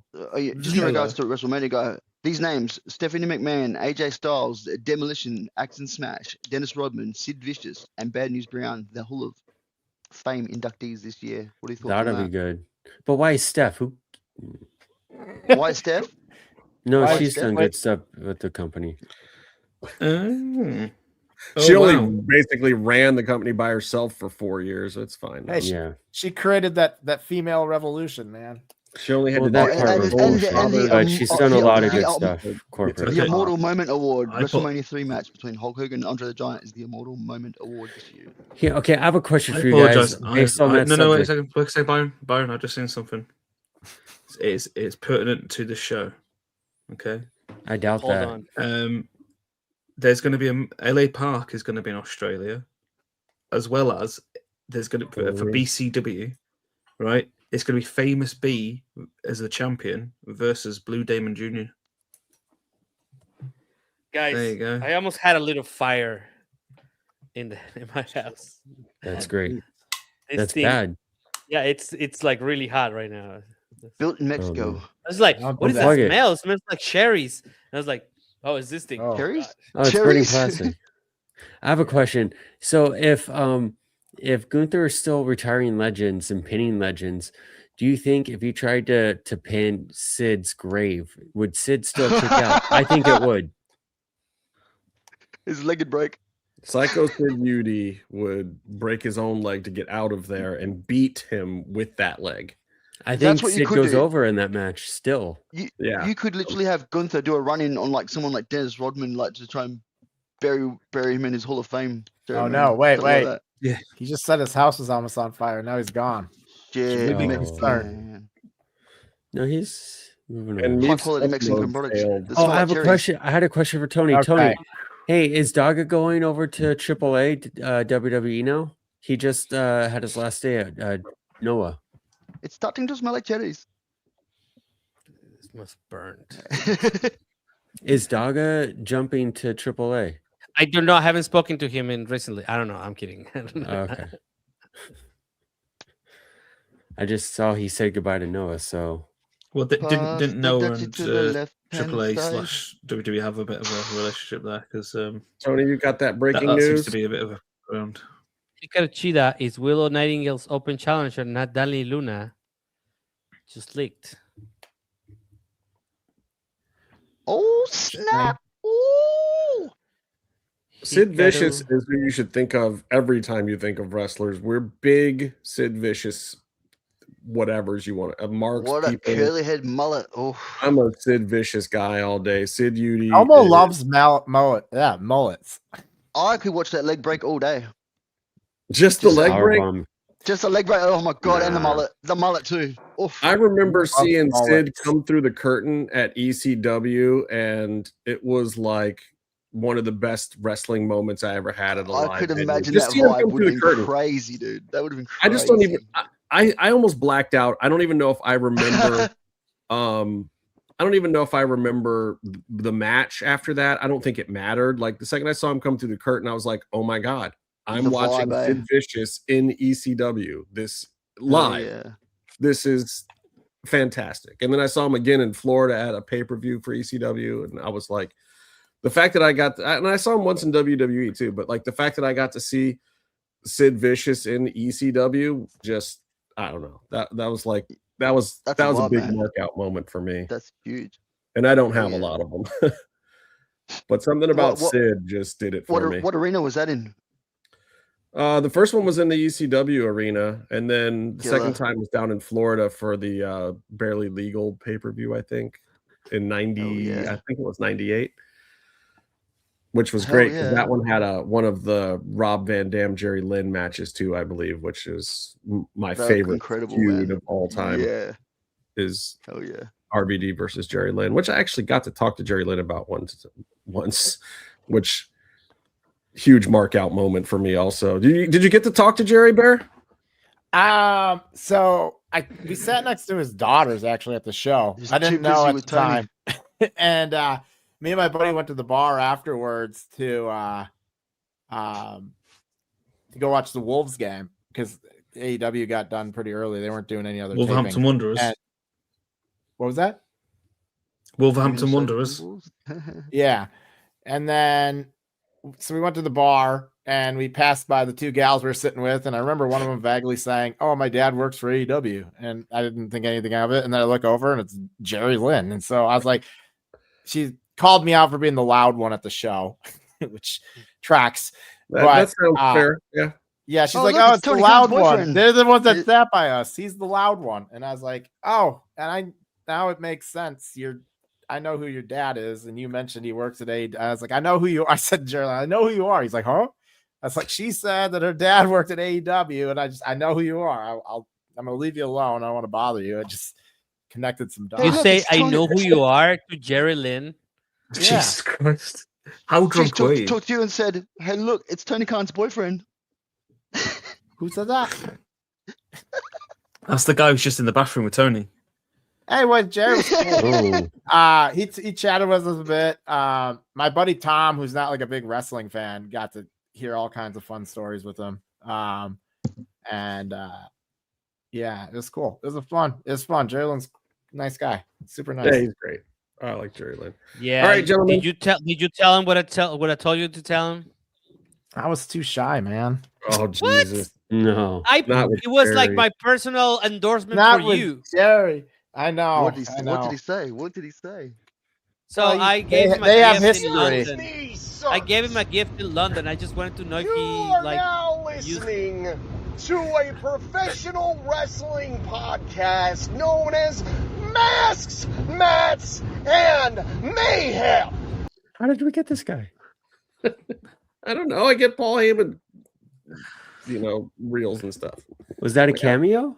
just in regards to WrestleMania, guy, these names: Stephanie McMahon, AJ Styles, Demolition, Axe and Smash, Dennis Rodman, Sid Vicious, and Bad News Brown, the Hall of Fame inductees this year. What do you think? That'll be good. But why Steph? Who? Why Steph? No, Why she's Steph? done good stuff with the company. She only basically ran the company by herself for 4 years. It's fine. Hey, she created that female revolution, man. She only had Well, to that do part was but she's done a lot of good stuff. Corporate. The Immortal Moment Award, WrestleMania 3 match between Hulk Hogan and Andre the Giant is the Immortal Moment Award this year. Yeah, okay, I have a question I for you guys. apologize. Based on that No, wait a subject. second. Wait a second, Byron, I've just seen something. It's pertinent to the show. Okay. I doubt Hold that. on. There's going to be LA Park is going to be in Australia, as well as there's going to be for BCW, right? It's going to be Famous B as the champion versus Blue Demon Jr. Guys, There you go. I almost had a little fire in my house. That's great. This That's thing- bad. Yeah, it's like really hot right now. Built in Mexico. no. I was like, what is that plug it. smell? It smells like cherries. And I was like, oh, is this thing? Cherries? Oh, it's burning Cherries? plastic. I have a question. So if Gunther is still retiring legends and pinning legends, do you think if you tried to pin Sid's grave, would Sid still kick out? I think it would. His leg would break. Psycho Sid Udy would break his own leg to get out of there and beat him with that leg. I think That's what you Sid could goes do. over in that match still. You could literally have Gunther do a run-in on like someone like Dennis Rodman, like to try and bury him in his Hall of Fame. Oh ceremony, no! Wait. something like that. He just said his house was almost on fire. Now he's gone. Shit, Oh. man. No, he's moving And on. High quality Mexican products. failed. That Oh, smell I like have a cherries. question. I had a question for Tony. Okay. Tony, hey, is Daga going over to AAA WWE now? He just had his last day at Noah. It's starting to smell like cherries. This must burn. Is Daga jumping to AAA? I don't know. I haven't spoken to him in recently. I don't know. I'm kidding. I don't know. Okay. I just saw he said goodbye to Noah, so Well, didn't Noah and to the left-hand AAA side. / WWE have a bit of a relationship there? Because Tony, you got that breaking that seems news? to be a bit of a round. Hikaru Chida is Willow Nightingale's open challenger, not Dali Luna. Just leaked. Oh snap! Ooh! Sid Hikaru- Vicious is who you should think of every time you think of wrestlers. We're big Sid Vicious, whatever's you want. Marks What a people. curly head mullet! Oh, I'm a Sid Vicious guy all day. Sid Udy. Elmo loves mullet. Yeah, mullets. I could watch that leg break all day. Just the leg break. Powerbomb. Just a leg break. Oh my god! And the mullet too. Oof. I remember seeing mullets. Sid come through the curtain at ECW, and it was like one of the best wrestling moments I ever had at a live I could venue. imagine Just that seeing him vibe come would through have the been curtain. crazy, dude. That would have been I crazy. just don't even. I almost blacked out. I don't even know if I remember. I don't even know if I remember the match after that. I don't think it mattered. Like the second I saw him come through the curtain, I was like, "Oh my god, I'm The watching vibe, Sid Vicious in ECW. This live. Yeah. This is fantastic." And then I saw him again in Florida at a pay-per-view for ECW, and I was like, the fact that I got and I saw him once in WWE too, but like the fact that I got to see Sid Vicious in ECW, just I don't know. That was like that was That's a wild, big man. markout moment for me. That's huge. And I don't have Yeah. a lot of them. But something about What- Sid just did it for me. What arena was that in? The first one was in the ECW arena, and then the Killer. second time was down in Florida for the Barely Legal pay-per-view, I think, in 90, yeah. I think it was 98, which was Hell great because yeah. that one had one of the Rob Van Dam, Jerry Lynn matches too, I believe, which is my That's favorite incredible, feud man. of all time Yeah. is Hell yeah. RVD versus Jerry Lynn, which I actually got to talk to Jerry Lynn about once, which huge mark out moment for me also. Did you get to talk to Jerry Bear? So we sat next to his daughters actually at the show. He's I too didn't know busy at with the time. And me and my buddy went to the bar afterwards to go watch the Wolves game because AEW got done pretty early. They weren't doing any other Wolverhampton taping. Wanderers. And- what was that? Wolverhampton Wanderers. Yeah. And then so we went to the bar and we passed by the two gals we were sitting with, and I remember one of them vaguely saying, "Oh, my dad works for AEW," and I didn't think anything of it. And then I look over, and it's Jerry Lynn, and so I was like, she called me out for being the loud one at the show, which tracks. That sounds fair. Yeah. Yeah, she's like, "Oh, it's the loud one. They're the ones that sat by us. He's the loud one." And I was like, "Oh," and now it makes sense. I know who your dad is, and you mentioned he works at AEW. I was like, "I know who you are." I said, "Jerry, I know who you are." He's like, "Huh?" I was like, "She said that her dad worked at AEW, and I know who you are. I'm gonna leave you alone. I don't want to bother you." I just connected some dots. You say, "I know who you are" to Jerry Lynn. Yeah. Jesus Christ! How drunk were you? Talked to you and said, "Hey, look, it's Tony Khan's boyfriend." Who said that? That's the guy who's just in the bathroom with Tony. Hey, what Jerry was cool. He chatted with us a bit. My buddy Tom, who's not like a big wrestling fan, got to hear all kinds of fun stories with him. Yeah, it was cool. It was fun. Jerry Lynn's a nice guy. Super nice. Yeah, he's great. I like Jerry Lynn. Yeah. All right, gentlemen. Did you tell him what I told you to tell him? I was too shy, man. Oh Jesus. No. It was like my personal endorsement not for with you. Jerry. I know. What did he say? What did he say? So I gave him a they have gift in history. London. I gave him a gift in London. I just wanted to know if he now listening to a professional wrestling podcast known as Masks, Mats, and Mayhem. How did we get this guy? I don't know. I get Paul Heyman, reels and stuff. Was that a cameo?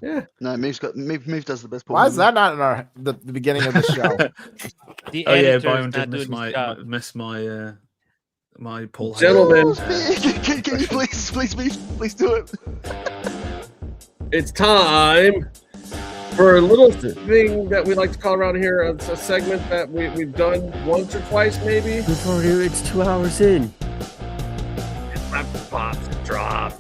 Yeah. No, Meave does the best. Why is that not in the beginning of the show? Oh yeah, Byron did miss my Paul. Gentlemen, can you please do it? It's time for a little thing that we like to call around here. It's a segment that we've done once or twice, maybe. It's 2 hours in. It's my pops drop.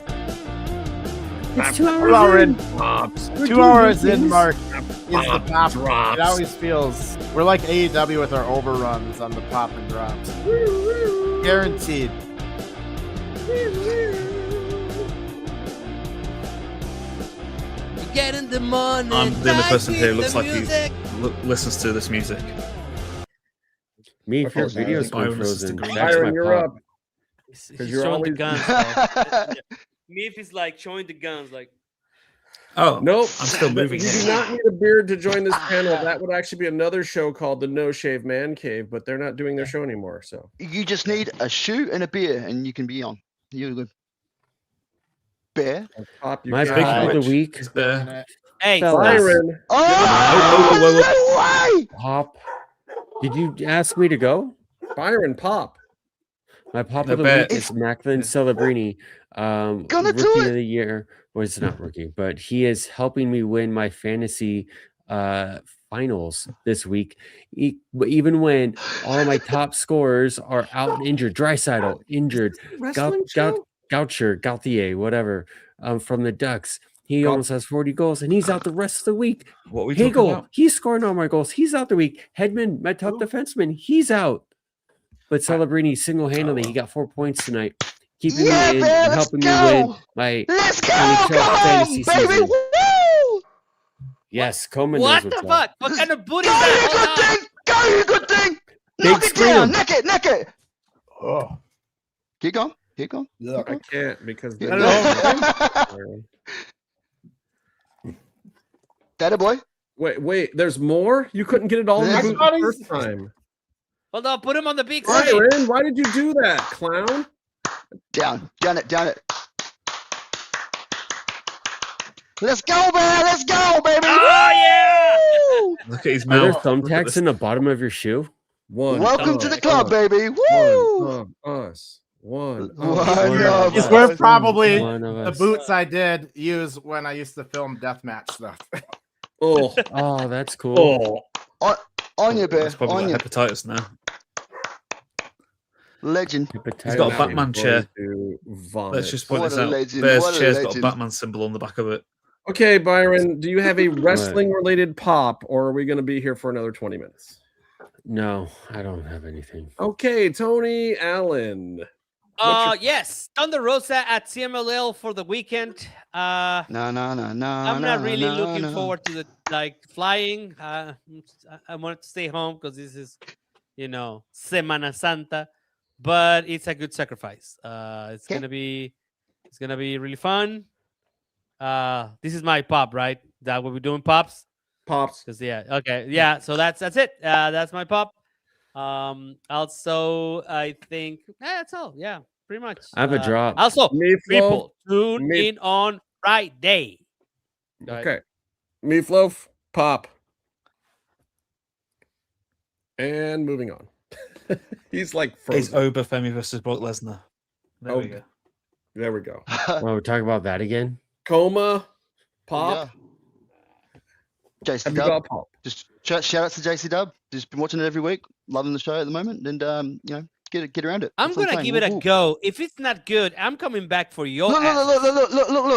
It's 2 hours in. Pops. 2 hours in, Mark. Is the pop drops. It always feels we're like AEW with our overruns on the pop and drops. Guaranteed. Getting the money. I'm the only person here who looks like he listens to this music. Me, if your video's going frozen, that's Byron, my you're pop. up. He's you're showing always the guns. Meef is like showing the guns, like. Oh nope! I'm still moving. You do not need a beard to join this panel. That would actually be another show called the No Shave Man Cave, but they're not doing their show anymore. So you just need a shoe and a beer, and you can be on. You're good. Bear. My pick of the week. Hey, Byron. Oh, no way! Pop. Did you ask me to go? Byron, pop. My pop of the week is Macklin Celebrini, rookie of the year. Well, it's not rookie, but he is helping me win my fantasy finals this week. Even when all my top scorers are out and injured, Draisaitl injured, Gauthier, whatever, from the Ducks. He almost has 40 goals, and he's out the rest of the week. What are we talking about? He's scoring all my goals. He's out the week. Hedman, my top defenseman, he's out. But Celebrini single-handedly, he got 4 points tonight. Keeping me in, helping me win my NHL fantasy season. Woo! Yes, Coleman What knows the what's fuck? up. What kind of booty is that? Go, you good thing! Big Knock it down! scream. Neck it! Oh. Keep going. I can't because That boy. Wait. There's more. You couldn't get it all in the boot the first time. Hold on, put him on the big screen. Byron, why did you do that, clown? Down it. Let's go, man! Let's go, baby! Oh yeah! Look at his Are there mouth. thumbtacks in the bottom of your shoe? Welcome to the club, baby! Woo! Us. One. These were probably One of the us. boots I did use when I used to film deathmatch stuff. Oh, that's cool. On you, Bear. That's probably On you. got hepatitis now. Legend. He's got a Batman chair. Let's just point What this a out. legend, Bear's what a chair's got a legend. Batman symbol on the back of it. Okay, Byron, do you have a wrestling-related pop, or are we going to be here for another 20 minutes? No, I don't have anything. Okay, Tony Allen. Yes, Thunder Rosa at CMLL for the weekend. I'm not really looking forward to the flying. I wanted to stay home because this is, Semana Santa, but it's a good sacrifice. It's gonna be really fun. This is my pop, right? That what we're doing, pops. Because so that's it. That's my pop. Also, I think that's all. Yeah, pretty much. I have a drop. Also, people tune in on Friday. Okay, Meatloaf, pop, and moving on. He's like frozen. It's Oberfemi versus Brock Lesnar. There we go. There we go. Well, we're talking about that again. Coma, pop. JC Dub. Just shout out to JC Dub. Just been watching it every week, loving the show at the moment, and get around it. I'm gonna give it a go. If it's not good, I'm coming back for your. Look.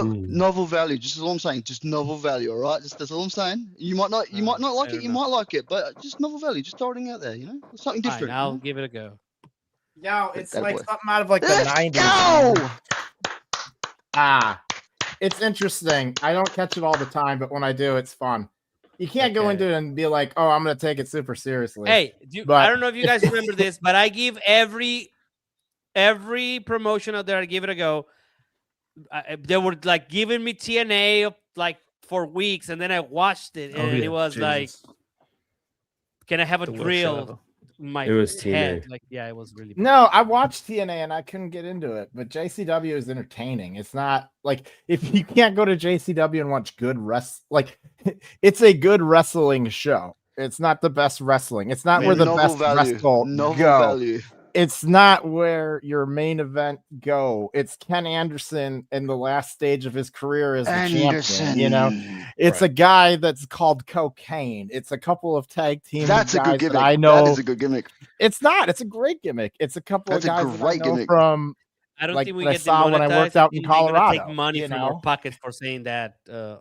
Novel value. Just all I'm saying. Just novel value. All right. That's all I'm saying. You might not like it. You might like it, but just novel value. Just throwing it out there. It's something different. I'll give it a go. Yo, it's like something out of like the 90s. Go! It's interesting. I don't catch it all the time, but when I do, it's fun. You can't go into it and be like, "Oh, I'm going to take it super seriously." Hey, I don't know if you guys remember this, but I give every promotion out there, I give it a go. They were like giving me TNA for weeks, and then I watched it, and it was like, "Can I have a drill?" It was head. TNA. It was really bad. No, I watched TNA and I couldn't get into it, but JCW is entertaining. It's not like if you can't go to JCW and watch good it's a good wrestling show. It's not the best wrestling. It's not where the best wrestle go. Value. It's not where your main event go. It's Ken Anderson in the last stage of his career as a champion. It's a guy that's called Cocaine. It's a couple of tag team. That's guys a good gimmick. That I know that is a good gimmick. It's not. It's a great gimmick. It's a couple of guys that I know gimmick. From. I don't think we I get saw when I worked out in Colorado. Take money from our pockets for saying that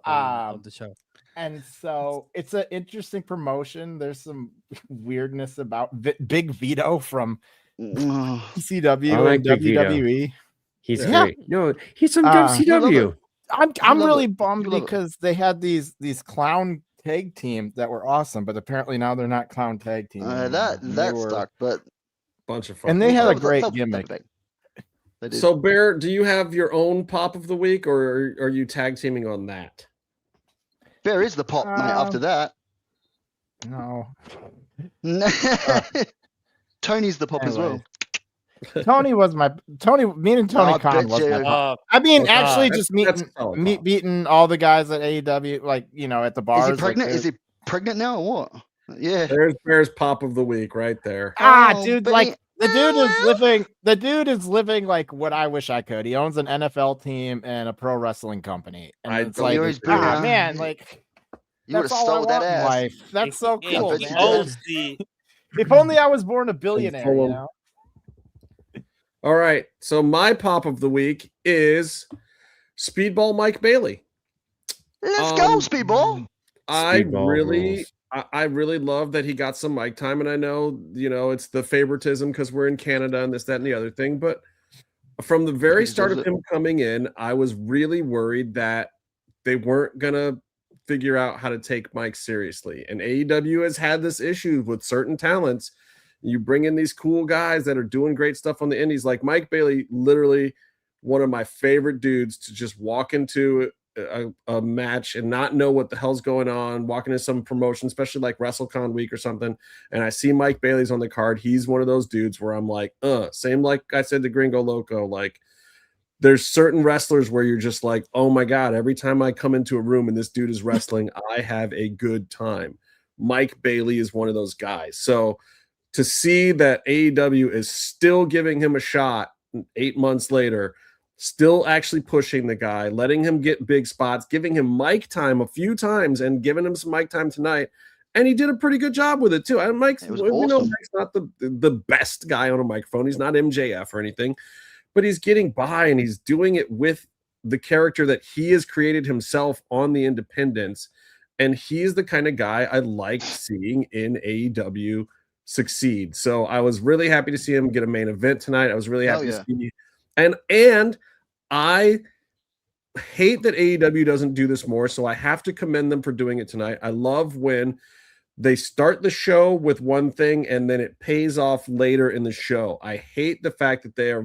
on the show. And so it's an interesting promotion. There's some weirdness about Big Vito from CW and WWE. He's great. No, he's from WCW. I'm really bummed because they had these clown tag teams that were awesome, but apparently now they're not clown tag teams. That stuck, but bunch of fun. And they had a great gimmick. So, Bear, do you have your own pop of the week, or are you tag teaming on that? Bear is the pop, mate. After that, no. Tony's the pop as well. Tony was me and Tony Khan was my pop. I mean, actually, just beating all the guys at AEW, at the bars. Is he pregnant? Is he pregnant now or what? Yeah. There's Bear's pop of the week right there. Dude, the dude is living like what I wish I could. He owns an NFL team and a pro wrestling company. And it's like, man, like that's all I want in life. That's so cool. If only I was born a billionaire, All right. So my pop of the week is Speedball Mike Bailey. Let's go, Speedball. I really love that he got some mic time, and I know, it's the favoritism because we're in Canada and this, that, and the other thing. But from the very start of him coming in, I was really worried that they weren't gonna figure out how to take Mike seriously. And AEW has had this issue with certain talents. You bring in these cool guys that are doing great stuff on the indies, like Mike Bailey, literally one of my favorite dudes to just walk into a match and not know what the hell's going on, walking into some promotion, especially like WrestleCon week or something, and I see Mike Bailey's on the card. He's one of those dudes where I'm like, same like I said to Gringo Loco, like there's certain wrestlers where you're just like, oh my God, every time I come into a room and this dude is wrestling, I have a good time. Mike Bailey is one of those guys. So to see that AEW is still giving him a shot 8 months later, still actually pushing the guy, letting him get big spots, giving him mic time a few times and giving him some mic time tonight. And he did a pretty good job with it too. And Mike's not the best guy on a microphone. He's not MJF or anything, but he's getting by and he's doing it with the character that he has created himself on the independents. And he's the kind of guy I like seeing in AEW succeed. So I was really happy to see him get a main event tonight. I was really happy to see And I hate that AEW doesn't do this more, so I have to commend them for doing it tonight. I love when they start the show with one thing and then it pays off later in the show. I hate the fact that they are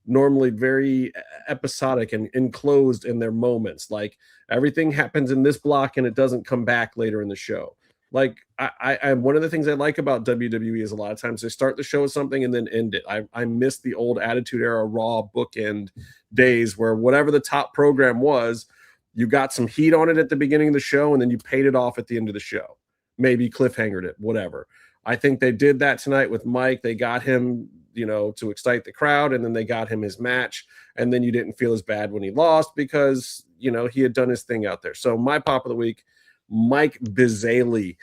normally very episodic and enclosed in their moments. Like everything happens in this block and it doesn't come back later in the show. Like I one of the things I like about WWE is a lot of times they start the show with something and then end it. I miss the old Attitude Era Raw bookend days where whatever the top program was, you got some heat on it at the beginning of the show and then you paid it off at the end of the show. Maybe cliffhangered it, whatever. I think they did that tonight with Mike. They got him, to excite the crowd, and then they got him his match, and then you didn't feel as bad when he lost because, he had done his thing out there. So my pop of the week, Mike Bizzali.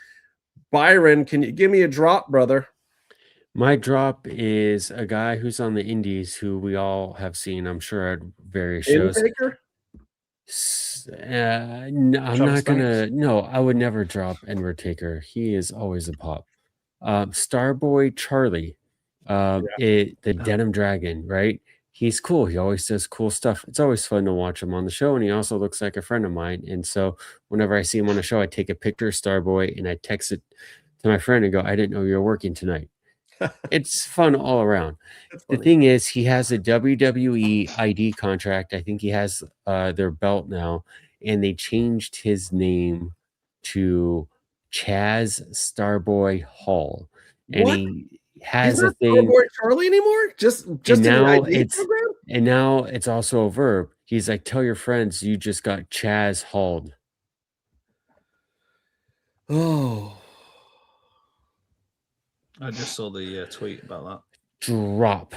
Byron, can you give me a drop, brother? My drop is a guy who's on the indies who we all have seen, I'm sure, at various shows. Intaker? No, I'm not gonna. No, I would never drop Undertaker. He is always a pop. Starboy Charlie, the Denim Dragon, right? He's cool. He always does cool stuff. It's always fun to watch him on the show, and he also looks like a friend of mine. And so, whenever I see him on the show, I take a picture of Starboy and I text it to my friend and go, "I didn't know you were working tonight." It's fun all around. The thing is, he has a WWE ID contract. I think he has their belt now, and they changed his name to Chaz Starboy Hall. And What? he has He's a not thing. Starboy Charlie anymore? Just And in an now ID program? and now it's also a verb. He's like, tell your friends you just got Chaz hauled. Oh. I just saw the tweet about that. Drop.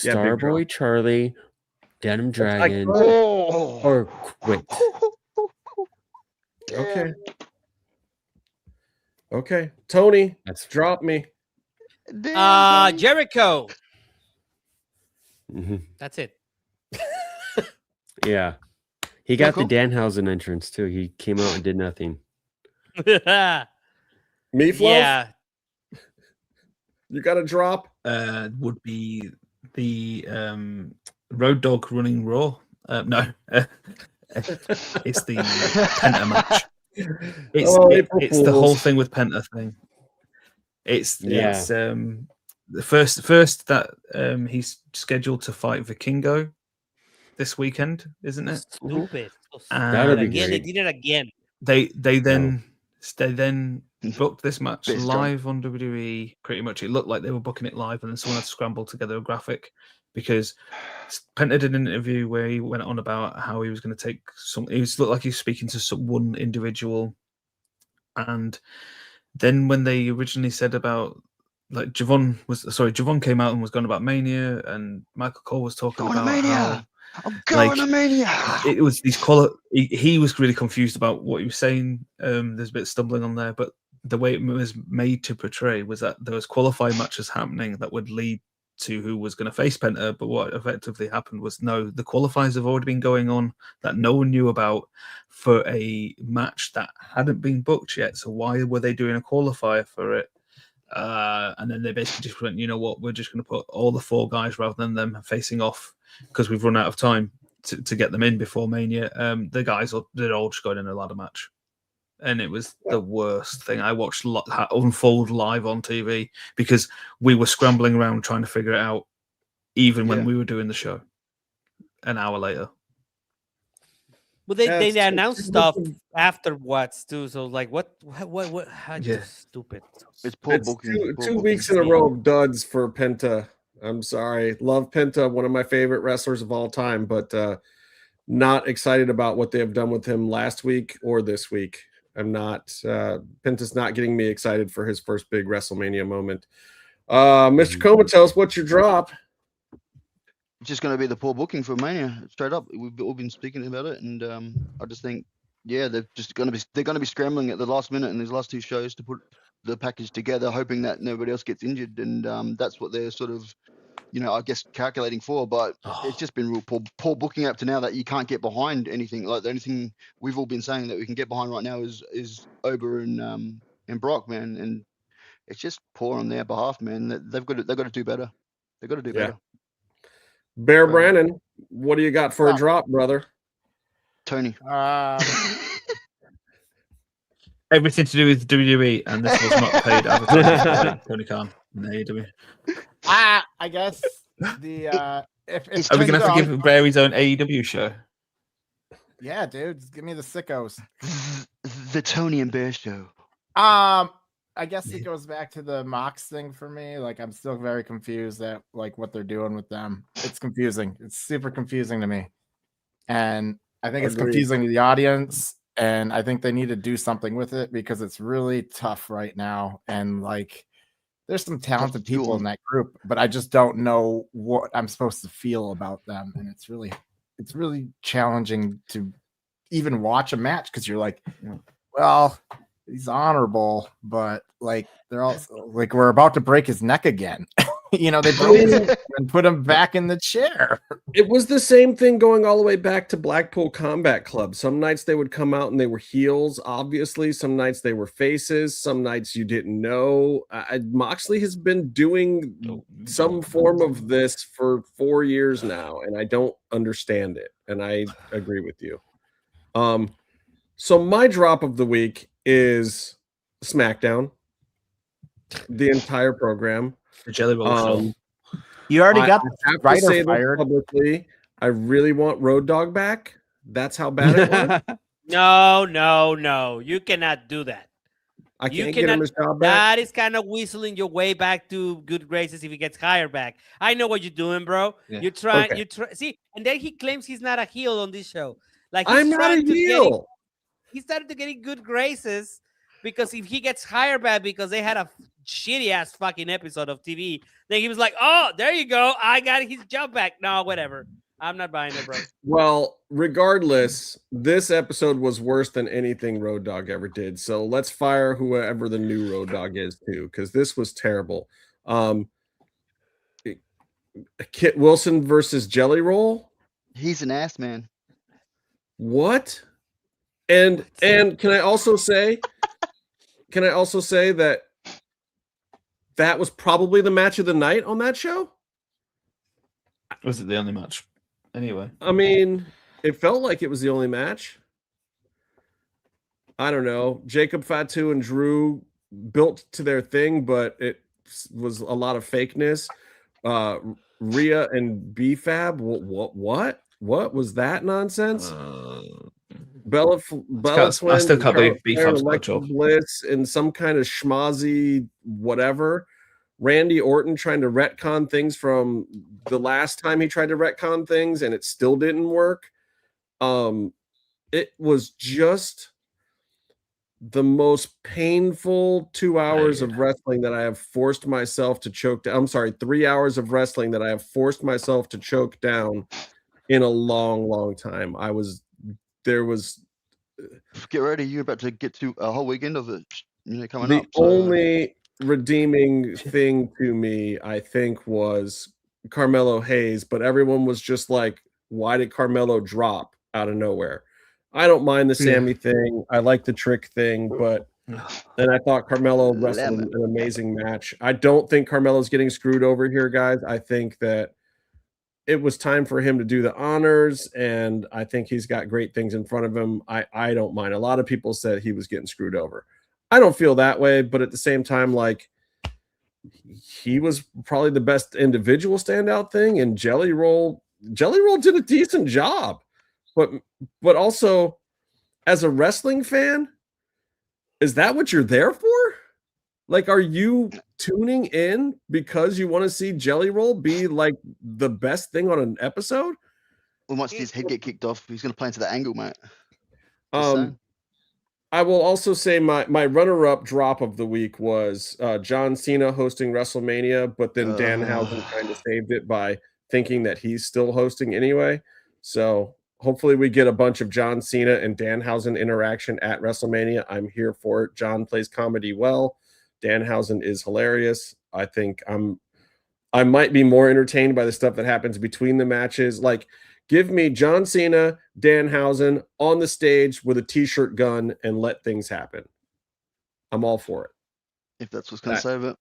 Yeah, big Starboy drop. Charlie, Denim Dragon, Oh. or quit. Okay. Tony, drop me. Jericho. Mm-hmm. That's it. Yeah. He got the Danhausen entrance too. He came out and did nothing. Meatloaf? Yeah. You got a drop? Would be the Road Dogg running Raw. No. It's the Penta match. It's the whole thing with Penta thing. It's the first that he's scheduled to fight Vikingo this weekend, isn't it? Stupid. That'd be Again, great. they did it again. They then booked this match live on WWE. Pretty much, it looked like they were booking it live, and then someone had scrambled together a graphic because Penta did an interview where he went on about how he was going to take some. It looked like he was speaking to one individual, and then when they originally said about like Javon came out and was going about Mania, and Michael Cole was talking about how. I'm going to Mania. It was these he was really confused about what he was saying. There's a bit of stumbling on there, but the way it was made to portray was that there was qualifying matches happening that would lead to who was going to face Penta. But what effectively happened was the qualifiers have already been going on that no one knew about for a match that hadn't been booked yet. So why were they doing a qualifier for it? And then they basically just went, you know what, we're just going to put all the four guys rather than them facing off because we've run out of time to get them in before Mania. The guys, they're all just going in a ladder match. And it was the worst thing. I watched unfold live on TV because we were scrambling around trying to figure it out even when we were doing the show an hour later. Well, they announced stuff afterwards too. So like, what? Stupid. It's poor booking. Two weeks in a row of duds for Penta. I'm sorry. Love Penta, one of my favorite wrestlers of all time, but not excited about what they have done with him last week or this week. I'm not. Penta's not getting me excited for his first big WrestleMania moment. Mr. Coma, tell us what's your drop. It's just going to be the poor booking for Mania, straight up. We've all been speaking about it, and I just think, they're going to be scrambling at the last minute in these last two shows to put the package together, hoping that nobody else gets injured, and that's what they're sort of, I guess calculating for. But it's just been real poor booking up to now that you can't get behind anything. Like the only thing we've all been saying that we can get behind right now is Ober and Brock, man, and it's just poor on their behalf, man. They've got to do better. They got to do better. Bear Brandon, what do you got for a drop, brother? Tony. Everything to do with WWE, and this was not paid advertising by Tony Khan in AEW. I guess the if Are we gonna have to give Bear his own AEW show? Yeah, dude, just give me the sickos. The Tony and Bear show. I guess it goes back to the Mox thing for me. Like, I'm still very confused at like what they're doing with them. It's confusing. It's super confusing to me, and I think it's confusing to the audience. And I think they need to do something with it because it's really tough right now. And like, there's some talented people in that group, but I just don't know what I'm supposed to feel about them. And it's really challenging to even watch a match because you're like, well, he's honorable, but like they're also like, we're about to break his neck again. You know, they broke him and put him back in the chair. It was the same thing going all the way back to Blackpool Combat Club. Some nights they would come out and they were heels, obviously. Some nights they were faces. Some nights you didn't know. Moxley has been doing some form of this for 4 years now, and I don't understand it. And I agree with you. So my drop of the week is SmackDown, the entire program. The Jelly Roll show. You already got writer fired publicly. I really want Road Dogg back. That's how bad it was. No. You cannot do that. I can't get him his job back. That is kind of whistling your way back to good graces if he gets hired back. I know what you're doing, bro. Yeah. You're trying. Okay. See, and then he claims he's not a heel on this show. Like I'm not a heel. He started to get in good graces because if he gets hired back because they had a shitty ass fucking episode of TV, then he was like, "Oh, there you go, I got his job back." No, whatever. I'm not buying it, bro. Well, regardless, this episode was worse than anything Road Dogg ever did. So let's fire whoever the new Road Dogg is too, because this was terrible. Kit Wilson versus Jelly Roll. He's an ass man. What? And can I also say that was probably the match of the night on that show? Was it the only match? Anyway. I mean, it felt like it was the only match. I don't know. Jacob Fatu and Drew built to their thing, but it was a lot of fakeness. Rhea and B-Fab, what was that nonsense? Bella Flynn, I still can't believe B-Fab's Bliss in some kind of schmozzy whatever. Randy Orton trying to retcon things from the last time he tried to retcon things, and it still didn't work. It was just the most painful 2 hours of wrestling that I have forced myself to choke down. I'm sorry, 3 hours of wrestling that I have forced myself to choke down in a long, long time. Get ready, you're about to get to a whole weekend of it, coming the up. So. Only redeeming thing to me, I think, was Carmelo Hayes, but everyone was just like, why did Carmelo drop out of nowhere? I don't mind the Sammy thing. I like the Trick thing, but and I thought Carmelo wrestled an amazing match. I don't think Carmelo's getting screwed over here, guys. I think that it was time for him to do the honors, and I think he's got great things in front of him. I don't mind. A lot of people said he was getting screwed over. I don't feel that way, but at the same time, like, he was probably the best individual standout thing, and Jelly Roll did a decent job. But also, as a wrestling fan, is that what you're there for? Like, are you tuning in because you want to see Jelly Roll be like the best thing on an episode? Well, once his head get kicked off, he's going to play into the angle, mate. I will also say my runner-up drop of the week was John Cena hosting WrestleMania, but then Danhausen kind of saved it by thinking that he's still hosting anyway. So hopefully we get a bunch of John Cena and Danhausen interaction at WrestleMania. I'm here for it. John plays comedy well. Danhausen is hilarious. I think I might be more entertained by the stuff that happens between the matches. Like, give me John Cena, Danhausen on the stage with a t-shirt gun and let things happen. I'm all for it. If that's what's going to save it.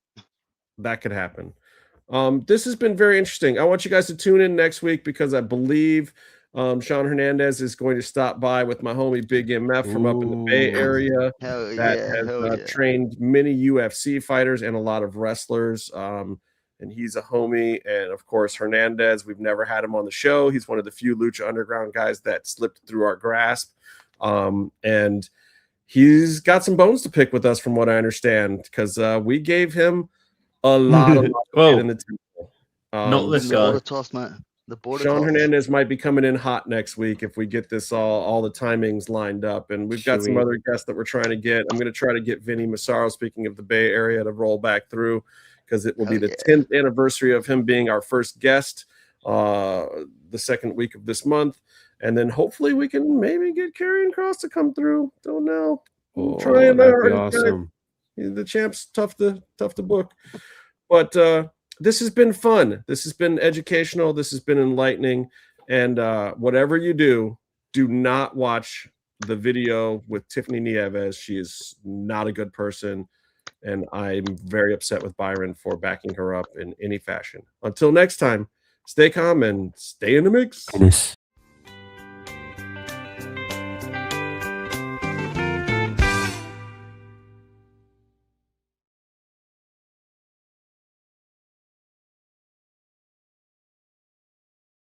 That could happen. This has been very interesting. I want you guys to tune in next week because I believe Sean Hernandez is going to stop by with my homie Big MF from up in the Bay Area that has trained many UFC fighters and a lot of wrestlers. And he's a homie. And of course, Hernandez, we've never had him on the show. He's one of the few Lucha Underground guys that slipped through our grasp. And he's got some bones to pick with us, from what I understand, because we gave him a lot of in the temple. Not this guy. Sean Hernandez might be coming in hot next week if we get this all the timings lined up. And we've got some other guests that we're trying to get. I'm going to try to get Vinny Massaro, speaking of the Bay Area, to roll back through, because it will be the 10th anniversary of him being our first guest the second week of this month. And then hopefully we can maybe get Karrion Kross to come through. Don't know. Trying hard. Awesome. The champ's tough to book. But this has been fun. This has been educational. This has been enlightening. And whatever you do, do not watch the video with Tiffany Nieves. She is not a good person. And I'm very upset with Byron for backing her up in any fashion. Until next time, stay calm and stay in the mix.